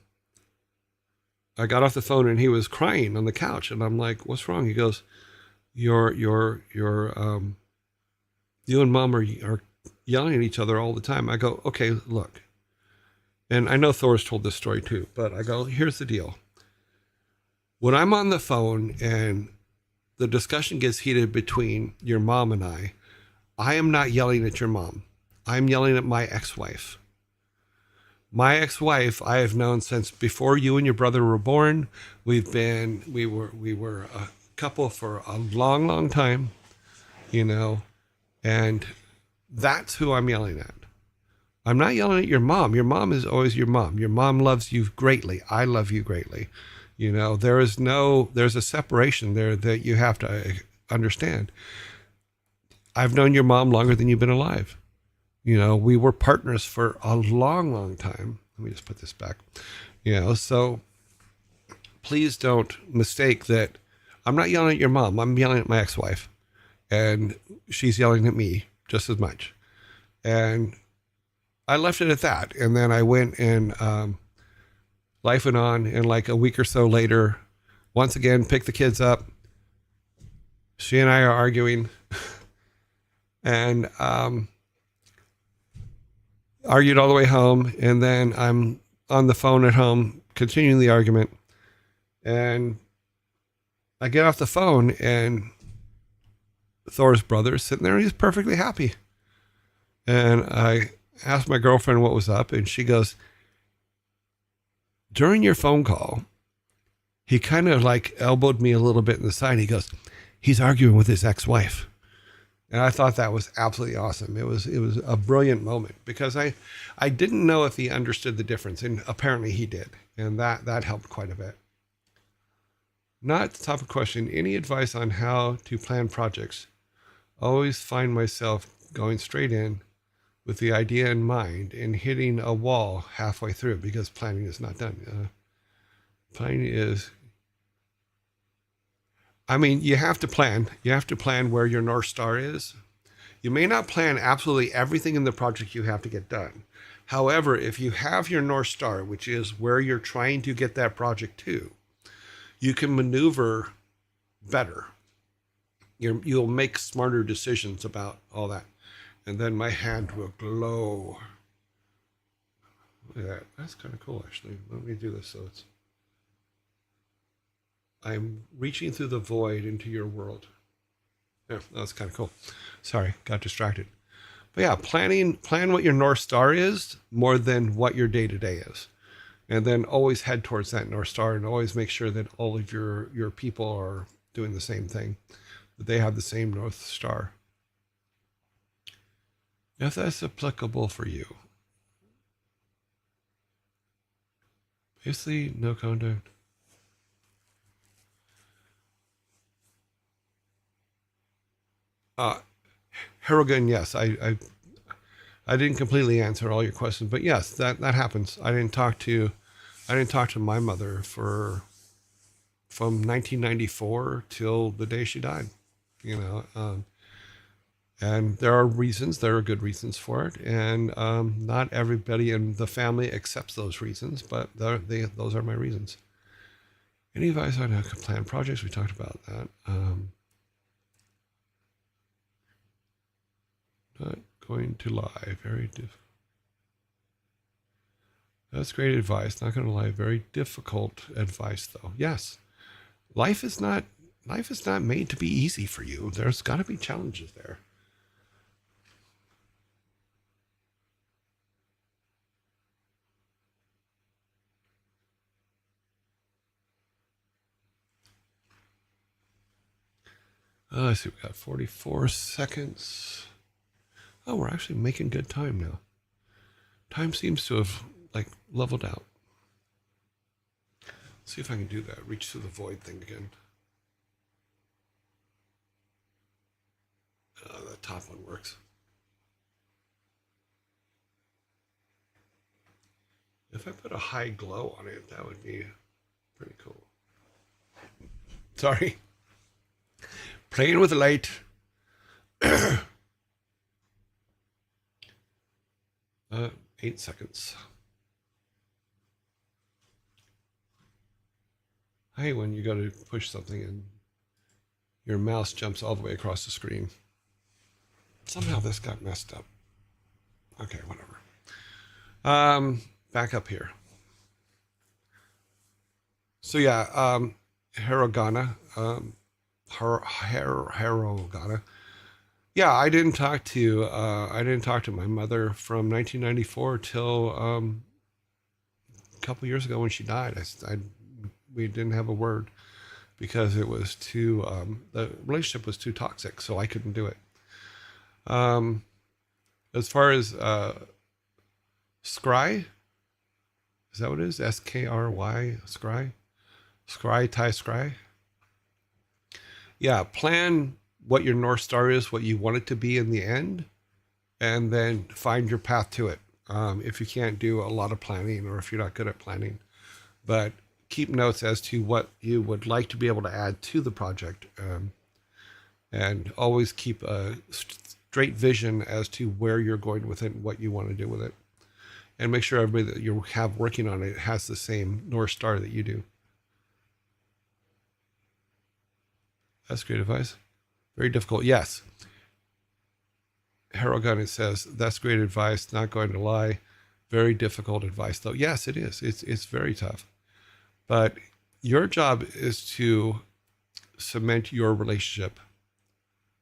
got off the phone and he was crying on the couch, and I'm like, what's wrong? He goes, you and mom are yelling at each other all the time. I go, okay, look. And I know Thor's told this story too, but I go, here's the deal. When I'm on the phone and the discussion gets heated between your mom and I am not yelling at your mom. I'm yelling at my ex-wife. My ex-wife, I have known since before you and your brother were born. We were a couple for a long, long time, and that's who I'm yelling at. I'm not yelling at your mom. Your mom is always your mom. Your mom loves you greatly. I love you greatly. There's a separation there that you have to understand. I've known your mom longer than you've been alive. We were partners for a long, long time. Let me just put this back. So please don't mistake that I'm not yelling at your mom. I'm yelling at my ex-wife, and she's yelling at me just as much. And I left it at that. And then I went and life went on. And like a week or so later, once again, picked the kids up. She and I are arguing and argued all the way home. And then I'm on the phone at home, continuing the argument. And I get off the phone and Thor's brother is sitting there and he's perfectly happy. And I asked my girlfriend what was up, and she goes, during your phone call, he kind of like elbowed me a little bit in the side. He goes, he's arguing with his ex-wife. And I thought that was absolutely awesome. It was a brilliant moment because I didn't know if he understood the difference, and apparently he did. And that helped quite a bit. Not the top of question. Any advice on how to plan projects? Always find myself going straight in with the idea in mind and hitting a wall halfway through because planning is not done. Planning is, I mean, you have to plan. You have to plan where your North Star is. You may not plan absolutely everything in the project you have to get done. However, if you have your North Star, which is where you're trying to get that project to, you can maneuver better. You'll make smarter decisions about all that. And then my hand will glow. Look at that. That's kind of cool, actually. Let me do this so it's... I'm reaching through the void into your world. Yeah, that's kind of cool. Sorry, got distracted. But yeah, plan what your North Star is more than what your day-to-day is. And then always head towards that North Star and always make sure that all of your people are doing the same thing, that they have the same North Star. If that's applicable for you. Basically, no contact. Harrigan, yes, I didn't completely answer all your questions, but yes, that happens. I didn't talk to my mother from 1994 till the day she died. And there are good reasons for it, and not everybody in the family accepts those reasons, but those are my reasons. Any advice on how to plan projects? We talked about that. Not going to lie. Very difficult. That's great advice. Not going to lie. Very difficult advice, though. Yes, life is not made to be easy for you. There's got to be challenges there. I see. We got 44 seconds. Oh, we're actually making good time now. Time seems to have leveled out. Let's see if I can do that. Reach through the void thing again. The top one works. If I put a high glow on it, that would be pretty cool. Sorry. Playing with the light. 8 seconds. I hate when you go to push something and your mouse jumps all the way across the screen. Somehow this got messed up. Okay, whatever. Back up here. So yeah, Harrogana. Harrogana. Yeah, I didn't talk to my mother from 1994 till a couple years ago when she died. We didn't have a word because it was too the relationship was too toxic, so I couldn't do it. As far as Scry, is that what it is? SKRY, Scry, Thai Scry. Yeah, plan what your North Star is, what you want it to be in the end, and then find your path to it. If you can't do a lot of planning or if you're not good at planning, but keep notes as to what you would like to be able to add to the project, and always keep a straight vision as to where you're going with it and what you want to do with it, and make sure everybody that you have working on it has the same North Star that you do. That's great advice. Very difficult. Yes. Harrogan, it says, that's great advice. Not going to lie. Very difficult advice, though. Yes, it is. It's very tough. But your job is to cement your relationship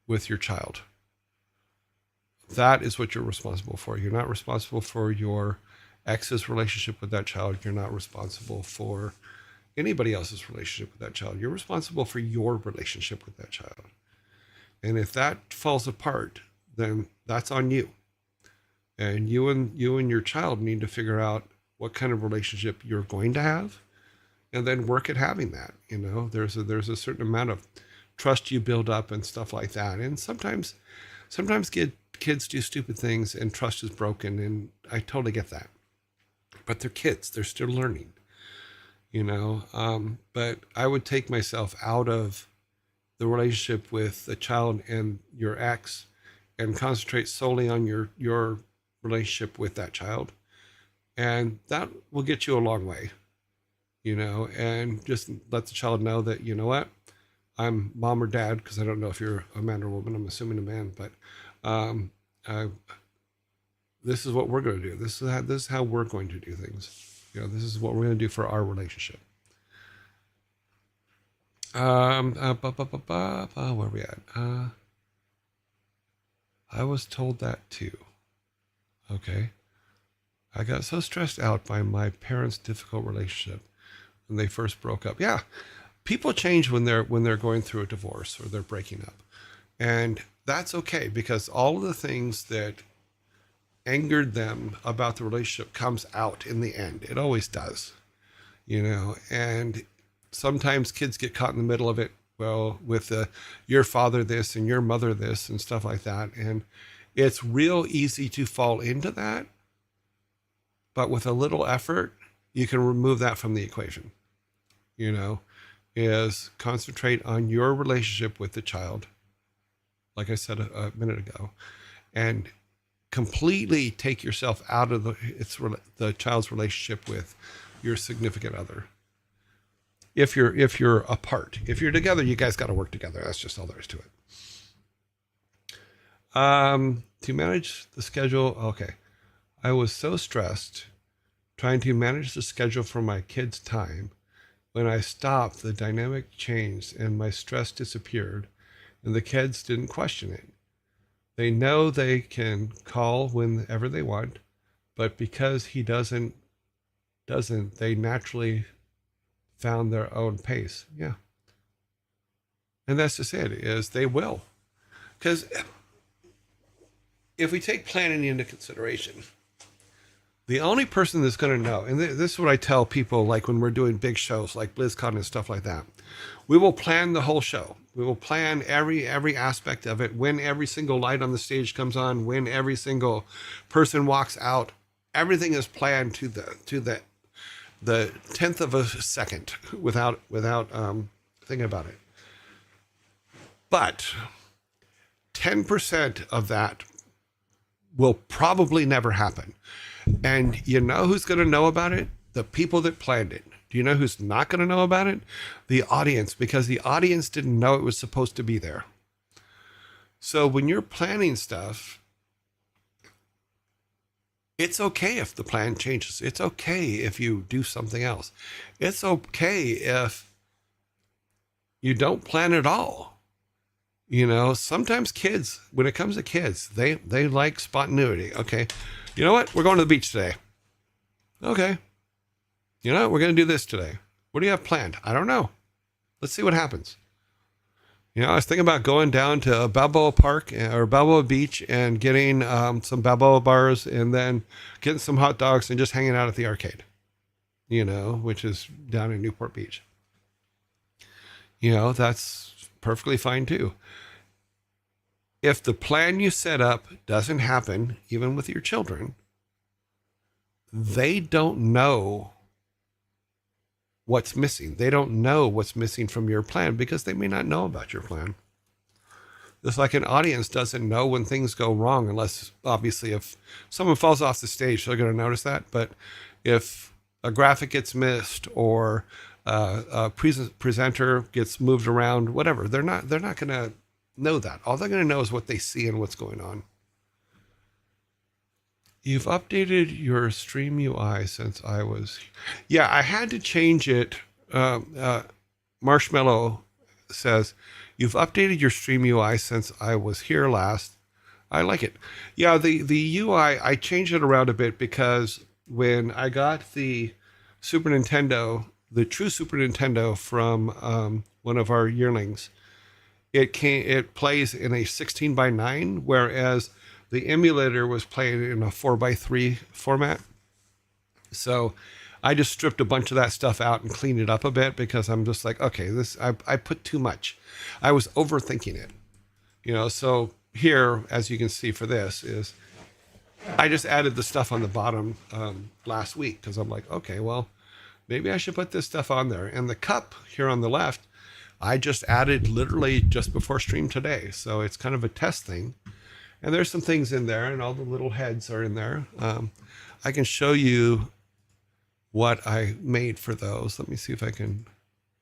with your child. that is what you're responsible for. You're not responsible for your ex's relationship with that child. You're not responsible for anybody else's relationship with that child. You're responsible for your relationship with that child. And if that falls apart, then that's on you. And you and your child need to figure out what kind of relationship you're going to have, and then work at having that. You know, there's a certain amount of trust you build up and stuff like that. And sometimes kids do stupid things and trust is broken, and I totally get that. But they're kids; they're still learning. You know, but I would take myself out of the relationship with the child and your ex, and concentrate solely on your relationship with that child, and that will get you a long way. You know, and just let the child know that, you know what, I'm mom or dad, because I don't know if you're a man or a woman. I'm assuming a man, but um, uh, this is what we're going to do. This is how we're going to do things. You know, this is what we're going to do for our relationship. Where are we at? I was told that too. Okay. I got so stressed out by my parents' difficult relationship when they first broke up. Yeah. People change when they're going through a divorce or they're breaking up. And that's okay, because all of the things that angered them about the relationship comes out in the end. It always does. You know, and sometimes kids get caught in the middle of it. Well, with your father this and your mother this and stuff like that. And it's real easy to fall into that. But with a little effort, you can remove that from the equation. You know, is concentrate on your relationship with the child, like I said a minute ago, and completely take yourself out of the child's relationship with your significant other. If you're apart, if you're together, you guys got to work together. That's just all there is to it. To manage the schedule. Okay. I was so stressed trying to manage the schedule for my kids' time. When I stopped, the dynamic changed and my stress disappeared, and the kids didn't question it. They know they can call whenever they want, but because he doesn't, they naturally found their own pace. Yeah. And that's just it, is they will. Because if we take planning into consideration, the only person that's going to know, and this is what I tell people, like when we're doing big shows like BlizzCon and stuff like that, we will plan the whole show. We will plan every aspect of it, when every single light on the stage comes on, when every single person walks out. Everything is planned to the 10th of a second without thinking about it. But 10% of that will probably never happen. And you know who's going to know about it? The people that planned it. Do you know who's not going to know about it? The audience, because the audience didn't know it was supposed to be there. So when you're planning stuff, it's okay if the plan changes. It's okay if you do something else. It's okay if you don't plan at all. You know, sometimes kids, when it comes to kids, they like spontaneity. Okay, you know what? We're going to the beach today. Okay. You know what? We're going to do this today. What do you have planned? I don't know. Let's see what happens. You know, I was thinking about going down to Balboa Park or Balboa Beach and getting some Balboa bars and then getting some hot dogs and just hanging out at the arcade, you know, which is down in Newport Beach. You know, that's perfectly fine too. If the plan you set up doesn't happen, even with your children, they don't know what's missing. They don't know what's missing from your plan because they may not know about your plan. Just like an audience doesn't know when things go wrong, unless obviously if someone falls off the stage, they're going to notice that. But if a graphic gets missed or a presenter gets moved around, whatever, they're not going to know that. All they're going to know is what they see and what's going on. You've updated your Stream UI since I was... Yeah, I had to change it. Marshmallow says, you've updated your Stream UI since I was here last. I like it. Yeah, the UI, I changed it around a bit because when I got the Super Nintendo, the true Super Nintendo from one of our yearlings, it plays in a 16 by 9, whereas the emulator was playing in a 4 by 3 format. So I just stripped a bunch of that stuff out and cleaned it up a bit because I'm just like, okay, this I put too much. I was overthinking it, So here, as you can see for this, is I just added the stuff on the bottom last week because I'm like, okay, well, maybe I should put this stuff on there. And the cup here on the left, I just added literally just before stream today. So it's kind of a test thing. And there's some things in there, and all the little heads are in there. I can show you what I made for those. Let me see if I can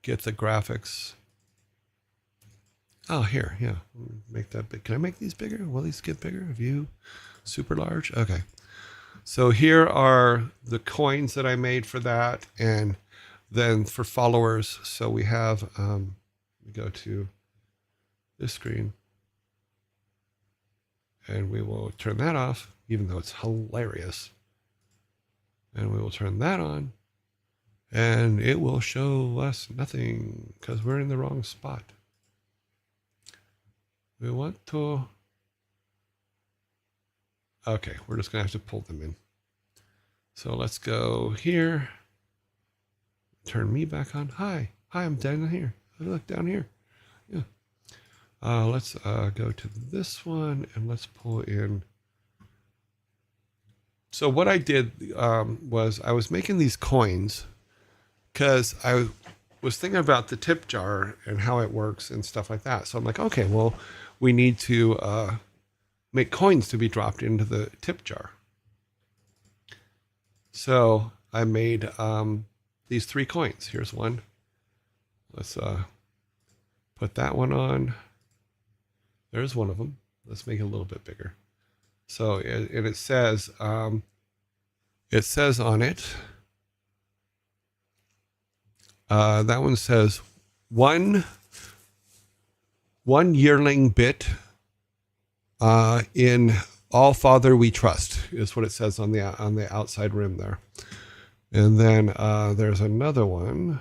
get the graphics. Oh, here, yeah. Make that big. Can I make these bigger? Will these get bigger? View, super large. Okay. So here are the coins that I made for that, and then for followers. So we have, we go to this screen, and we will turn that off, even though it's hilarious. And we will turn that on, and it will show us nothing because we're in the wrong spot. We want to, okay, we're just gonna have to pull them in. So let's go here, turn me back on. Hi, I'm down here. Look down here. Yeah. Let's go to this one, and let's pull in. So what I did was I was making these coins because I was thinking about the tip jar and how it works and stuff like that. So I'm like, okay, well, we need to make coins to be dropped into the tip jar. So I made these 3 coins. Here's one. Let's put that one on. There's one of them. Let's make it a little bit bigger. So, and it says on it, that one says one yearling bit in All Father We Trust is what it says on the outside rim there. And then there's another one.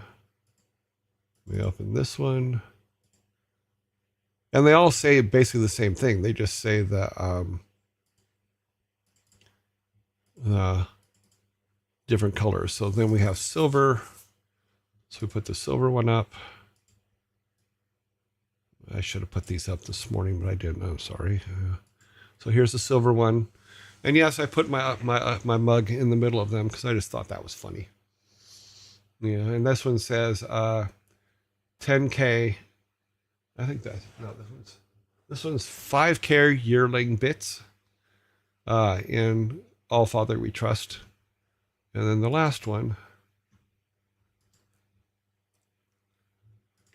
We open this one. And they all say basically the same thing. They just say that different colors. So then we have silver. So we put the silver one up. I should have put these up this morning, but I didn't. I'm sorry. So here's the silver one. And yes, I put my mug in the middle of them because I just thought that was funny. Yeah, and this one says 10K. I think that's, no, this one's 5K yearling bits in All Father We Trust. And then the last one,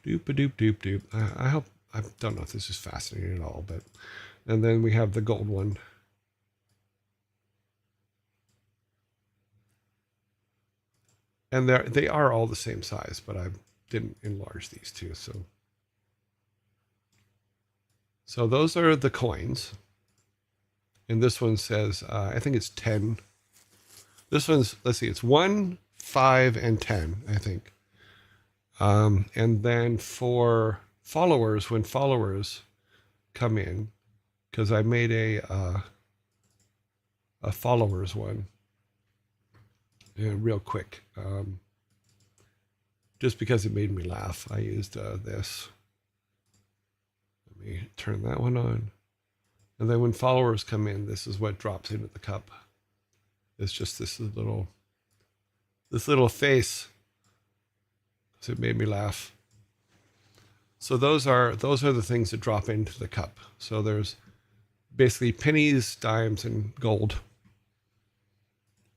doop. I hope, I don't know if this is fascinating at all, but, and then we have the gold one. And they are all the same size, but I didn't enlarge these two. So those are the coins. And this one says, I think it's 10. This one's, let's see, it's 1, 5, and 10, I think. And then for followers, when followers come in, because I made a followers one, real quick, just because it made me laugh, I used this. Let me turn that one on. And then when followers come in, this is what drops into the cup. It's just this little face. So it made me laugh. So those are the things that drop into the cup. So there's basically pennies, dimes, and gold.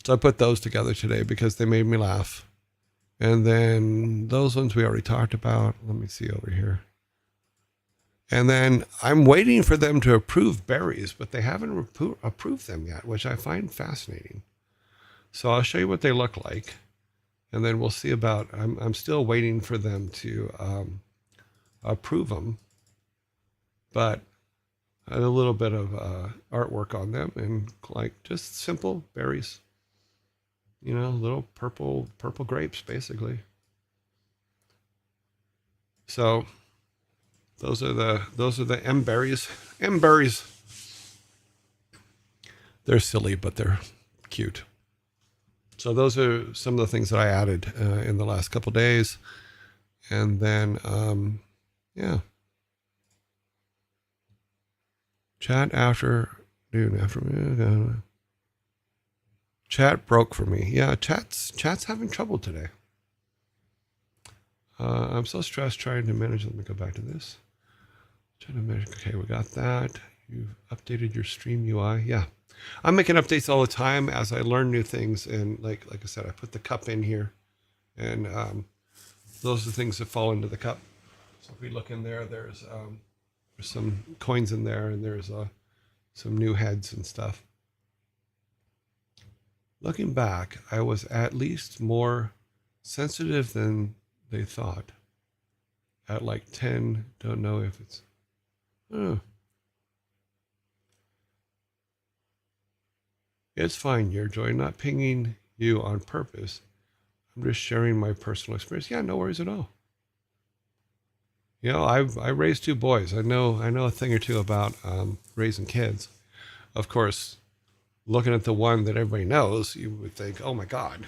So I put those together today because they made me laugh. And then those ones we already talked about. Let me see over here. And then I'm waiting for them to approve berries, but they haven't approved them yet, which I find fascinating. So I'll show you what they look like. And then we'll see about, I'm still waiting for them to approve them. But a little bit of artwork on them, and like just simple berries, little purple grapes, basically. So those are the M berries. M berries. They're silly, but they're cute. So those are some of the things that I added in the last couple days, and then yeah, chat afternoon. Chat broke for me. Yeah, chat's having trouble today. I'm so stressed trying to manage. Let me go back to this. Trying to manage. Okay, we got that. You've updated your stream UI. Yeah, I'm making updates all the time as I learn new things. And like I said, I put the cup in here, and those are the things that fall into the cup. So if we look in there, there's some coins in there, and there's some new heads and stuff. Looking back, I was at least more sensitive than they thought. At like 10, don't know if it's... It's fine, your joy, not pinging you on purpose. I'm just sharing my personal experience. Yeah, no worries at all. I raised two boys. I know a thing or two about raising kids. Of course, looking at the one that everybody knows, you would think, oh my God,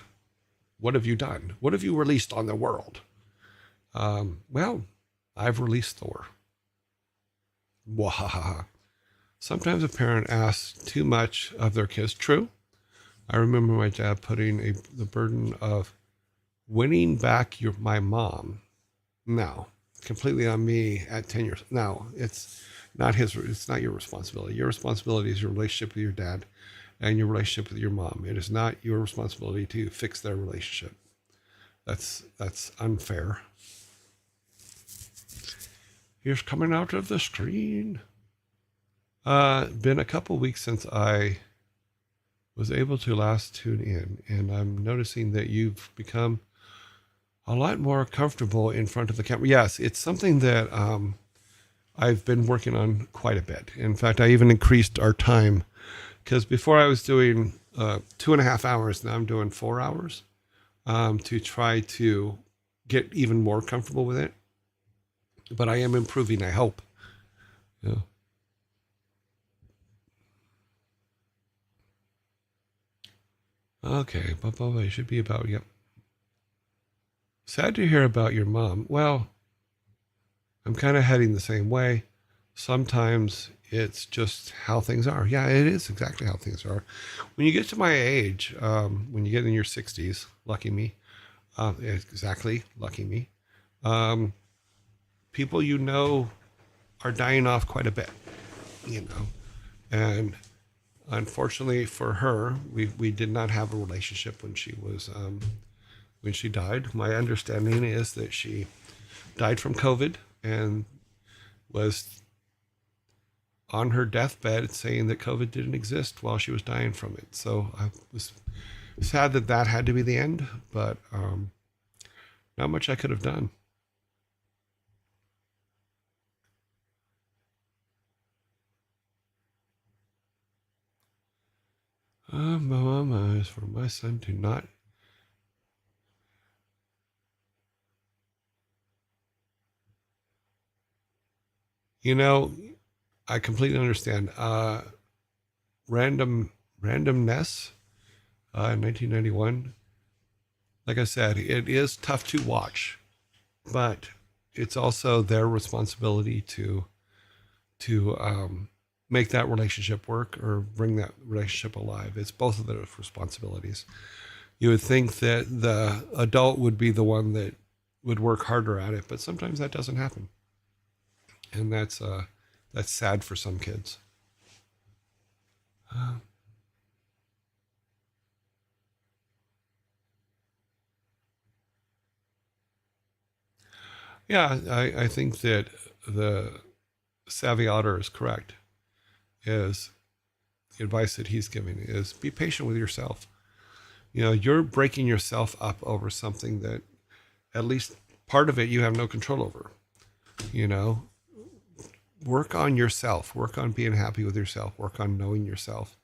what have you done? What have you released on the world? Well, I've released Thor. Wahaha. Sometimes a parent asks too much of their kids. True. I remember my dad putting the burden of winning back my mom. No, completely on me at 10 years. No, it's not your responsibility. Your responsibility is your relationship with your dad and your relationship with your mom. It is not your responsibility to fix their relationship. That's unfair. Here's coming out of the screen. Been a couple weeks since I was able to last tune in, and I'm noticing that you've become a lot more comfortable in front of the camera. Yes, it's something that I've been working on quite a bit. In fact, I even increased our time, because before I was doing 2.5 hours, now I'm doing 4 hours to try to get even more comfortable with it. But I am improving, I hope. Yeah. Okay, it should be about, yep. Sad to hear about your mom. Well, I'm kind of heading the same way. Sometimes it's just how things are. Yeah, it is exactly how things are. When you get to my age, when you get in your 60s, lucky me, exactly, lucky me, people are dying off quite a bit, and unfortunately for her, we did not have a relationship when she died. My understanding is that she died from COVID and was on her deathbed saying that COVID didn't exist while she was dying from it. So I was sad that had to be the end, but not much I could have done. Mama is for my son to not. I completely understand. Randomness, 1991. Like I said, it is tough to watch, but it's also their responsibility to make that relationship work or bring that relationship alive. It's both of their responsibilities. You would think that the adult would be the one that would work harder at it, but sometimes that doesn't happen. And that's sad for some kids. Yeah, I think that the savvy otter is correct. Is the advice that he's giving is be patient with yourself. You're breaking yourself up over something that at least part of it you have no control over. work on yourself, work on being happy with yourself, work on knowing yourself.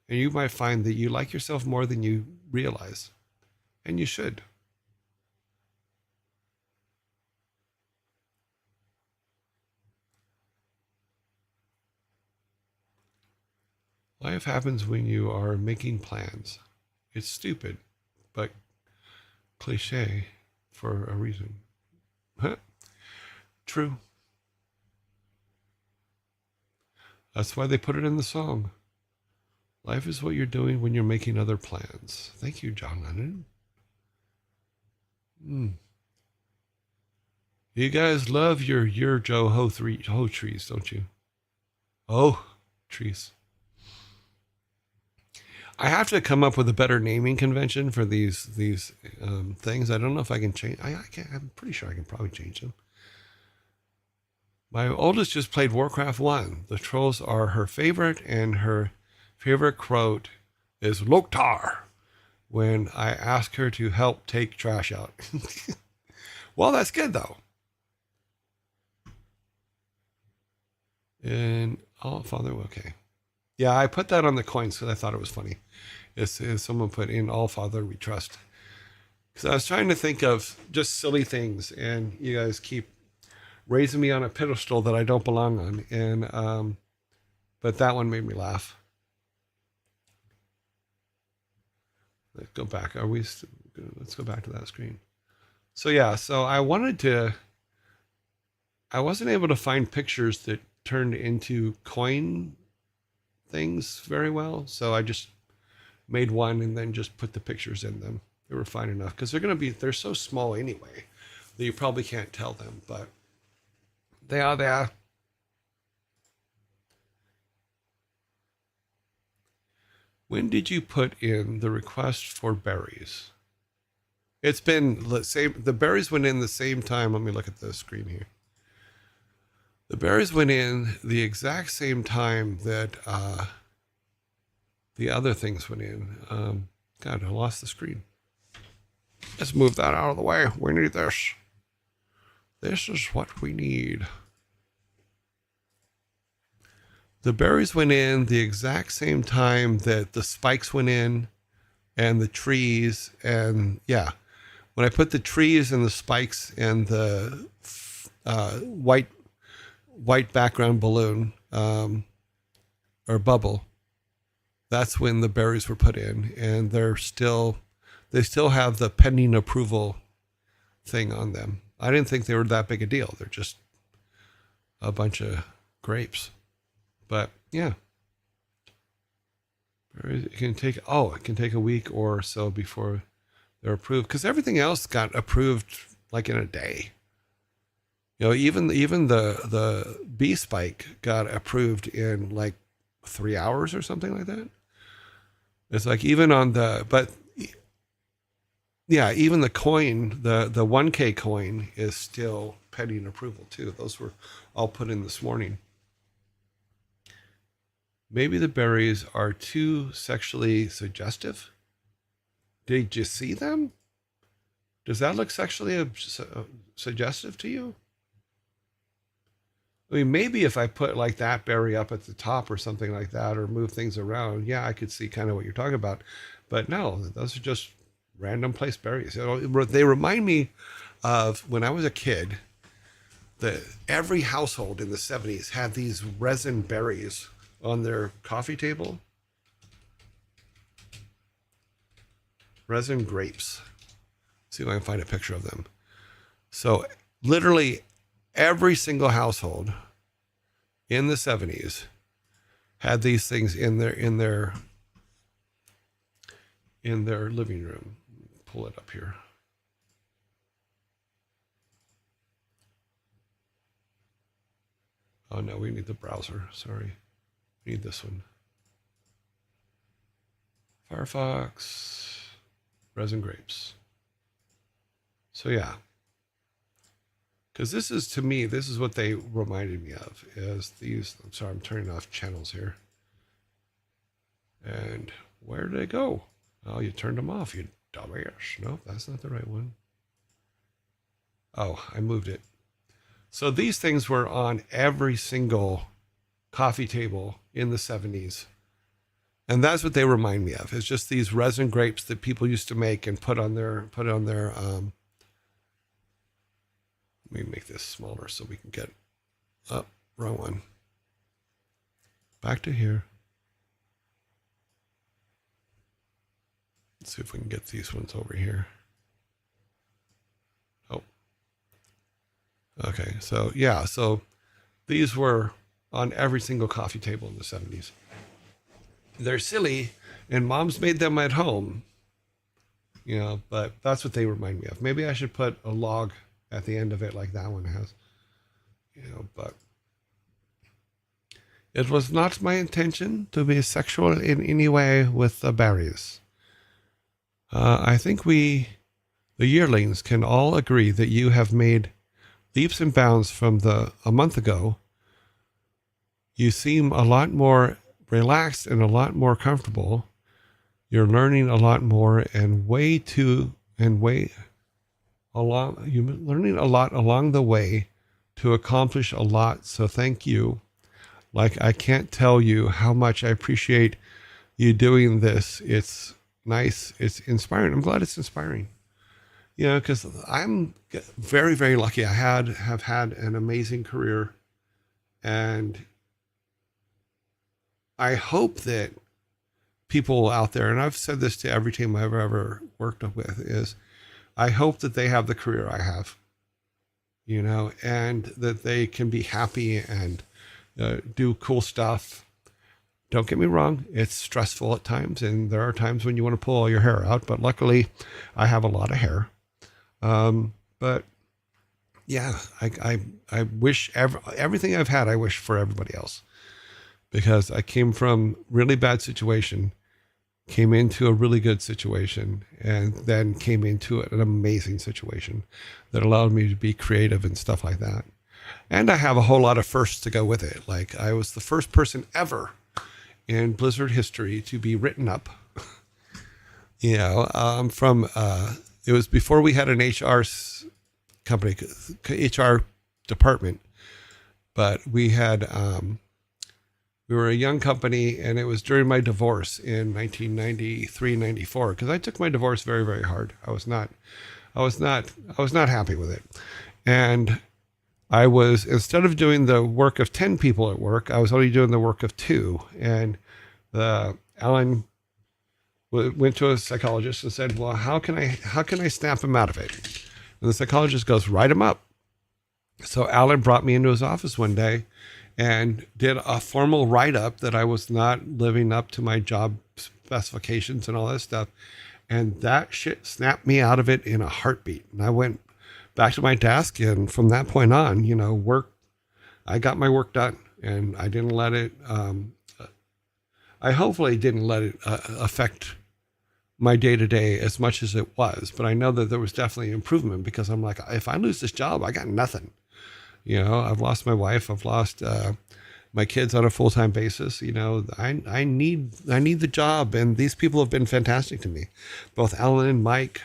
And you might find that you like yourself more than you realize. And you should. Life happens when you are making plans. It's stupid, but cliche for a reason. Huh? True. That's why they put it in the song. Life is what you're doing when you're making other plans. Thank you, John Lennon. You guys love your Joe Ho trees, don't you? Oh, trees. I have to come up with a better naming convention for these things. I don't know if I can change. I can't. I'm pretty sure I can probably change them. My oldest just played Warcraft 1. The trolls are her favorite, and her favorite quote is Loktar when I ask her to help take trash out. Well, that's good, though. And, oh, Father, okay. Yeah, I put that on the coins because I thought it was funny. Is someone put in All Father we trust. Because I was trying to think of just silly things, and you guys keep raising me on a pedestal that I don't belong on. And but that one made me laugh. Let's go back. Let's go back to that screen. So yeah, so I wasn't able to find pictures that turned into coin things very well. So I just made one and then just put the pictures in them. They were fine enough because they're so small anyway that you probably can't tell them, but they are there. When did you put in the request for berries? It's been, let's say, the berries went in the same time. Let me look at the screen here. The berries went in the exact same time that the other things went in. God, I lost the screen. Let's move that out of the way. We need this. This is what we need. The berries went in the exact same time that the spikes went in and the trees. And yeah, when I put the trees and the spikes and the white background balloon or bubble, that's when the berries were put in. And they still have the pending approval thing on them. I didn't think they were that big a deal. They're just a bunch of grapes. But yeah, it can take a week or so before they're approved, because everything else got approved like in a day. You know, even the bee spike got approved in like 3 hours or something like that. It's like even on even the coin, the 1K coin is still pending approval too. Those were all put in this morning. Maybe the berries are too sexually suggestive. Did you see them? Does that look sexually suggestive to you? I mean, maybe if I put like that berry up at the top or something like that, or move things around, yeah, I could see kind of what you're talking about. But no, those are just random placed berries. You know, they remind me of when I was a kid. Every household in the 70s had these resin berries on their coffee table. Resin grapes. Let's see if I can find a picture of them. So literally every single household in the 70s had these things in their living room. Pull it up here. Oh no, we need the browser. Sorry. We need this one. Firefox, resin grapes. So yeah, because this is what they reminded me of, is these. I'm sorry, I'm turning off channels here. And where did they go? Oh, you turned them off, you dumbass. No, that's not the right one. Oh, I moved it. So these things were on every single coffee table in the 70s. And that's what they remind me of. It's just these resin grapes that people used to make and put on their let me make this smaller so we can get up. Wrong one. Back to here. Let's see if we can get these ones over here. Oh. Okay, so yeah, so these were on every single coffee table in the 70s. They're silly, and moms made them at home, but that's what they remind me of. Maybe I should put a log at the end of it like that one has, but it was not my intention to be sexual in any way with the berries. I think the yearlings, can all agree that you have made leaps and bounds from a month ago. You seem a lot more relaxed and a lot more comfortable. You're learning a lot more and you're learning a lot along the way to accomplish a lot. So thank you. Like, I can't tell you how much I appreciate you doing this. It's nice. It's inspiring. I'm glad it's inspiring. Because I'm very, very lucky. I have had an amazing career, and I hope that people out there, and I've said this to every team I've ever worked with, is I hope that they have the career I have, and that they can be happy and do cool stuff. Don't get me wrong, it's stressful at times, and there are times when you want to pull all your hair out, but luckily I have a lot of hair. But yeah, I wish everything I've had, I wish for everybody else, because I came from really bad situation, came into a really good situation, and then came into an amazing situation that allowed me to be creative and stuff like that. And I have a whole lot of firsts to go with it. Like, I was the first person ever in Blizzard history to be written up. It was before we had an HR company, HR department, but we were a young company, and it was during my divorce in 1993, 94, because I took my divorce very, very hard. I was not happy with it. And instead of doing the work of 10 people at work, I was only doing the work of 2. And Alan went to a psychologist and said, well, how can I snap him out of it? And the psychologist goes, write him up. So Alan brought me into his office one day and did a formal write-up that I was not living up to my job specifications and all that stuff. And that shit snapped me out of it in a heartbeat. And I went back to my desk, and from that point on, I got my work done, and I didn't let it, I hopefully didn't let it affect my day-to-day as much as it was. But I know that there was definitely improvement, because I'm like, if I lose this job, I got nothing. I've lost my wife. I've lost my kids on a full-time basis. I need the job, and these people have been fantastic to me. Both Alan and Mike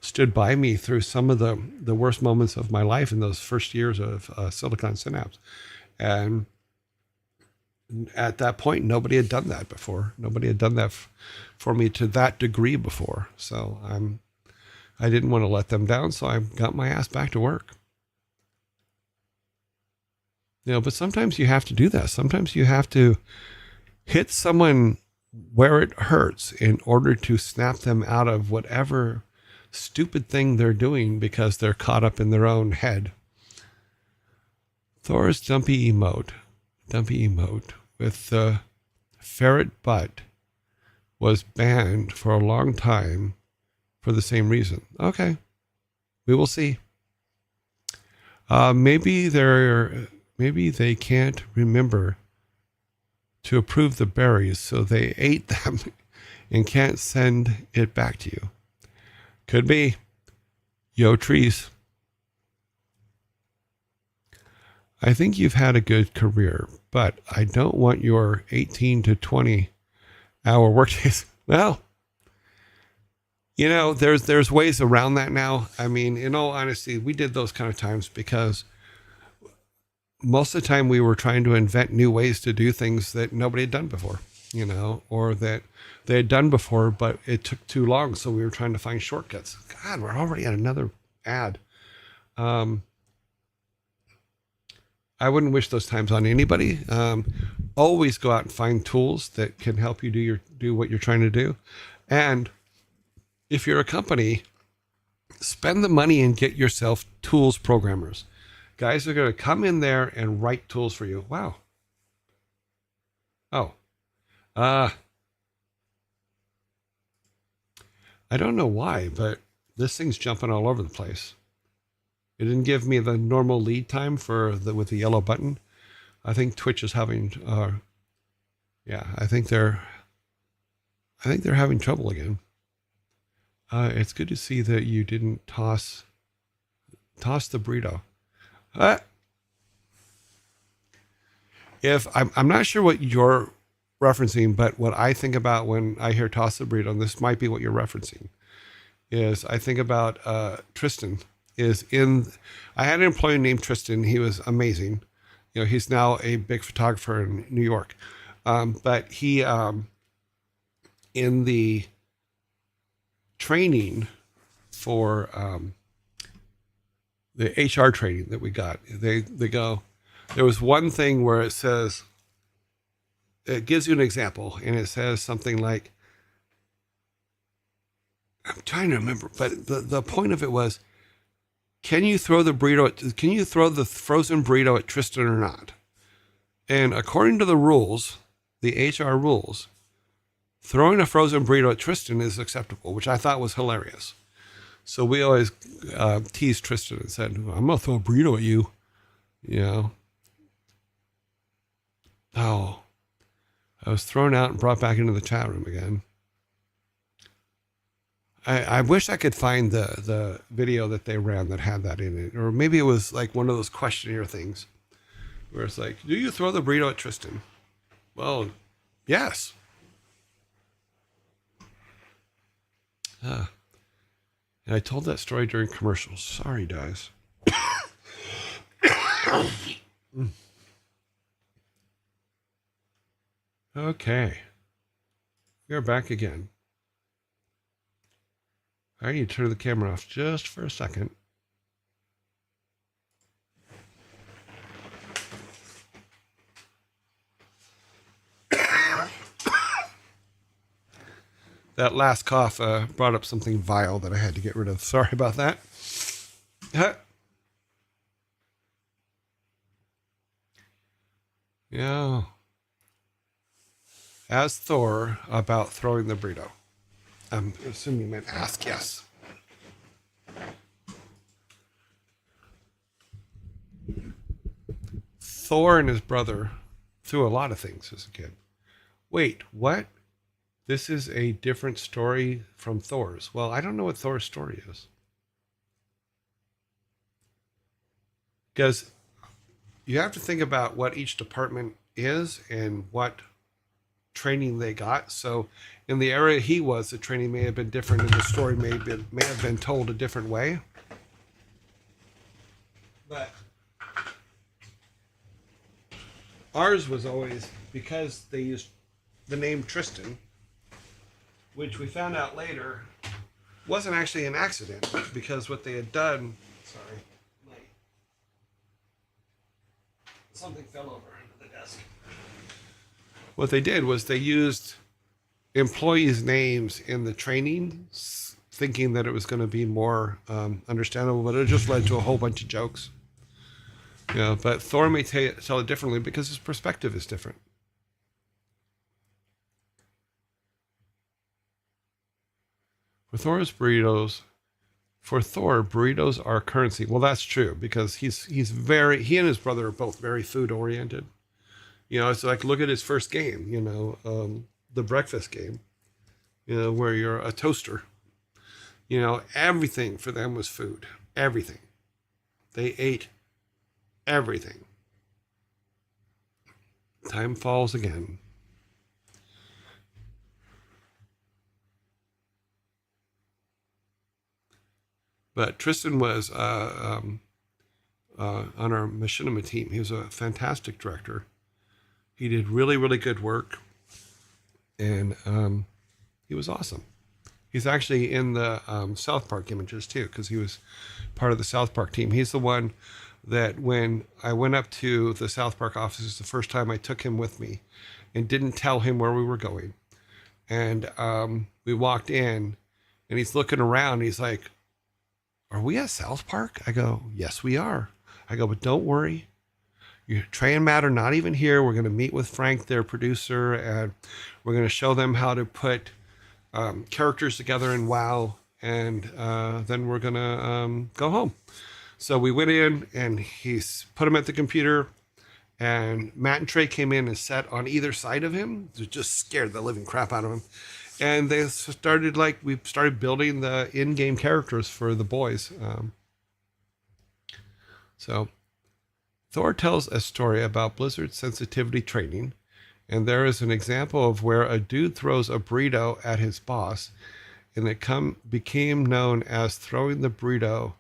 stood by me through some of the worst moments of my life in those first years of Silicon Synapse. And at that point, nobody had done that before. Nobody had done that for me to that degree before. So I didn't want to let them down, so I got my ass back to work. But sometimes you have to do that. Sometimes you have to hit someone where it hurts in order to snap them out of whatever stupid thing they're doing, because they're caught up in their own head. Thor's dumpy emote with the ferret butt was banned for a long time for the same reason. Okay, we will see. Maybe they can't remember to approve the berries, so they ate them and can't send it back to you. Could be. Yo, trees. I think you've had a good career, but I don't want your 18 to 20 hour workdays. Well, there's ways around that now. I mean, in all honesty, we did those kind of times because most of the time we were trying to invent new ways to do things that nobody had done before, or that they had done before, but it took too long. So we were trying to find shortcuts. God, we're already at another ad. Um, I wouldn't wish those times on anybody. Always go out and find tools that can help you do what you're trying to do. And if you're a company, spend the money and get yourself tools programmers. Guys are going to come in there and write tools for you. Wow. Oh. I don't know why, but this thing's jumping all over the place. It didn't give me the normal lead time with the yellow button. I think Twitch is having I think they're having trouble again. It's good to see that you didn't toss the burrito. If I'm not sure what you're referencing, but what I think about when I hear toss the burrito, and this might be what you're referencing, is I think about Tristan. I had an employee named Tristan. He was amazing. He's now a big photographer in New York. But he, in the training for the HR training that we got, they go, there was one thing where it says, it gives you an example, and it says something like, I'm trying to remember, but the point of it was, can you throw the frozen burrito at Tristan or not? And according to the rules, the HR rules, throwing a frozen burrito at Tristan is acceptable, which I thought was hilarious. So we always teased Tristan and said, I'm going to throw a burrito at you. Oh, I was thrown out and brought back into the chat room again. I wish I could find the video that they ran that had that in it. Or maybe it was like one of those questionnaire things where it's like, do you throw the burrito at Tristan? Well, yes. And I told that story during commercials. Sorry, guys. Okay. We are back again. I need to turn the camera off just for a second. That last cough brought up something vile that I had to get rid of. Sorry about that. Yeah. As Thor about throwing the burrito. I'm assuming you meant ask, yes. Thor and his brother threw a lot of things as a kid. Wait, what? This is a different story from Thor's. Well, I don't know what Thor's story is. Because you have to think about what each department is and what training they got. So in the area he was, the training may have been different and the story may have been told a different way. But ours was always, because they used the name Tristan, which we found out later wasn't actually an accident, because what they had done, something fell over under the desk. What they did was they used employees' names in the training, thinking that it was going to be more understandable, but it just led to a whole bunch of jokes. But Thor may tell it differently because his perspective is different. For Thor, burritos are currency. Well, that's true, because he and his brother are both very food oriented. It's like, look at his first game, the breakfast game, where you're a toaster. Everything for them was food. Everything. They ate everything. Time falls again. But Tristan was on our machinima team. He was a fantastic director. He did really, really good work, and he was awesome. He's actually in the South Park images too, because he was part of the South Park team. He's the one that when I went up to the South Park offices the first time, I took him with me and didn't tell him where we were going. And we walked in, and he's looking around. And he's like, "Are we at South Park?" I go, "Yes, we are." I go, "But don't worry. Trey and Matt are not even here. We're going to meet with Frank, their producer, and we're going to show them how to put characters together in WoW, and then we're going to go home." So we went in, and he's put him at the computer, and Matt and Trey came in and sat on either side of him. They just scared the living crap out of him. And they started, we started building the in-game characters for the boys. So Thor tells a story about Blizzard sensitivity training, and there is an example of where a dude throws a burrito at his boss, and it became known as throwing the burrito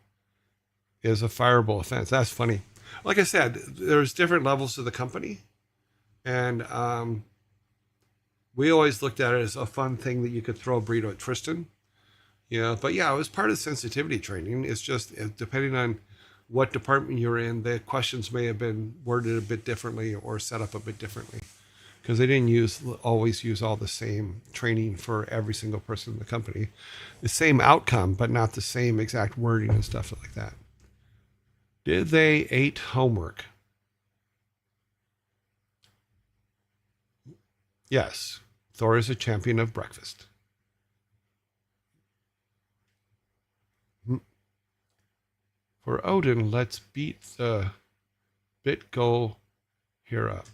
is a fireable offense. That's funny. Like I said, there's different levels to the company, and we always looked at it as a fun thing that you could throw a burrito at Tristan. But yeah, it was part of sensitivity training. It's just depending on what department you're in, the questions may have been worded a bit differently or set up a bit differently, because they didn't always use all the same training for every single person in the company. The same outcome, but not the same exact wording and stuff like that. Did they eat homework? Yes. Thor is a champion of breakfast. For Odin, let's beat the bit goal here up.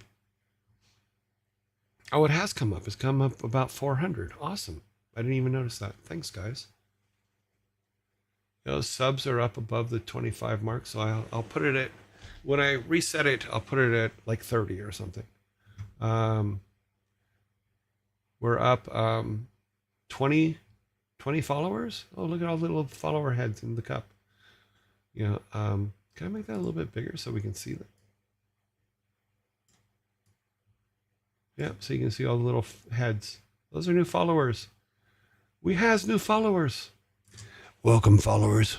Oh, it has come up. It's come up about 400. Awesome. I didn't even notice that. Thanks, guys. Those subs are up above the 25 mark, so I'll put it at, when I reset it, I'll put it at like 30 or something. We're up 20 followers. Oh, look at all the little follower heads in the cup. Can I make that a little bit bigger so we can see that? Yeah, so you can see all the little heads. Those are new followers. We has new followers. Welcome, followers.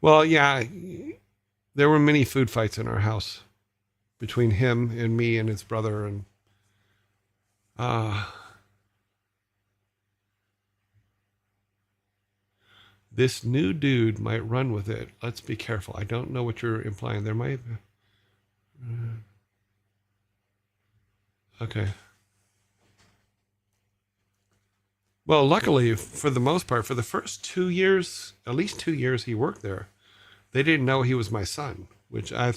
Well, yeah, there were many food fights in our house between him and me and his brother, and this new dude might run with it. Let's be careful. I don't know what you're implying. There might be. Okay. Well, luckily, for the most part, for the first 2 years, at least 2 years he worked there, they didn't know he was my son, which I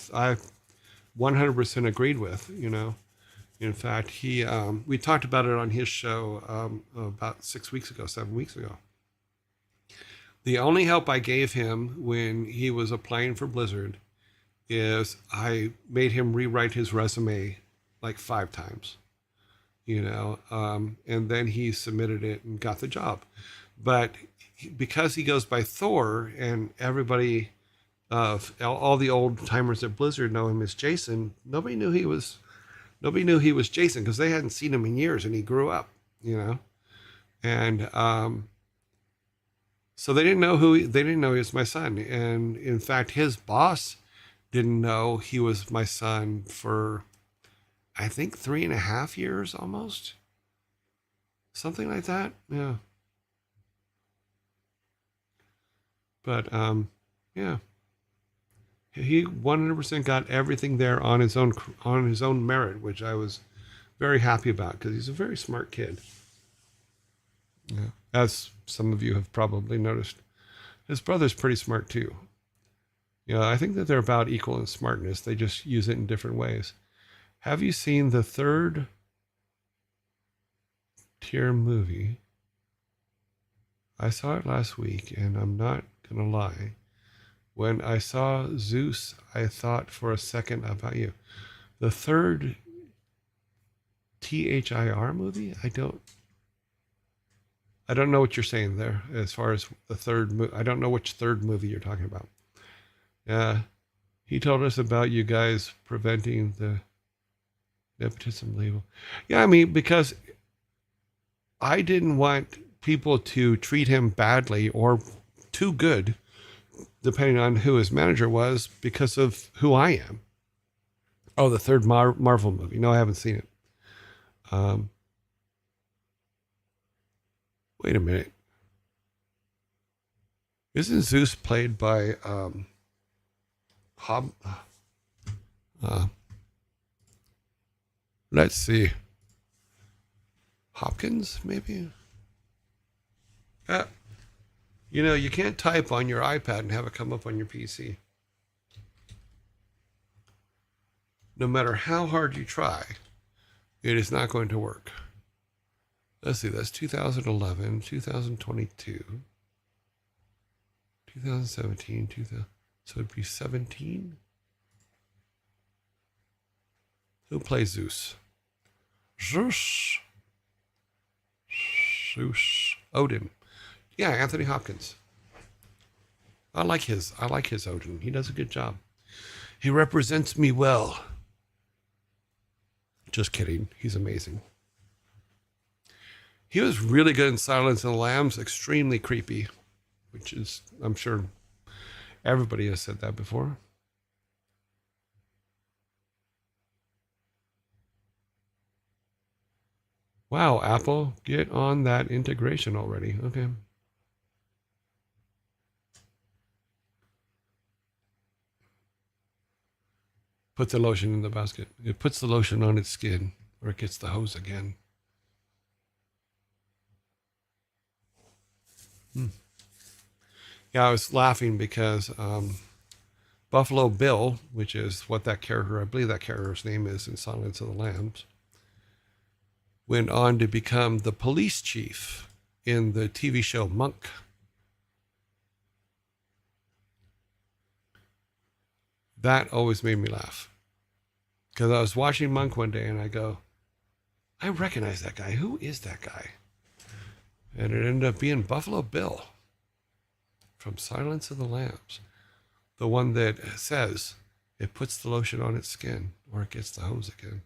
100% agreed with. In fact, we talked about it on his show about 7 weeks ago. The only help I gave him when he was applying for Blizzard is I made him rewrite his resume like 5 times, and then he submitted it and got the job. But because he goes by Thor, and everybody all the old timers at Blizzard know him as Jason, nobody knew he was Jason, because they hadn't seen him in years, and he grew up, and so they didn't know he was my son. And in fact, his boss didn't know he was my son for, I think, 3.5 years almost. Something like that. Yeah. But yeah. He 100% got everything there on his own merit, which I was very happy about, because he's a very smart kid. Yeah. As some of you have probably noticed, his brother's pretty smart too. I think that they're about equal in smartness. They just use it in different ways. Have you seen the third tier movie? I saw it last week, and I'm not gonna lie. When I saw Zeus, I thought for a second about you. The third THIR movie? I don't know what you're saying there as far as the third movie. I don't know which third movie you're talking about. He told us about you guys preventing the nepotism label. Yeah, I mean, because I didn't want people to treat him badly or too good, depending on who his manager was, because of who I am. Oh, the third Marvel movie. No, I haven't seen it. Wait a minute. Isn't Zeus played by let's see. Hopkins, maybe? You can't type on your iPad and have it come up on your PC. No matter how hard you try, it is not going to work. Let's see, that's 2011, 2022, 2017, 2000. So it'd be 17? Who plays Zeus? Zeus. Odin. Yeah, Anthony Hopkins. I like his Odin. He does a good job. He represents me well. Just kidding. He's amazing. He was really good in Silence of the Lambs. Extremely creepy, which is, I'm sure everybody has said that before. Wow, Apple, get on that integration already. Okay. Put the lotion in the basket. It puts the lotion on its skin, or it gets the hose again. Yeah, I was laughing because Buffalo Bill, which is what that character, I believe that character's name is in Silence of the Lambs, went on to become the police chief in the TV show Monk. That always made me laugh. Because I was watching Monk one day and I go, I recognize that guy. Who is that guy? And it ended up being Buffalo Bill from Silence of the Lambs. The one that says it puts the lotion on its skin or it gets the hose again.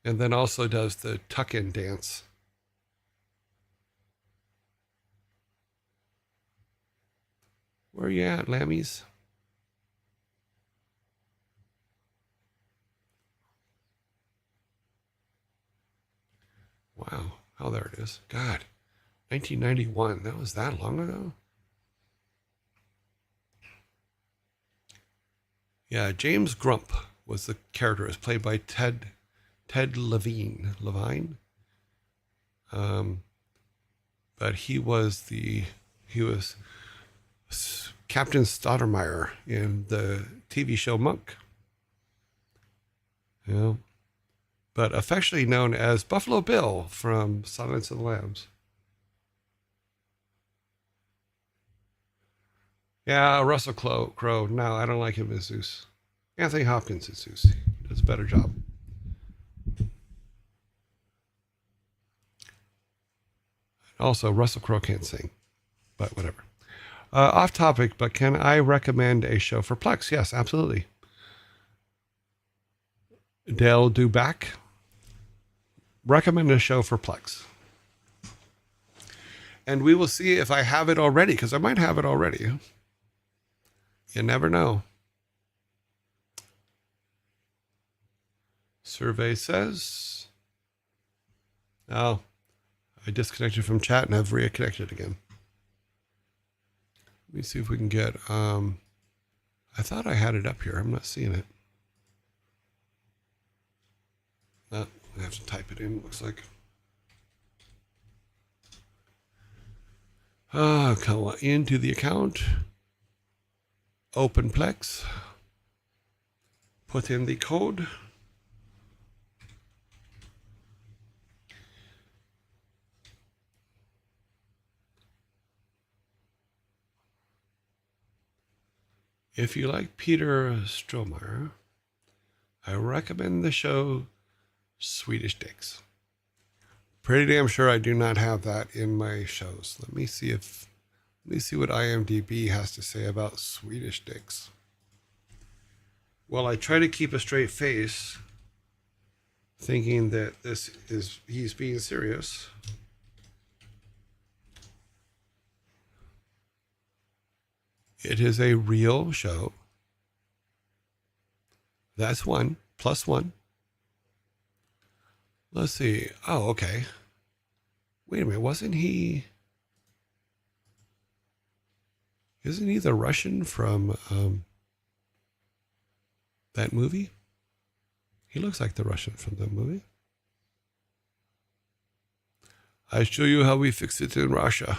And then also does the tuck-in dance. Where are you at, lammies? Wow. Oh, there it is. God. 1991. That was that long ago? Yeah, James Grump was the character. It was played by Ted Levine. But he was Captain Stoudemire in the TV show Monk. Yeah. But affectionately known as Buffalo Bill from Silence of the Lambs. Yeah, Russell Crowe. No, I don't like him as Zeus. Anthony Hopkins is Zeus. He does a better job. Also, Russell Crowe can't sing, but whatever. Off topic, but can I recommend a show for Plex? Yes, absolutely. Dale Duback. Recommend a show for Plex. And we will see if I have it already, because I might have it already. You never know. Survey says, oh, I disconnected from chat and I've reconnected again. Let me see if we can get, I thought I had it up here. I'm not seeing it. I have to type it in, looks like. Come into the account. Open Plex. Put in the code. If you like Peter Strohmeyer, I recommend the show Swedish Dicks. Pretty damn sure I do not have that in my shows. Let me see what IMDb has to say about Swedish dicks. Well, I try to keep a straight face, thinking that he's being serious. It is a real show. That's one, plus one. Let's see. Oh, okay. Wait a minute. Isn't he the Russian from that movie? He looks like the Russian from that movie. I show you how we fix it in Russia.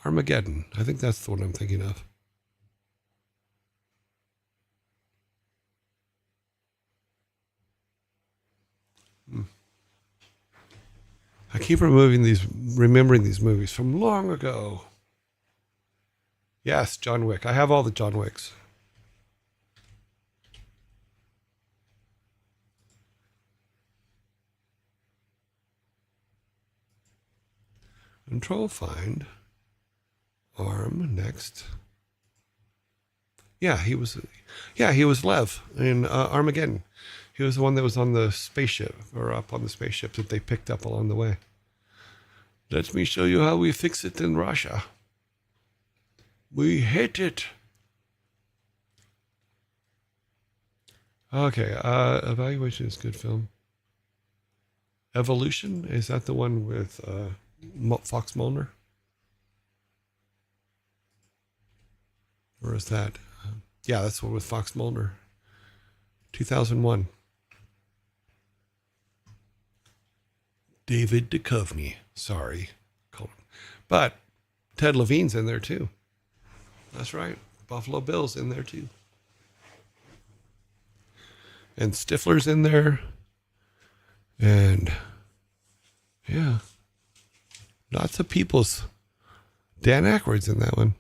Armageddon. I think that's the one I'm thinking of. I keep remembering these movies from long ago. Yes, John Wick. I have all the John Wicks. Control find. Arm next. Yeah, he was Lev in Armageddon. He was the one that was on the spaceship, or up on the spaceship that they picked up along the way. Let me show you how we fix it in Russia. We hate it. Okay, Evaluation is good film. Evolution, is that the one with Fox Mulder? Or is that... yeah, that's the one with Fox Mulder. 2001. David Duchovny. Sorry. But Ted Levine's in there too. That's right. Buffalo Bill's in there too. And Stifler's in there. And yeah. Lots of people's. Dan Aykroyd's in that one.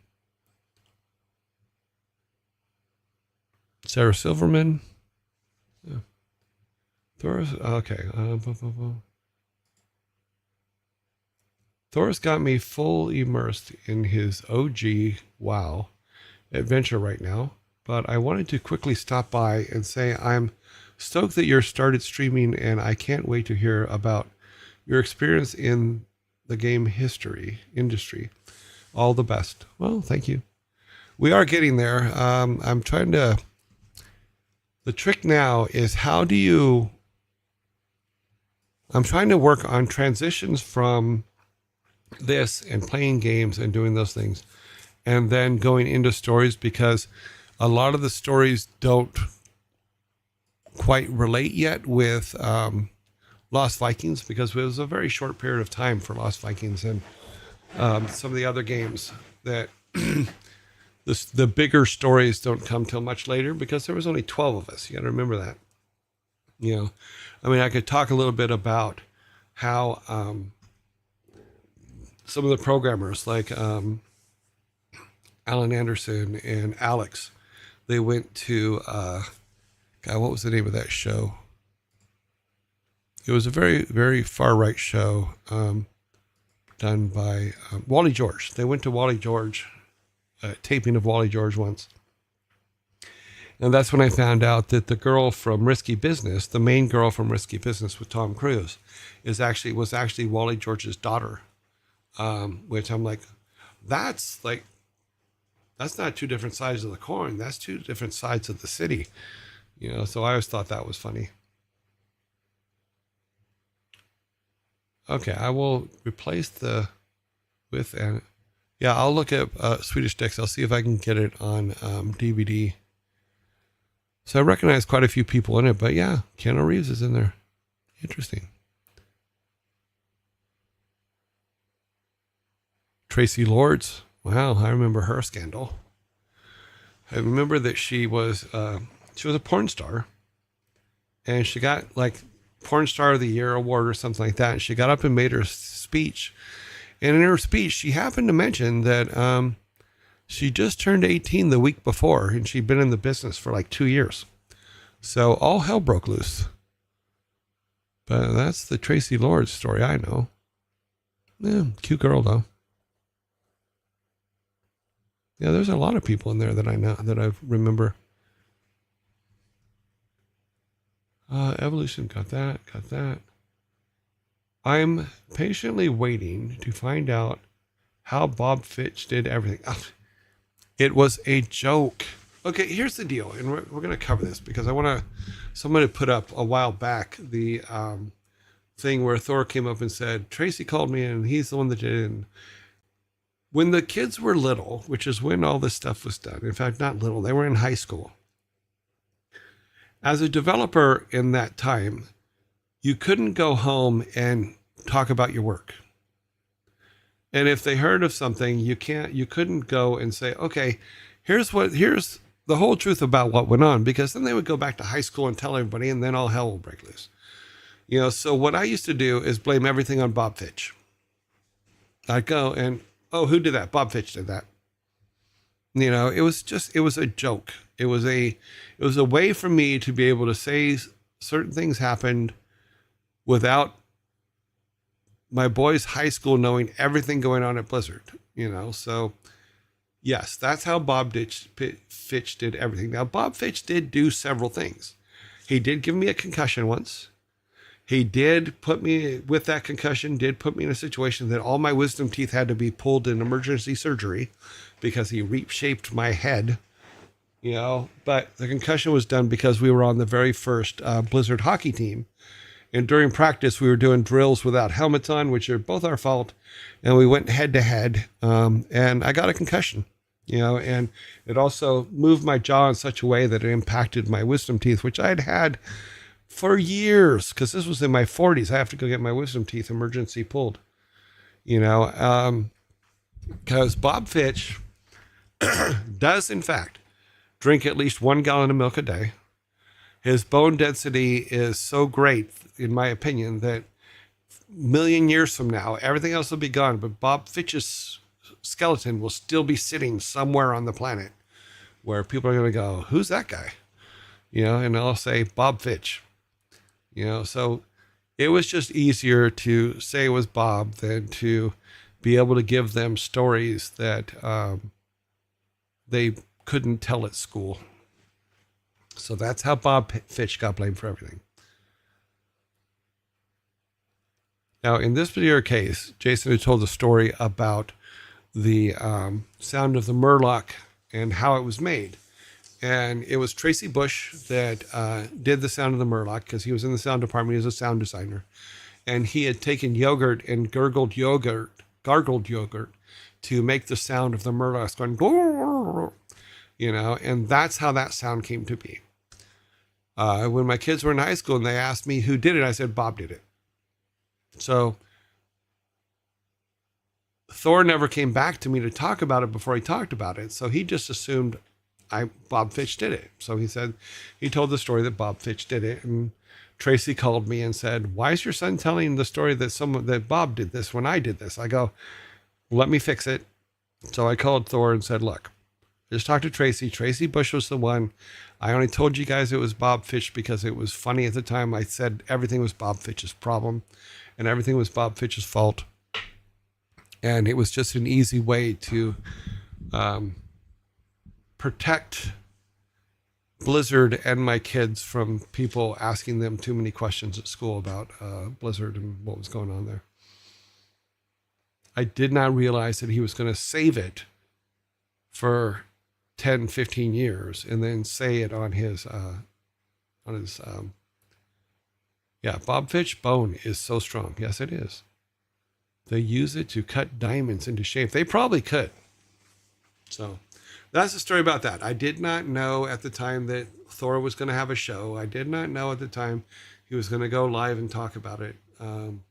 Sarah Silverman. Yeah. Thor's okay. Thor's got me full immersed in his OG WoW adventure right now, but I wanted to quickly stop by and say I'm stoked that you're started streaming, and I can't wait to hear about your experience in the game industry. All the best. Well, thank you. We are getting there. I'm trying to... The trick now is I'm trying to work on transitions from this and playing games and doing those things, and then going into stories, because a lot of the stories don't quite relate yet with Lost Vikings, because it was a very short period of time for Lost Vikings, and some of the other games that the bigger stories don't come till much later, because there was only 12 of us. You got to remember that. You know, I mean, I could talk a little bit about how some of the programmers, like Alan Anderson and Alex, they went to what was the name of that show? It was a very, very far right show done by Wally George. They went to Wally George, taping of Wally George once. And that's when I found out that the girl from Risky Business, the main girl from Risky Business with Tom Cruise, was actually Wally George's daughter. Which I'm like, that's not two different sides of the coin. That's two different sides of the city. You know, so I always thought that was funny. Okay, I will replace I'll look at Swedish Dicks. I'll see if I can get it on DVD. So I recognize quite a few people in it, but yeah, Keanu Reeves is in there. Interesting. Tracy Lords. Wow, I remember her scandal. I remember that she was a porn star, and she got like Porn Star of the Year award or something like that. And she got up and made her speech, and in her speech, she happened to mention that She just turned 18 the week before, and she'd been in the business for like 2 years. So all hell broke loose. But that's the Tracy Lord story I know. Yeah, cute girl though. Yeah, there's a lot of people in there that I know, that I remember. Evolution, got that, got that. I'm patiently waiting to find out how Bob Fitch did everything. Oh, it was a joke. Okay, here's the deal, and we're going to cover this because I want to. Somebody put up a while back the thing where Thor came up and said, Tracy called me and he's the one that did it. And when the kids were little, which is when all this stuff was done, in fact, not little, they were in high school. As a developer in that time, you couldn't go home and talk about your work. And if they heard of something, you couldn't go and say, okay, here's the whole truth about what went on, because then they would go back to high school and tell everybody, and then all hell will break loose. So what I used to do is blame everything on Bob Fitch. I'd go and, oh, who did that? Bob Fitch did that. It was a joke. It was a way for me to be able to say certain things happened without my boys' high school knowing everything going on at Blizzard, So, yes, that's how Bob Fitch did everything. Now, Bob Fitch did do several things. He did give me a concussion once. He did put me, with that concussion, put me in a situation that all my wisdom teeth had to be pulled in emergency surgery because he reshaped my head, But the concussion was done because we were on the very first Blizzard hockey team. And during practice, we were doing drills without helmets on, which are both our fault. And we went head to head. And I got a concussion, and it also moved my jaw in such a way that it impacted my wisdom teeth, which I had had for years, because this was in my 40s. I have to go get my wisdom teeth emergency pulled, because Bob Fitch does, in fact, drink at least 1 gallon of milk a day. His bone density is so great, in my opinion, that a million years from now, everything else will be gone, but Bob Fitch's skeleton will still be sitting somewhere on the planet where people are going to go, who's that guy? And I'll say Bob Fitch. So it was just easier to say it was Bob than to be able to give them stories that they couldn't tell at school. So that's how Bob Fitch got blamed for everything. Now, in this particular case, Jason had told the story about the sound of the Murloc and how it was made. And it was Tracy Bush that did the sound of the Murloc, because he was in the sound department. He was a sound designer. And he had taken yogurt and gargled yogurt to make the sound of the Murlocs going, and that's how that sound came to be. When my kids were in high school and they asked me who did it, I said, Bob did it. So Thor never came back to me to talk about it before he talked about it. So he just assumed Bob Fitch did it. So he told the story that Bob Fitch did it. And Tracy called me and said, why is your son telling the story that Bob did this when I did this? I go, let me fix it. So I called Thor and said, look, just talk to Tracy. Tracy Bush was the one. I only told you guys it was Bob Fitch because it was funny at the time. I said everything was Bob Fitch's problem and everything was Bob Fitch's fault. And it was just an easy way to protect Blizzard and my kids from people asking them too many questions at school about Blizzard and what was going on there. I did not realize that he was going to save it for 10, 15 years and then say it on his Bob Fitch bone is so strong. Yes, it is. They use it to cut diamonds into shape. They probably could. So that's the story about that. I did not know at the time that Thor was going to have a show. I did not know at the time he was going to go live and talk about it. And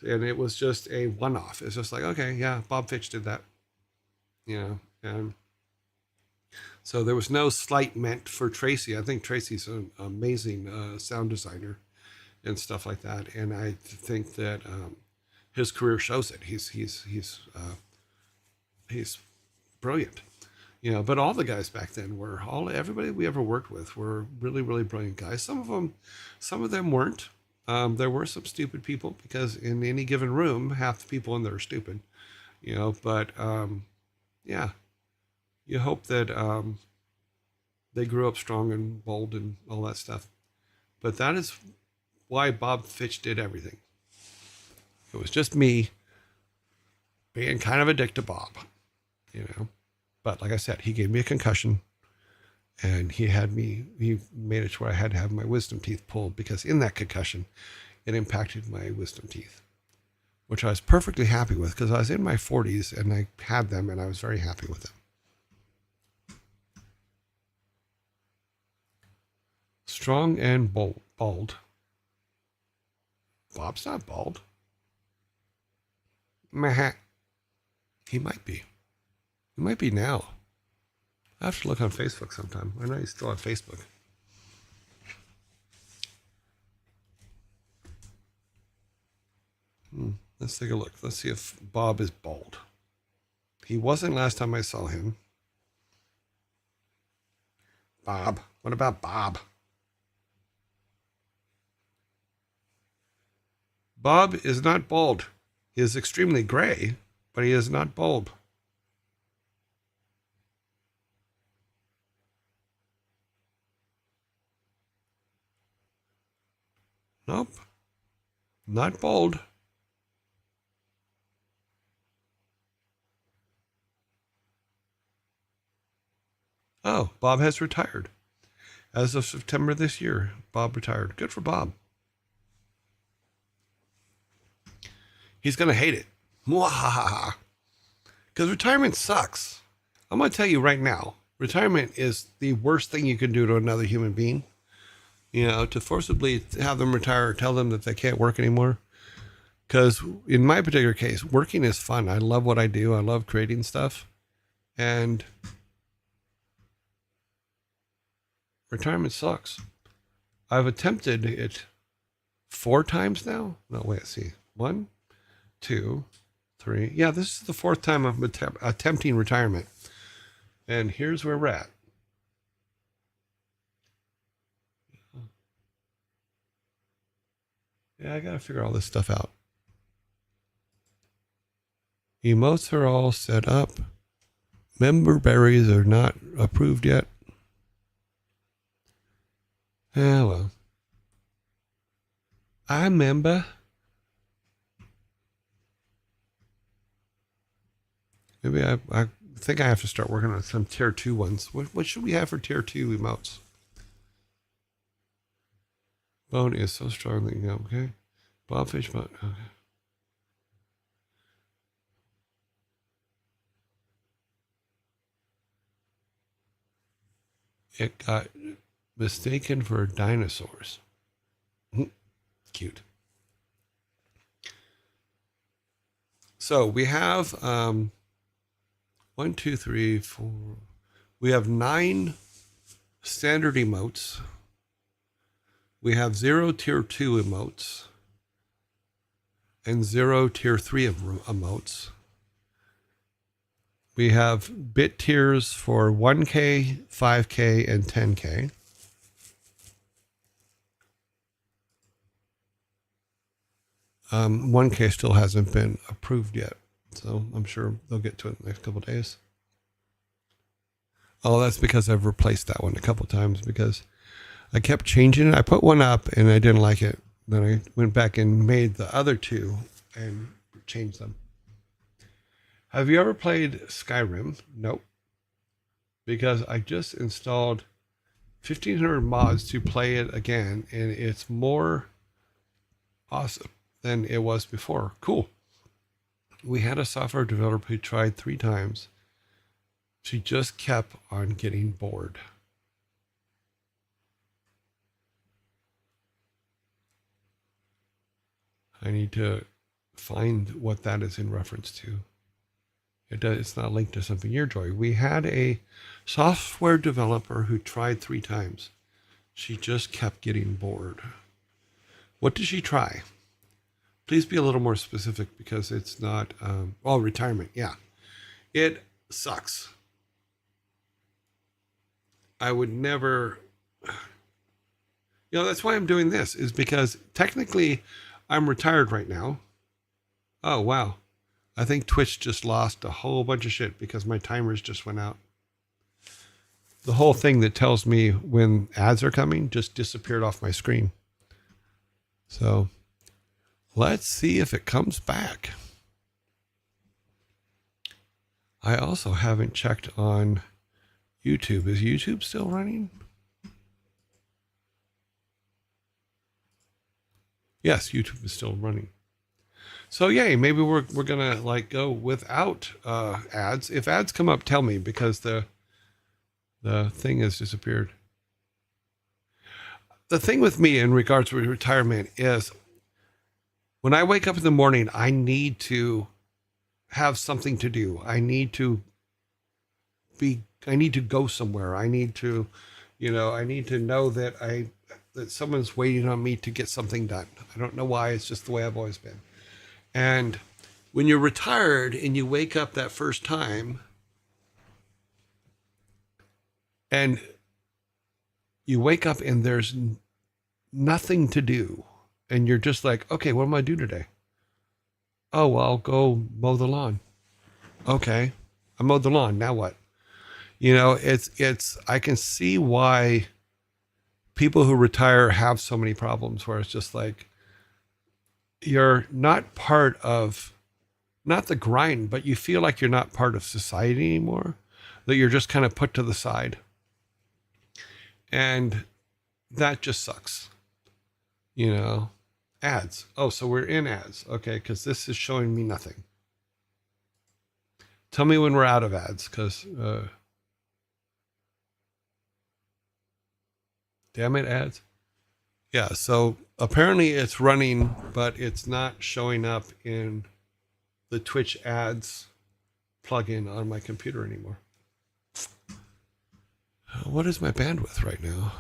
it was just a one-off. It's just like, okay, yeah, Bob Fitch did that. And so there was no slight meant for Tracy. I think Tracy's an amazing sound designer and stuff like that. And I think that his career shows it. He's brilliant. But all the guys back then were everybody we ever worked with were really, really brilliant guys. Some of them weren't. There were some stupid people because in any given room, half the people in there are stupid, but yeah, you hope that they grew up strong and bold and all that stuff. But that is why Bob Fitch did everything. It was just me being kind of a dick to Bob, But like I said, he gave me a concussion and he made it to where I had to have my wisdom teeth pulled because in that concussion, it impacted my wisdom teeth, which I was perfectly happy with because I was in my 40s and I had them and I was very happy with them. Strong and bald. Bob's not bald. Meh. He might be. He might be now. I have to look on Facebook sometime. I know he's still on Facebook. Let's take a look. Let's see if Bob is bald. He wasn't last time I saw him. Bob. What about Bob? Bob is not bald. He is extremely gray, but he is not bald. Nope. Not bald. Oh, Bob has retired. As of September this year, Bob retired. Good for Bob. He's going to hate it. Because retirement sucks. I'm going to tell you right now, retirement is the worst thing you can do to another human being. To forcibly have them retire or tell them that they can't work anymore. Because in my particular case, working is fun. I love what I do. I love creating stuff. And retirement sucks. I've attempted it 4 times now. No, wait, let's see. 1, 2, 3. Yeah, this is the 4th time I'm attempting retirement. And here's where we're at. Yeah, I got to figure all this stuff out. Emotes are all set up. Member berries are not approved yet. Yeah, well. I remember. Maybe I think I have to start working on some tier 2 ones. What should we have for tier 2 emotes? Bone is so strong that okay. Bobfish bone. Okay. It got mistaken for dinosaurs. Cute. So we have 1, 2, 3, 4. We have 9 standard emotes. We have 0 tier 2 emotes and 0 tier 3 emotes. We have bit tiers for 1K, 5K, and 10K. Um, 1K still hasn't been approved yet, so I'm sure they'll get to it in the next couple of days. Oh, that's because I've replaced that one a couple of times because I kept changing it. I put one up and I didn't like it. Then I went back and made the other 2 and changed them. Have you ever played Skyrim? Nope. Because I just installed 1,500 mods to play it again, and it's more awesome than it was before. Cool. We had a software developer who tried 3 times. She just kept on getting bored. I need to find what that is in reference to. It's not linked to something you're enjoying. We had a software developer who tried 3 times. She just kept getting bored. What did she try? Please be a little more specific because it's not, retirement. Yeah. It sucks. I would never, that's why I'm doing this, is because technically I'm retired right now. Oh, wow. I think Twitch just lost a whole bunch of shit because my timers just went out. The whole thing that tells me when ads are coming just disappeared off my screen. So let's see if it comes back. I also haven't checked on YouTube. Is YouTube still running? Yes, YouTube is still running. So yay, maybe we're gonna like go without ads. If ads come up, tell me, because the thing has disappeared. The thing with me in regards to retirement is when I wake up in the morning, I need to have something to do. I need to go somewhere. I need to, I need to know that someone's waiting on me to get something done. I don't know why. It's just the way I've always been. And when you're retired and you wake up that first time and you wake up and there's nothing to do and you're just like, okay, what am I do today? Oh, well, I'll go mow the lawn. Okay. I mowed the lawn. Now what? I can see why people who retire have so many problems, where it's just like, you're not part of, not the grind, but you feel like you're not part of society anymore, that you're just kind of put to the side. And that just sucks. Ads. Oh, so we're in ads. Okay, because this is showing me nothing. Tell me when we're out of ads, because damn it, ads. Yeah, so apparently it's running, but it's not showing up in the Twitch ads plugin on my computer anymore. What is my bandwidth right now?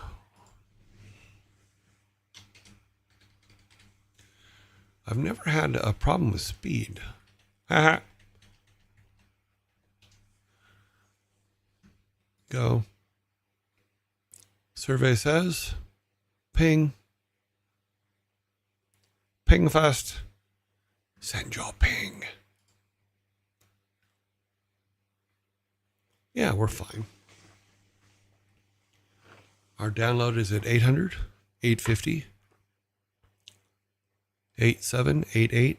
I've never had a problem with speed. Go. Survey says, ping. Ping fast. Send your ping. Yeah, we're fine. Our download is at 800, 850, 8788,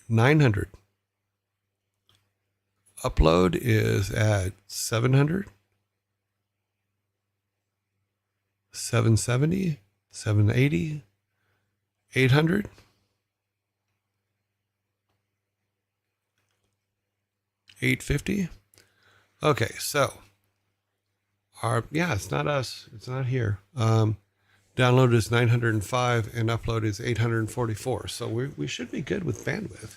900. Upload is at 700, 770, 780, 800, 850. Okay, so it's not us. It's not here. Download is 905 and upload is 844. So we should be good with bandwidth.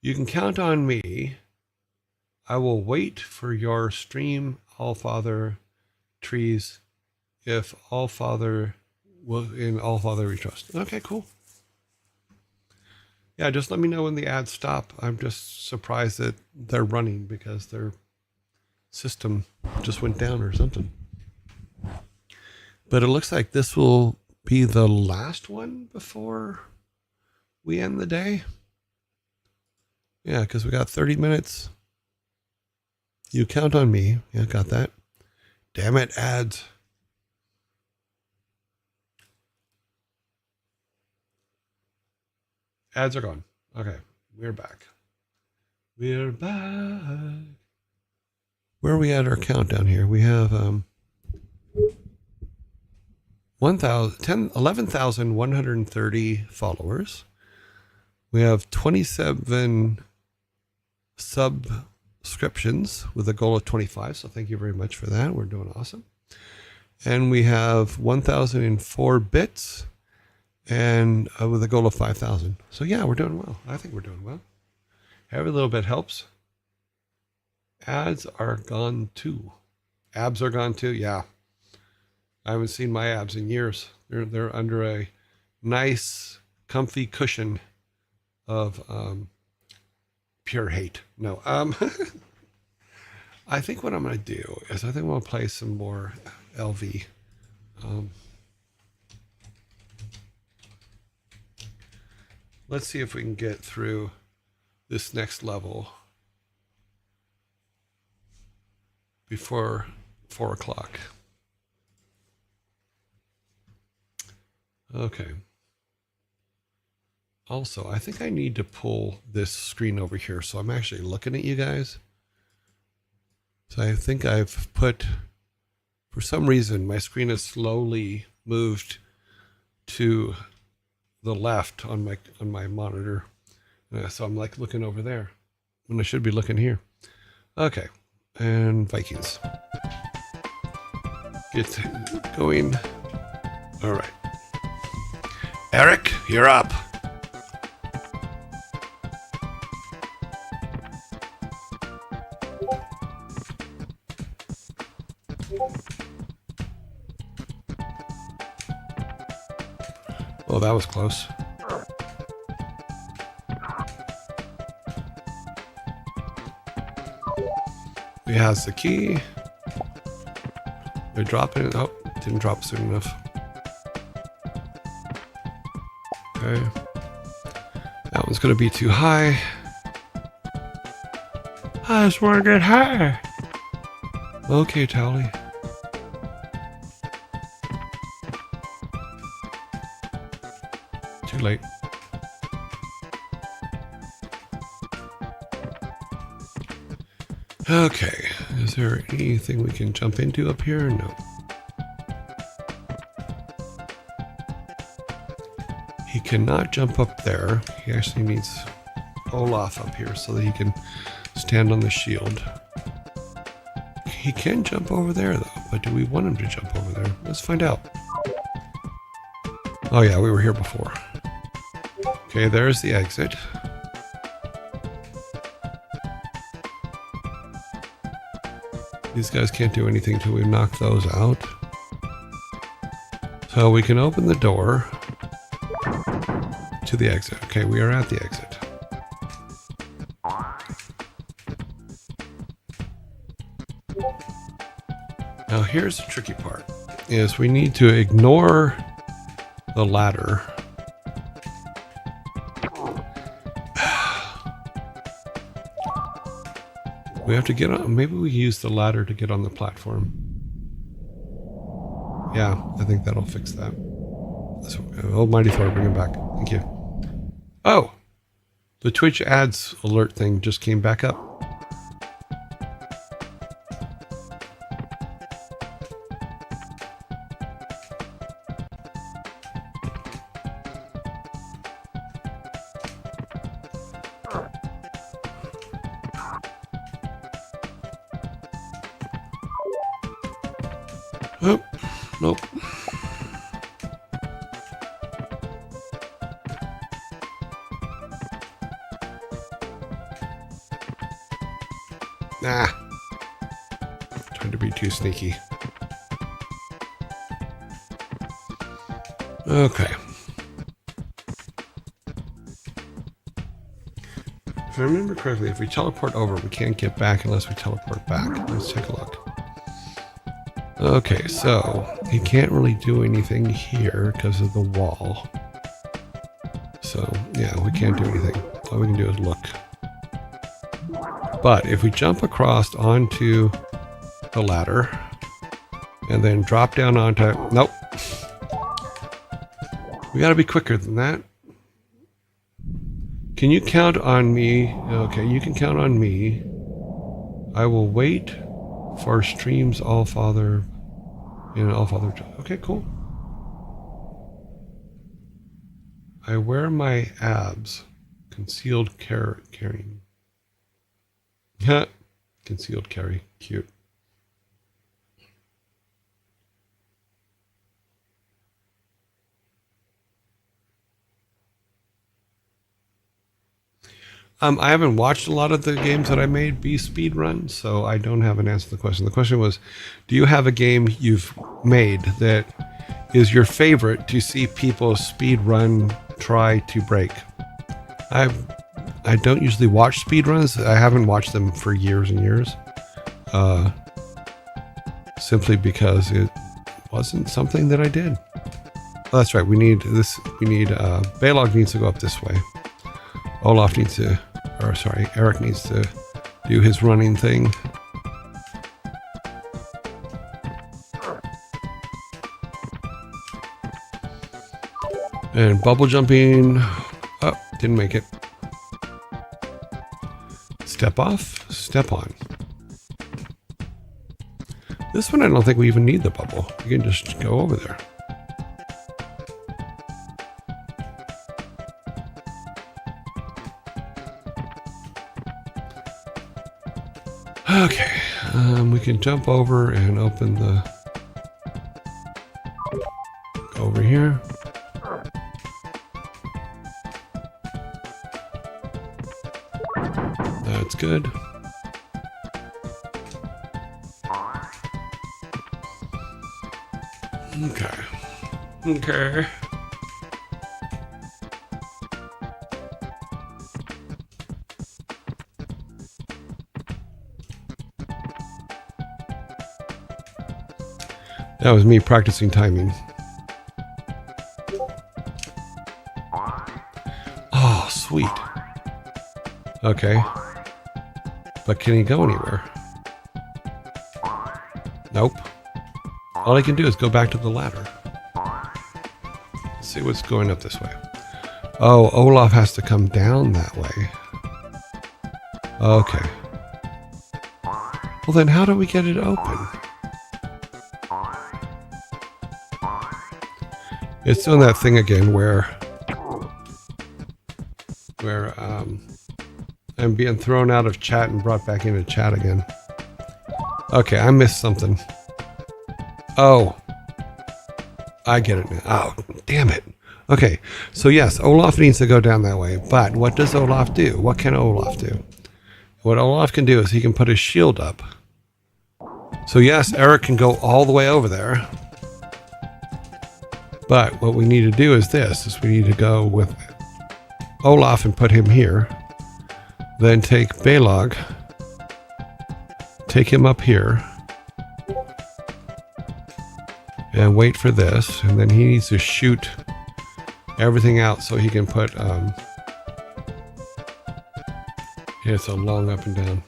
You can count on me. I will wait for your stream, Allfather trees, if Allfather we trust. Okay, cool. Yeah, just let me know when the ads stop. I'm just surprised that they're running because their system just went down or something. But it looks like this will be the last one before we end the day. Yeah, because we got 30 minutes. You count on me. Yeah, got that. Damn it, ads. Ads are gone. Okay, we're back. We're back. Where are we at our countdown here? We have 11,130 followers. We have 27 subscriptions with a goal of 25. So thank you very much for that. We're doing awesome. And we have 1,004 bits and with a goal of 5,000. So yeah, we're doing well. I think we're doing well. Every little bit helps. Ads are gone too. Abs are gone too. Yeah. I haven't seen my abs in years. They're under a nice, comfy cushion of pure hate. No. I think what I'm going to do is I think I'm going to play some more LV. Let's see if we can get through this next level before 4 o'clock. Okay. Also, I think I need to pull this screen over here so I'm actually looking at you guys. So I think I've put, for some reason, my screen has slowly moved to the left on my monitor. So I'm like looking over there when I should be looking here. Okay, and Vikings. Get going. All right. Eric, you're up. Oh, that was close. He has the key. They're dropping it. Oh, didn't drop soon enough. Okay. That one's going to be too high. I just want to get high. Okay, Towley. Too late. Okay, is there anything we can jump into up here? No. He cannot jump up there. He actually needs Olaf up here so that he can stand on the shield. He can jump over there though, but do we want him to jump over there? Let's find out. Oh yeah, we were here before. Okay, there's the exit. These guys can't do anything till we knock those out. So we can open the door to the exit. Okay, we are at the exit. Now here's the tricky part, is we need to ignore the ladder. We have to get on, maybe we use the ladder to get on the platform. Yeah, I think that'll fix that. Almighty Thor, bring him back. Thank you. Oh, the Twitch ads alert thing just came back up. Oh, nope. Nah. Trying to be too sneaky. Okay. If I remember correctly, if we teleport over, we can't get back unless we teleport back. Let's take a look. Okay, so he can't really do anything here because of the wall. So, yeah, we can't do anything. All we can do is look. But if we jump across onto the ladder and then drop down onto... Nope. We gotta be quicker than that. Can you count on me? Okay, you can count on me. I will wait for streams Allfather and Allfather. Okay, cool. I wear my abs. Concealed carrying. Concealed carry. Cute. I haven't watched a lot of the games that I made be speed run, so I don't have an answer to the question. The question was, do you have a game you've made that is your favorite to see people speed run try to break? I I don't usually watch speedruns. I haven't watched them for years and years. Simply because it wasn't something that I did. Oh, that's right. We need this. We need Balog needs to go up this way. Olaf needs to, or sorry, Eric needs to do his running thing. And bubble jumping. Oh, didn't make it. Step off, step on. This one, I don't think we even need the bubble. We can just go over there. Okay, we can jump over and open the... over here. That's good. Okay. Okay. That was me practicing timing. Oh, sweet. Okay. But can he go anywhere? Nope. All I can do is go back to the ladder. Let's see what's going up this way. Oh, Olaf has to come down that way. Okay. Well then how do we get it open? It's doing that thing again where I'm being thrown out of chat and brought back into chat again. Okay, I missed something. Oh, I get it now. Oh, damn it. Okay, so yes, Olaf needs to go down that way, but what does Olaf do? What can Olaf do? What Olaf can do is he can put his shield up. So yes, Eric can go all the way over there. But what we need to do is this, is we need to go with Olaf and put him here. Then take Balog, take him up here, and wait for this. And then he needs to shoot everything out so he can put, it's a long up and down.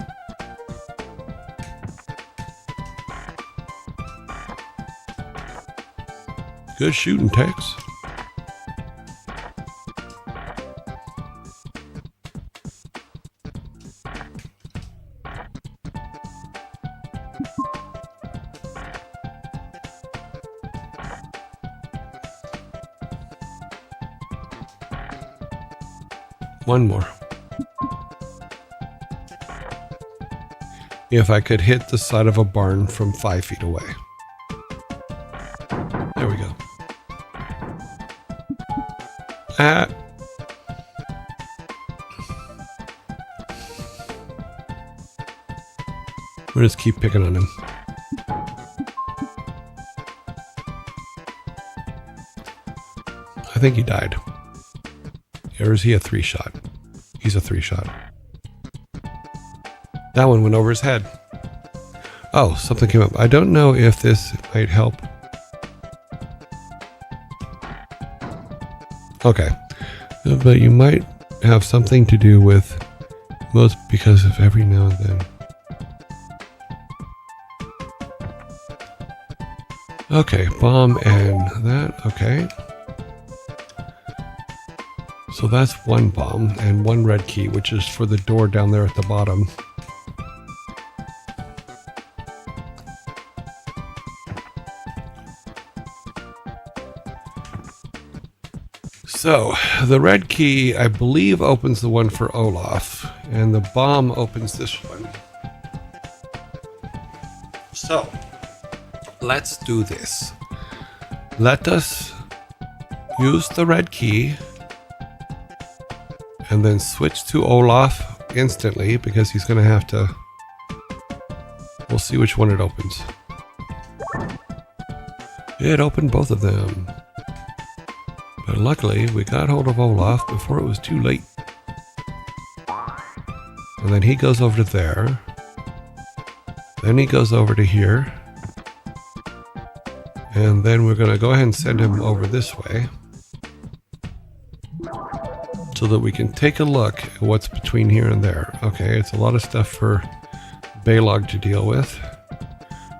Good shooting, Tex. One more. If I could hit the side of a barn from 5 feet away. There we go. We'll just keep picking on him. I think he died. Or is he a 3-shot? He's a 3-shot. That one went over his head. Oh, something came up. I don't know if this might help. Okay. But you might have something to do with most because of every now and then. Okay, bomb and that. Okay. So that's one bomb and one red key, which is for the door down there at the bottom. So the red key, I believe, opens the one for Olaf, and the bomb opens this one. So let's do this. Let us use the red key and then switch to Olaf instantly because he's going to have to... We'll see which one it opens. It opened both of them. But luckily, we got hold of Olaf before it was too late. And then he goes over to there. Then he goes over to here. And then we're going to go ahead and send him over this way, so that we can take a look at what's between here and there. Okay, it's a lot of stuff for Balog to deal with.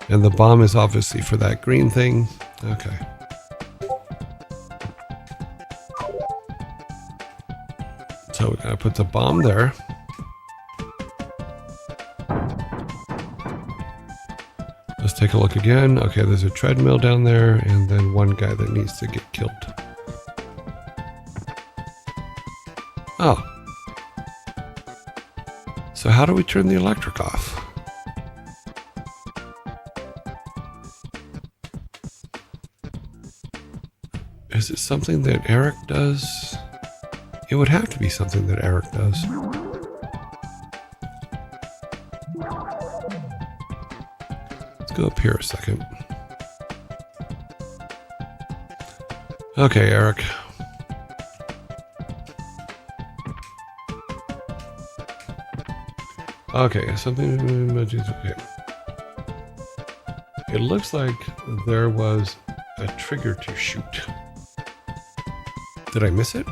And the bomb is obviously for that green thing. Okay. So we're going to put the bomb there. Let's take a look again. Okay, there's a treadmill down there, and then one guy that needs to get killed. Oh. So how do we turn the electric off? Is it something that Eric does? It would have to be something that Eric does. Let's go up here a second. Okay, Eric. Okay, something. Okay. It looks like there was a trigger to shoot. Did I miss it?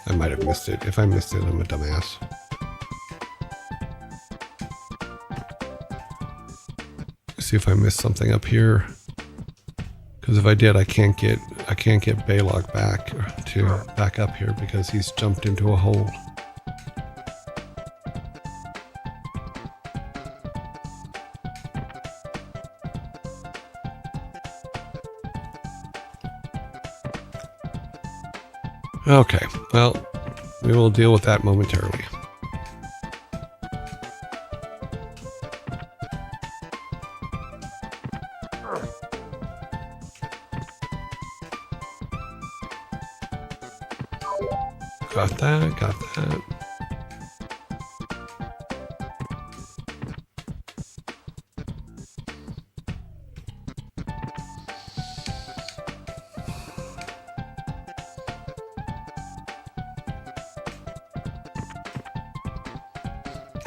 I might have missed it. If I missed it, I'm a dumbass. See if I missed something up here. Because if I did, I can't get Balog back up here because he's jumped into a hole. Okay, well, we will deal with that momentarily. Got that, got that.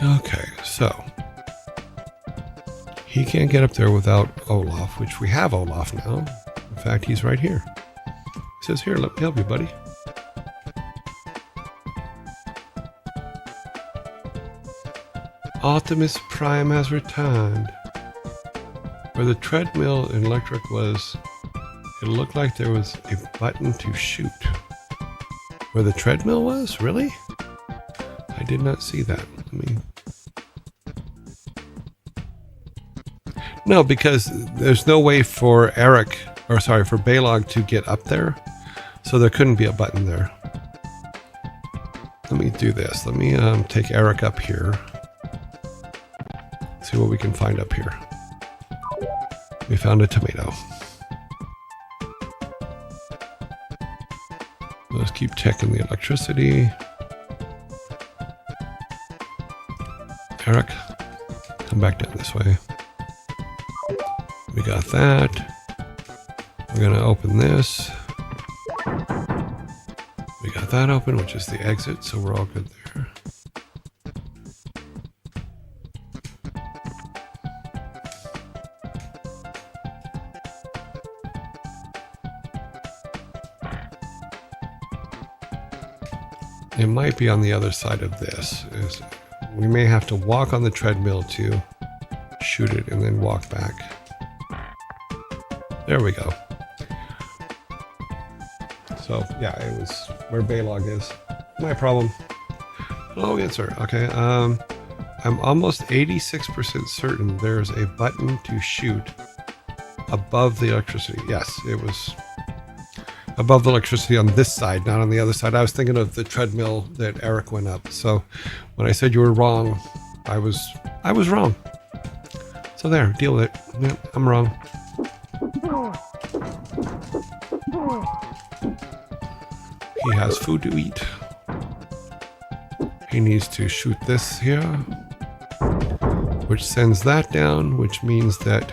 Okay, so he can't get up there without Olaf, which we have Olaf now. In fact, he's right here. He says, "Here, let me help you, buddy." Optimus Prime has returned. Where the treadmill and electric was, it looked like there was a button to shoot. Where the treadmill was? Really? I did not see that. No, because there's no way for for Balog to get up there, so there couldn't be a button there. Let me do this. Let me take Eric up here. See what we can find up here. We found a tomato. Let's keep checking the electricity. Eric, come back down this way. We got that. We're going to open this. We got that open, which is the exit, so we're all good there. It might be on the other side of this. We may have to walk on the treadmill to shoot it and then walk back. There we go. So yeah, it was where Balog is. My problem. Hello, answer. Okay. I'm almost 86% certain there's a button to shoot above the electricity. Yes, it was above the electricity on this side, not on the other side. I was thinking of the treadmill that Eric went up. So when I said you were wrong, I was wrong. So there, deal with it. Yep, I'm wrong. He has food to eat. He needs to shoot this here, which sends that down, which means that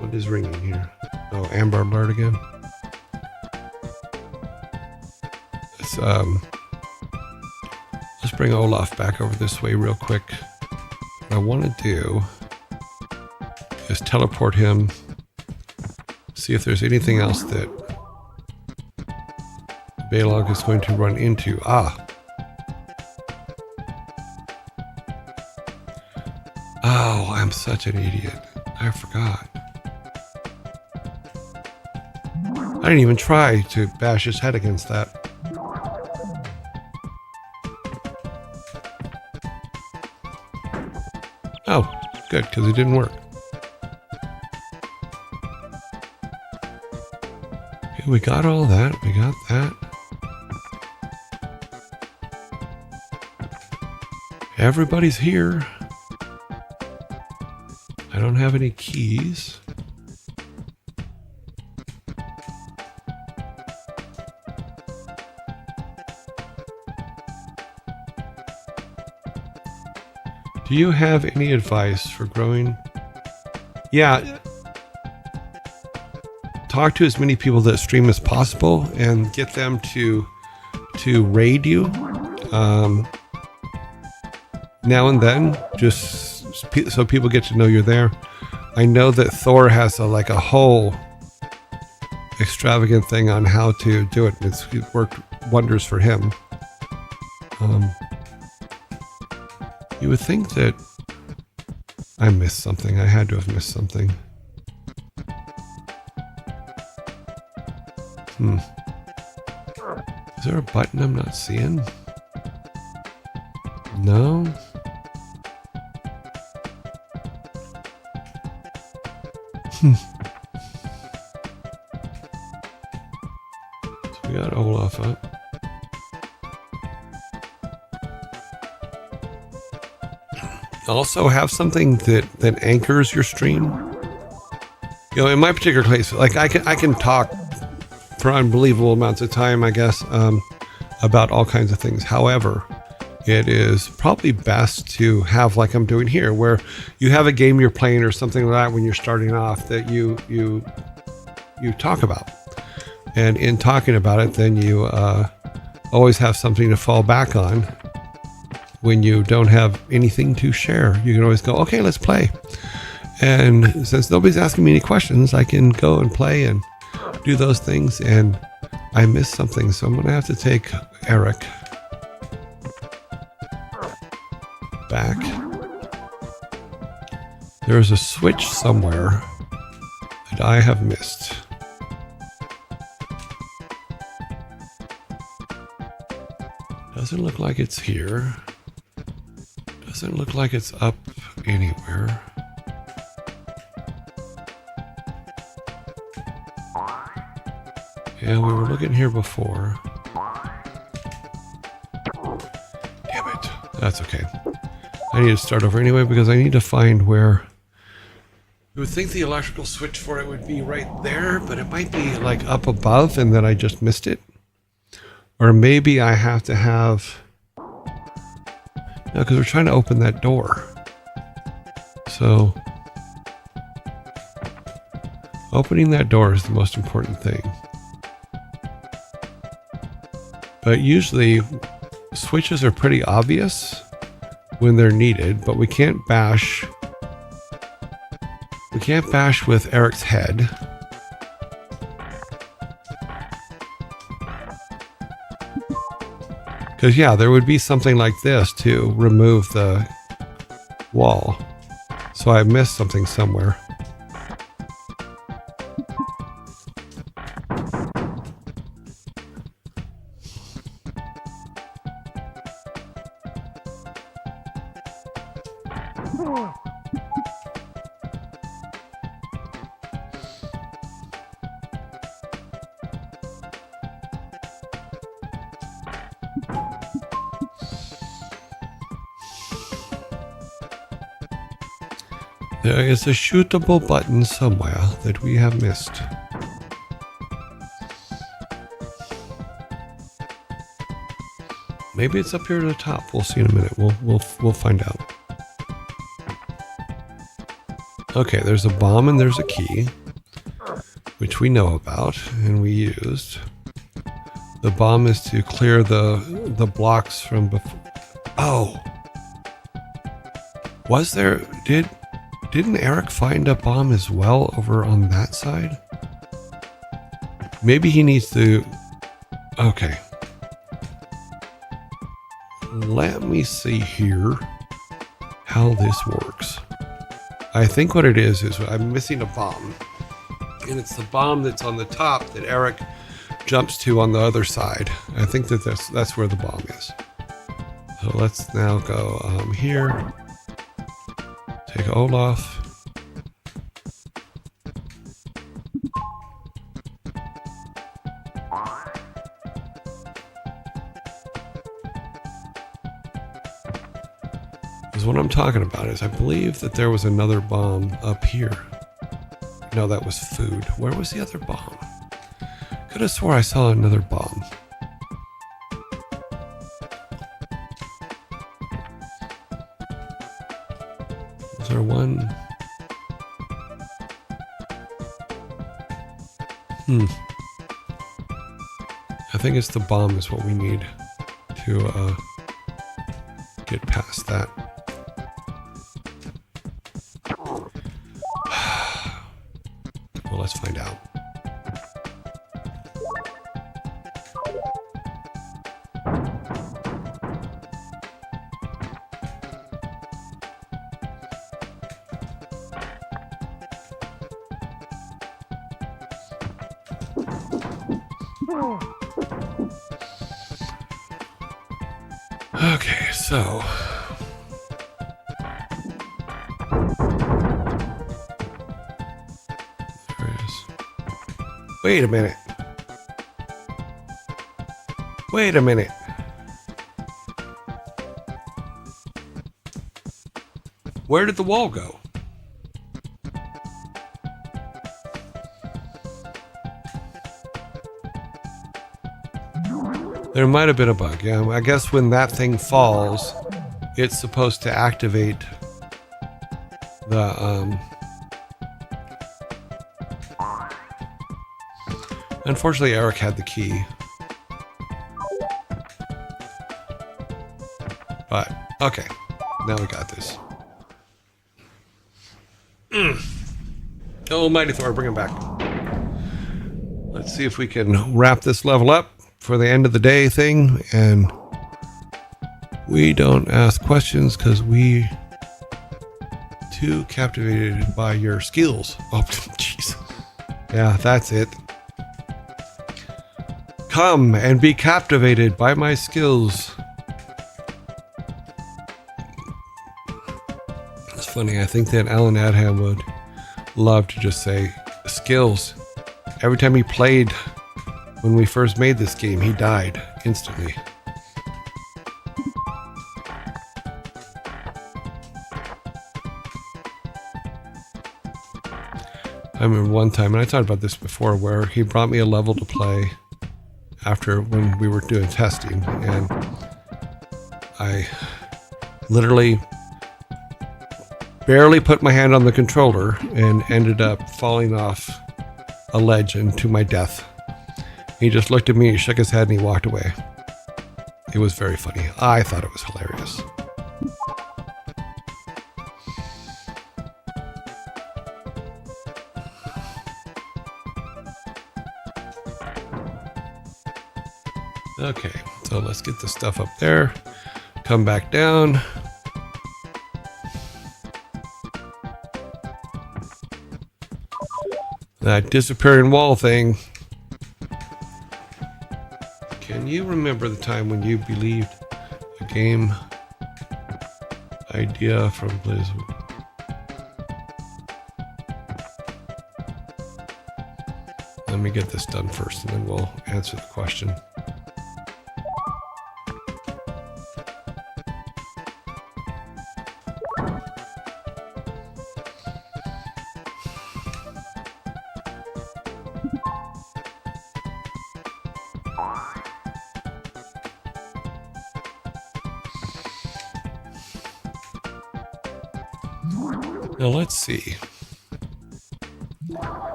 what is ringing here? Oh, Amber Alert again. let's, let's bring Olaf back over this way real quick. What I want to do is teleport him, see if there's anything else that Balog is going to run into. Oh, I'm such an idiot. I forgot. I didn't even try to bash his head against that. Oh, good, because it didn't work. Okay, we got all that. We got that. Everybody's here. I don't have any keys. Do you have any advice for growing? Yeah. Talk to as many people that stream as possible and get them to raid you. Now and then, just so people get to know you're there. I know that Thor has a whole extravagant thing on how to do it. It worked wonders for him. You would think that I missed something. I had to have missed something. Is there a button I'm not seeing? No? So we got Olaf up. Also have something that anchors your stream. You know, in my particular case, like I can talk for unbelievable amounts of time, I guess, about all kinds of things. However, it is probably best to have, like I'm doing here, where you have a game you're playing or something like that when you're starting off that you talk about. And in talking about it, then you always have something to fall back on. When you don't have anything to share, you can always go, okay, let's play. And since nobody's asking me any questions, I can go and play and do those things. And I missed something, so I'm going to have to take Eric back. There's a switch somewhere that I have missed. Doesn't look like it's here. Doesn't look like it's up anywhere. Yeah, we were looking here before. Damn it. That's okay. I need to start over anyway because I need to find where... You would think the electrical switch for it would be right there, but it might be like up above and then I just missed it. Or maybe I have to have... No, because we're trying to open that door. So, opening that door is the most important thing. But usually, switches are pretty obvious when they're needed, but we can't bash. We can't bash with Eric's head. Because, yeah, there would be something like this to remove the wall. So I missed something somewhere. There is a shootable button somewhere that we have missed. Maybe it's up here at the top. We'll see in a minute. We'll find out. Okay, there's a bomb and there's a key, which we know about and we used. The bomb is to clear the blocks from before. Oh. Was there... Didn't Eric find a bomb as well over on that side? Maybe he needs to... Okay. Let me see here how this works. I think what it is I'm missing a bomb. And it's the bomb that's on the top that Eric jumps to on the other side. I think that's where the bomb is. So let's now go here. Take Olaf. Because what I'm talking about is I believe that there was another bomb up here. No, that was food. Where was the other bomb? Could have swore I saw another bomb. Is there one? I think it's the bomb is what we need to get past that. Well, let's find out. Okay, so there it is. Wait a minute. Wait a minute. Where did the wall go? There might have been a bug, yeah. I guess when that thing falls, it's supposed to activate the, Unfortunately, Eric had the key. But, okay. Now we got this. Oh, Mighty Thor, bring him back. Let's see if we can wrap this level up for the end of the day thing, and we don't ask questions because we too captivated by your skills. Oh, jeez. Yeah, that's it. Come and be captivated by my skills. It's funny, I think that Alan Adham would love to just say skills. Every time he played when we first made this game, he died instantly. I remember one time, and I talked about this before, where he brought me a level to play after when we were doing testing, and I literally barely put my hand on the controller and ended up falling off a ledge into my death. He just looked at me, he shook his head, and he walked away. It was very funny. I thought it was hilarious. Okay, so let's get the stuff up there. Come back down. That disappearing wall thing. Can you remember the time when you believed a game idea from Blizzard? Let me get this done first, and then we'll answer the question. Now let's see.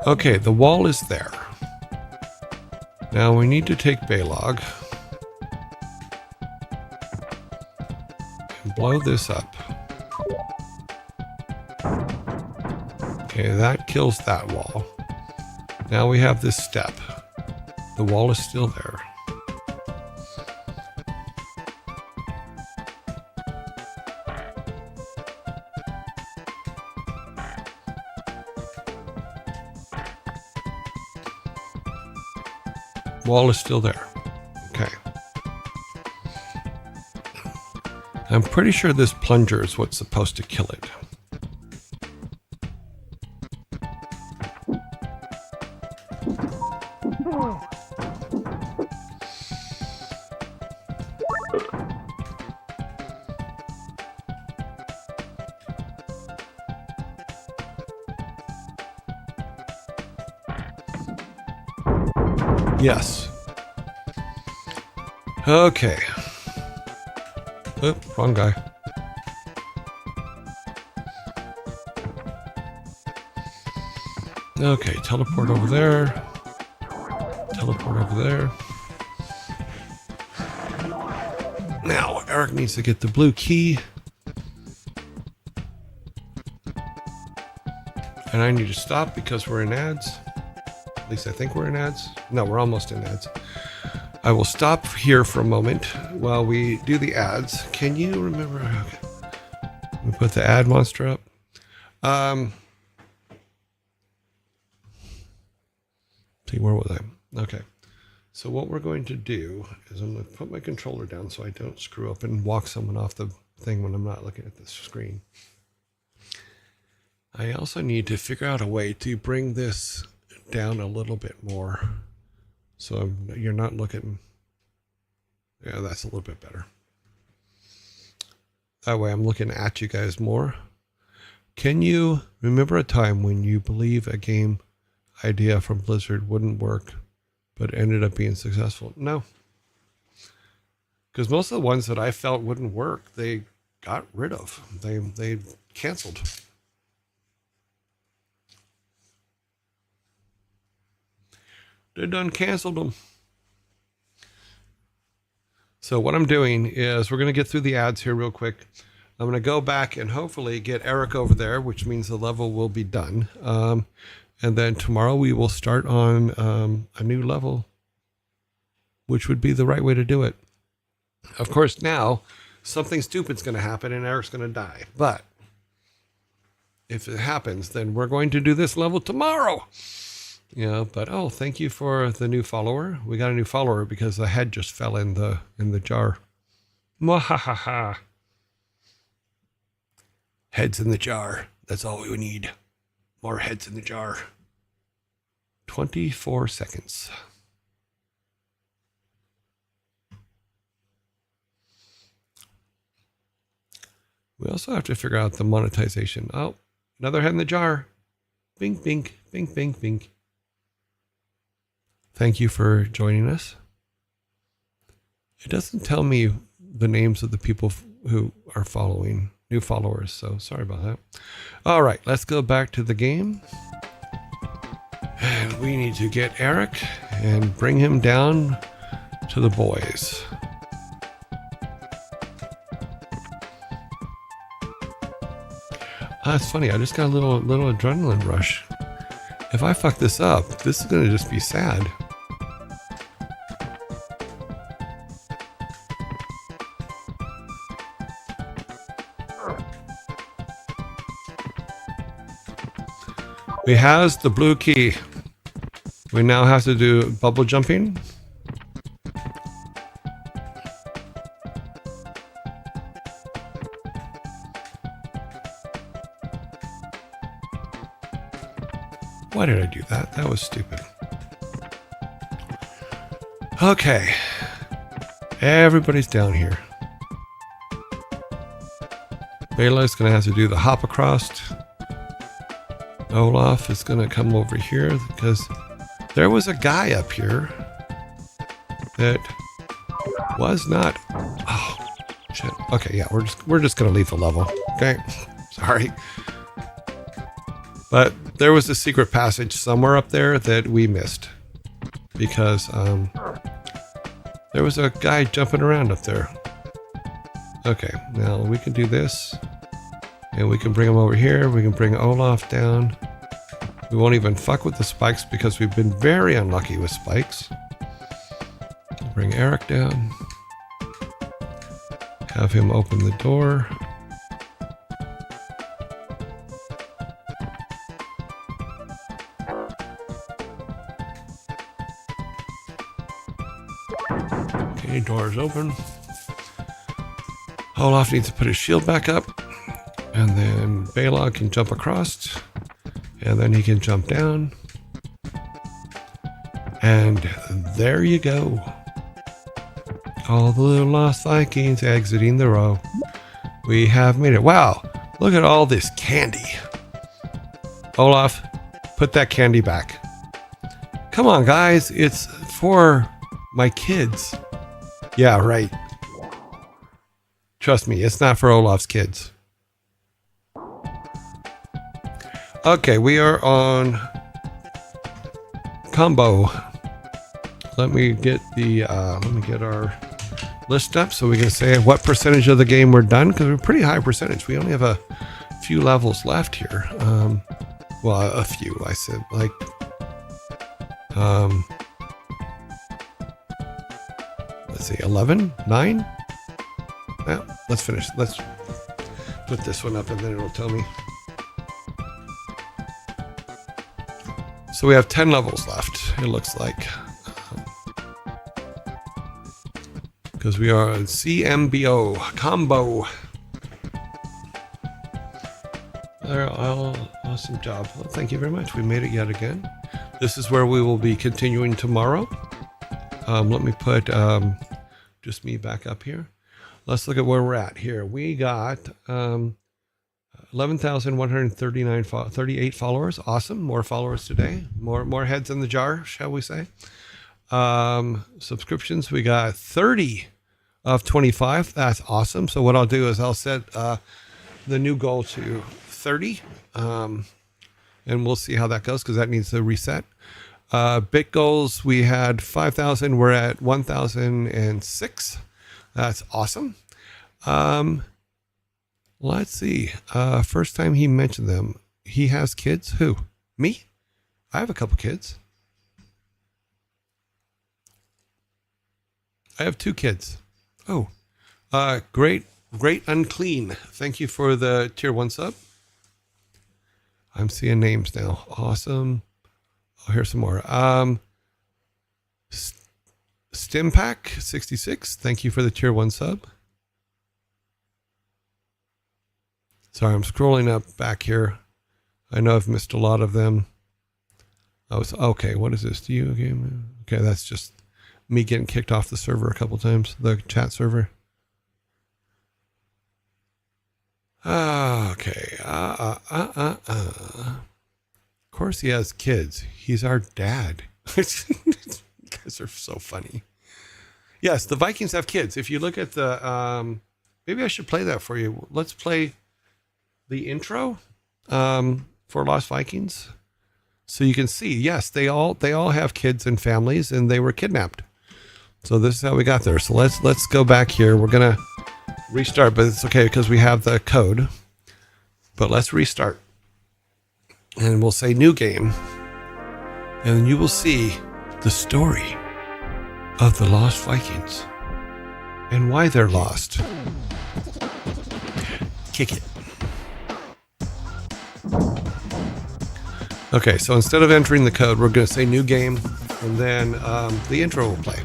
Okay, the wall is there. Now we need to take Baylog and blow this up. Okay, that kills that wall. Now we have this step. The wall is still there. Wall is still there. Okay. I'm pretty sure this plunger is what's supposed to kill it. Yes. Okay. Oh, wrong guy. Okay, teleport over there. Teleport over there. Now, Eric needs to get the blue key. And I need to stop because we're in ads. At least I think we're in ads. No, we're almost in ads. I will stop here for a moment while we do the ads. Can you remember? Okay. We put the ad monster up. See, where was I? Okay. So what we're going to do is I'm going to put my controller down so I don't screw up and walk someone off the thing when I'm not looking at the screen. I also need to figure out a way to bring this down a little bit more, so you're not looking. Yeah, that's a little bit better. That way I'm looking at you guys more. Can you remember a time when you believe a game idea from Blizzard wouldn't work but ended up being successful? No, because most of the ones that I felt wouldn't work, they got rid of. They canceled. They done canceled them. So what I'm doing is we're going to get through the ads here real quick. I'm going to go back and hopefully get Eric over there, which means the level will be done. And then tomorrow we will start on a new level, which would be the right way to do it. Of course, now something stupid's going to happen and Eric's going to die. But if it happens, then we're going to do this level tomorrow. Yeah, but oh, thank you for the new follower. We got a new follower because the head just fell in the jar. Mwahaha. Heads in the jar. That's all we need. More heads in the jar. 24 seconds. We also have to figure out the monetization. Oh, another head in the jar. Bink, bink, bink, bink, bink. Thank you for joining us. It doesn't tell me the names of the people who are following, new followers, so sorry about that. All right, let's go back to the game. And we need to get Eric and bring him down to the boys. That's funny, I just got a little adrenaline rush. If I fuck this up, this is gonna just be sad. We has the blue key. We now have to do bubble jumping. Why did I do that? That was stupid. Okay. Everybody's down here. Bela's going to have to do the hop across. Olaf is going to come over here because there was a guy up here that was not. Oh, shit. Okay, yeah, we're just going to leave the level. Okay. Sorry. But there was a secret passage somewhere up there that we missed. because there was a guy jumping around up there. Okay, now we can do this, and we can bring him over here. We can bring Olaf down. We won't even fuck with the spikes because we've been very unlucky with spikes. Bring Eric down. Have him open the door. Okay, door is open. Olaf needs to put his shield back up. And then Balog can jump across. And then he can jump down. And there you go. All the little Lost Vikings exiting the row. We have made it. Wow, look at all this candy. Olaf, put that candy back. Come on, guys. It's for my kids. Yeah, right. Trust me, it's not for Olaf's kids. Okay, we are on combo. Let me get our list up so we can say what percentage of the game we're done, because we're a pretty high percentage. We only have a few levels left here. Well, a few, I said, like, let's see, 11, 9? Well, let's finish. Let's put this one up and then it'll tell me. So we have 10 levels left, it looks like. Because we are on CMBO, combo. Awesome job. Well, thank you very much. We made it yet again. This is where we will be continuing tomorrow. Let me put just me back up here. Let's look at where we're at here. We got 11,138 followers. Awesome. More followers today. More heads in the jar, shall we say. Subscriptions, we got 30 of 25. That's awesome. So what I'll do is I'll set the new goal to 30. And we'll see how that goes because that needs to reset. Bit goals, we had 5,000. We're at 1,006. That's awesome. Let's see. First time he mentioned them. He has kids. Who? Me? I have a couple kids. I have 2 kids. Oh, great unclean. Thank you for the tier 1 sub. I'm seeing names now. Awesome. Oh, here's some more. Stimpack 66. Thank you for the tier 1 sub. Sorry, I'm scrolling up back here. I know I've missed a lot of them. Okay. What is this? Do you game? Okay, that's just me getting kicked off the server a couple times, the chat server. Okay. Of course he has kids. He's our dad. You guys are so funny. Yes, the Vikings have kids. If you look at the, maybe I should play that for you. Let's play the intro for Lost Vikings. So you can see, yes, they all have kids and families, and they were kidnapped. So this is how we got there. So let's go back here. We're gonna restart, but it's okay because we have the code. But let's restart, and we'll say new game, and you will see the story of the Lost Vikings and why they're lost. Kick it. Okay, so instead of entering the code, we're going to say new game, and then the intro will play.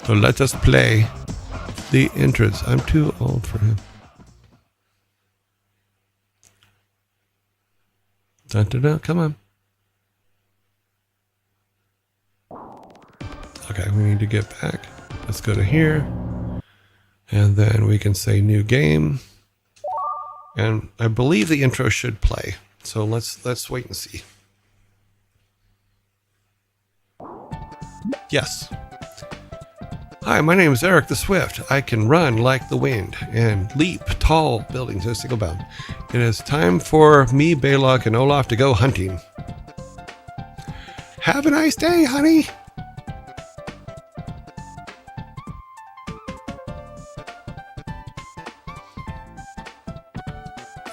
So let us play the intros. I'm too old for him. Dun, dun, dun, come on. Okay, we need to get back. Let's go to here. And then we can say new game. And I believe the intro should play. So let's wait and see. Yes. Hi, my name is Eric the Swift. I can run like the wind and leap tall buildings in a single bound. It is time for me, Balog, and Olaf to go hunting. Have a nice day, honey.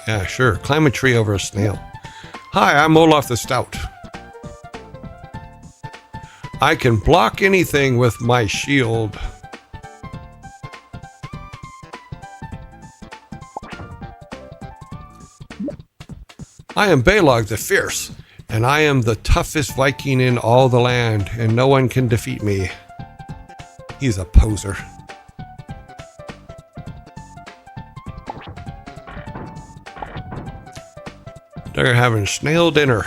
Yeah, sure. Climb a tree over a snail. Hi, I'm Olaf the Stout. I can block anything with my shield. I am Balog the Fierce, and I am the toughest Viking in all the land, and no one can defeat me. He's a poser. They're having snail dinner.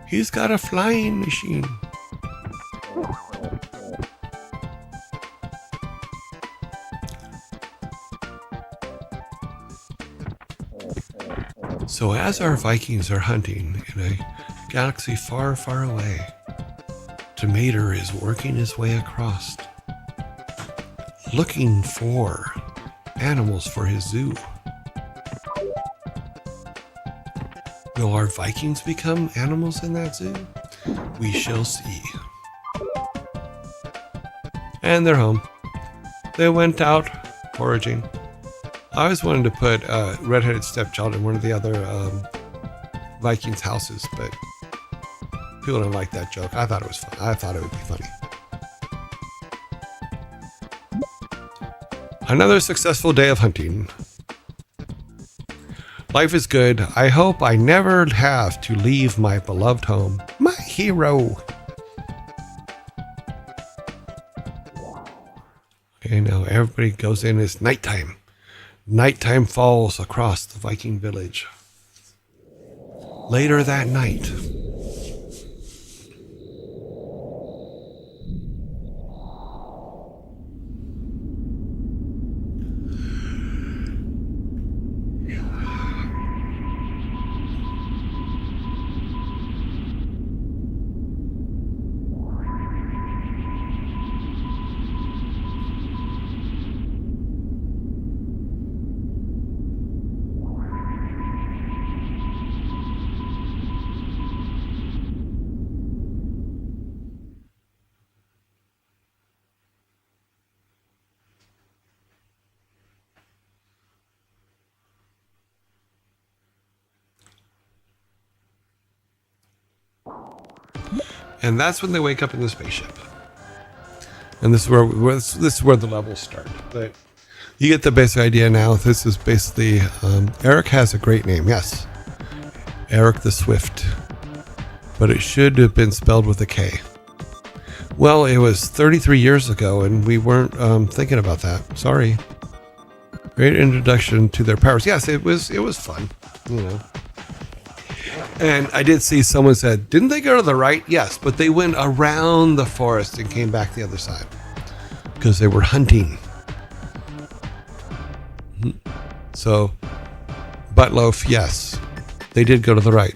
He's got a flying machine. So as our Vikings are hunting in a galaxy far, far away, Tomater is working his way across, looking for animals for his zoo. Will our Vikings become animals in that zoo? We shall see. And they're home. They went out foraging. I always wanted to put redheaded stepchild in one of the other Vikings' houses, but people don't like that joke. I thought it was fun. I thought it would be funny. Another successful day of hunting. Life is good. I hope I never have to leave my beloved home. My hero. Okay, now everybody goes in. It's nighttime. Nighttime falls across the Viking village. Later that night, and that's when they wake up in the spaceship. And this is where the levels start. But you get the basic idea now. This is basically Eric has a great name. Yes, Eric the Swift, but it should have been spelled with a K. Well, it was 33 years ago, and we weren't thinking about that. Sorry. Great introduction to their powers. Yes, it was fun, you know. And I did see someone said, didn't they go to the right? Yes, but they went around the forest and came back the other side because they were hunting. So, Buttloaf, yes, they did go to the right.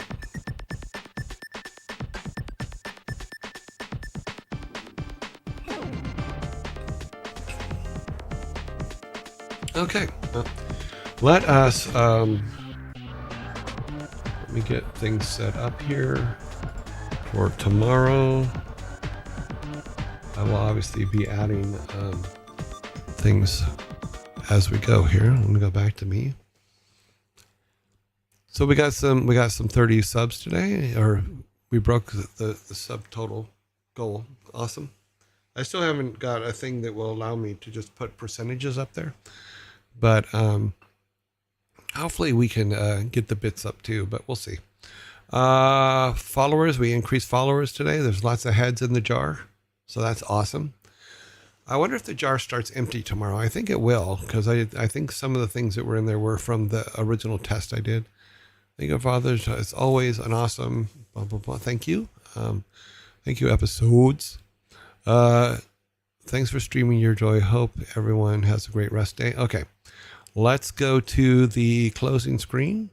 Okay, let us let me get things set up here for tomorrow. I will obviously be adding things as we go here. I'm gonna go back to me. So we got some 30 subs today, or we broke the sub total goal. Awesome. I still haven't got a thing that will allow me to just put percentages up there, but hopefully we can get the bits up too, but we'll see. Followers, we increased followers today. There's lots of heads in the jar, so that's awesome. I wonder if the jar starts empty tomorrow. I think it will, because I think some of the things that were in there were from the original test I did. Thank you, fathers. It's always an awesome blah, blah, blah. Thank you. Thank you, episodes. Thanks for streaming your joy. Hope everyone has a great rest day. Okay, let's go to the closing screen.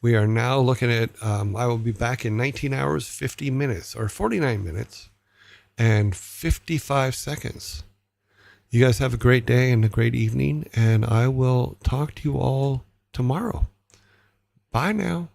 We are now looking at, I will be back in 19 hours, 50 minutes, or 49 minutes and 55 seconds. You guys have a great day and a great evening, and I will talk to you all tomorrow. Bye now.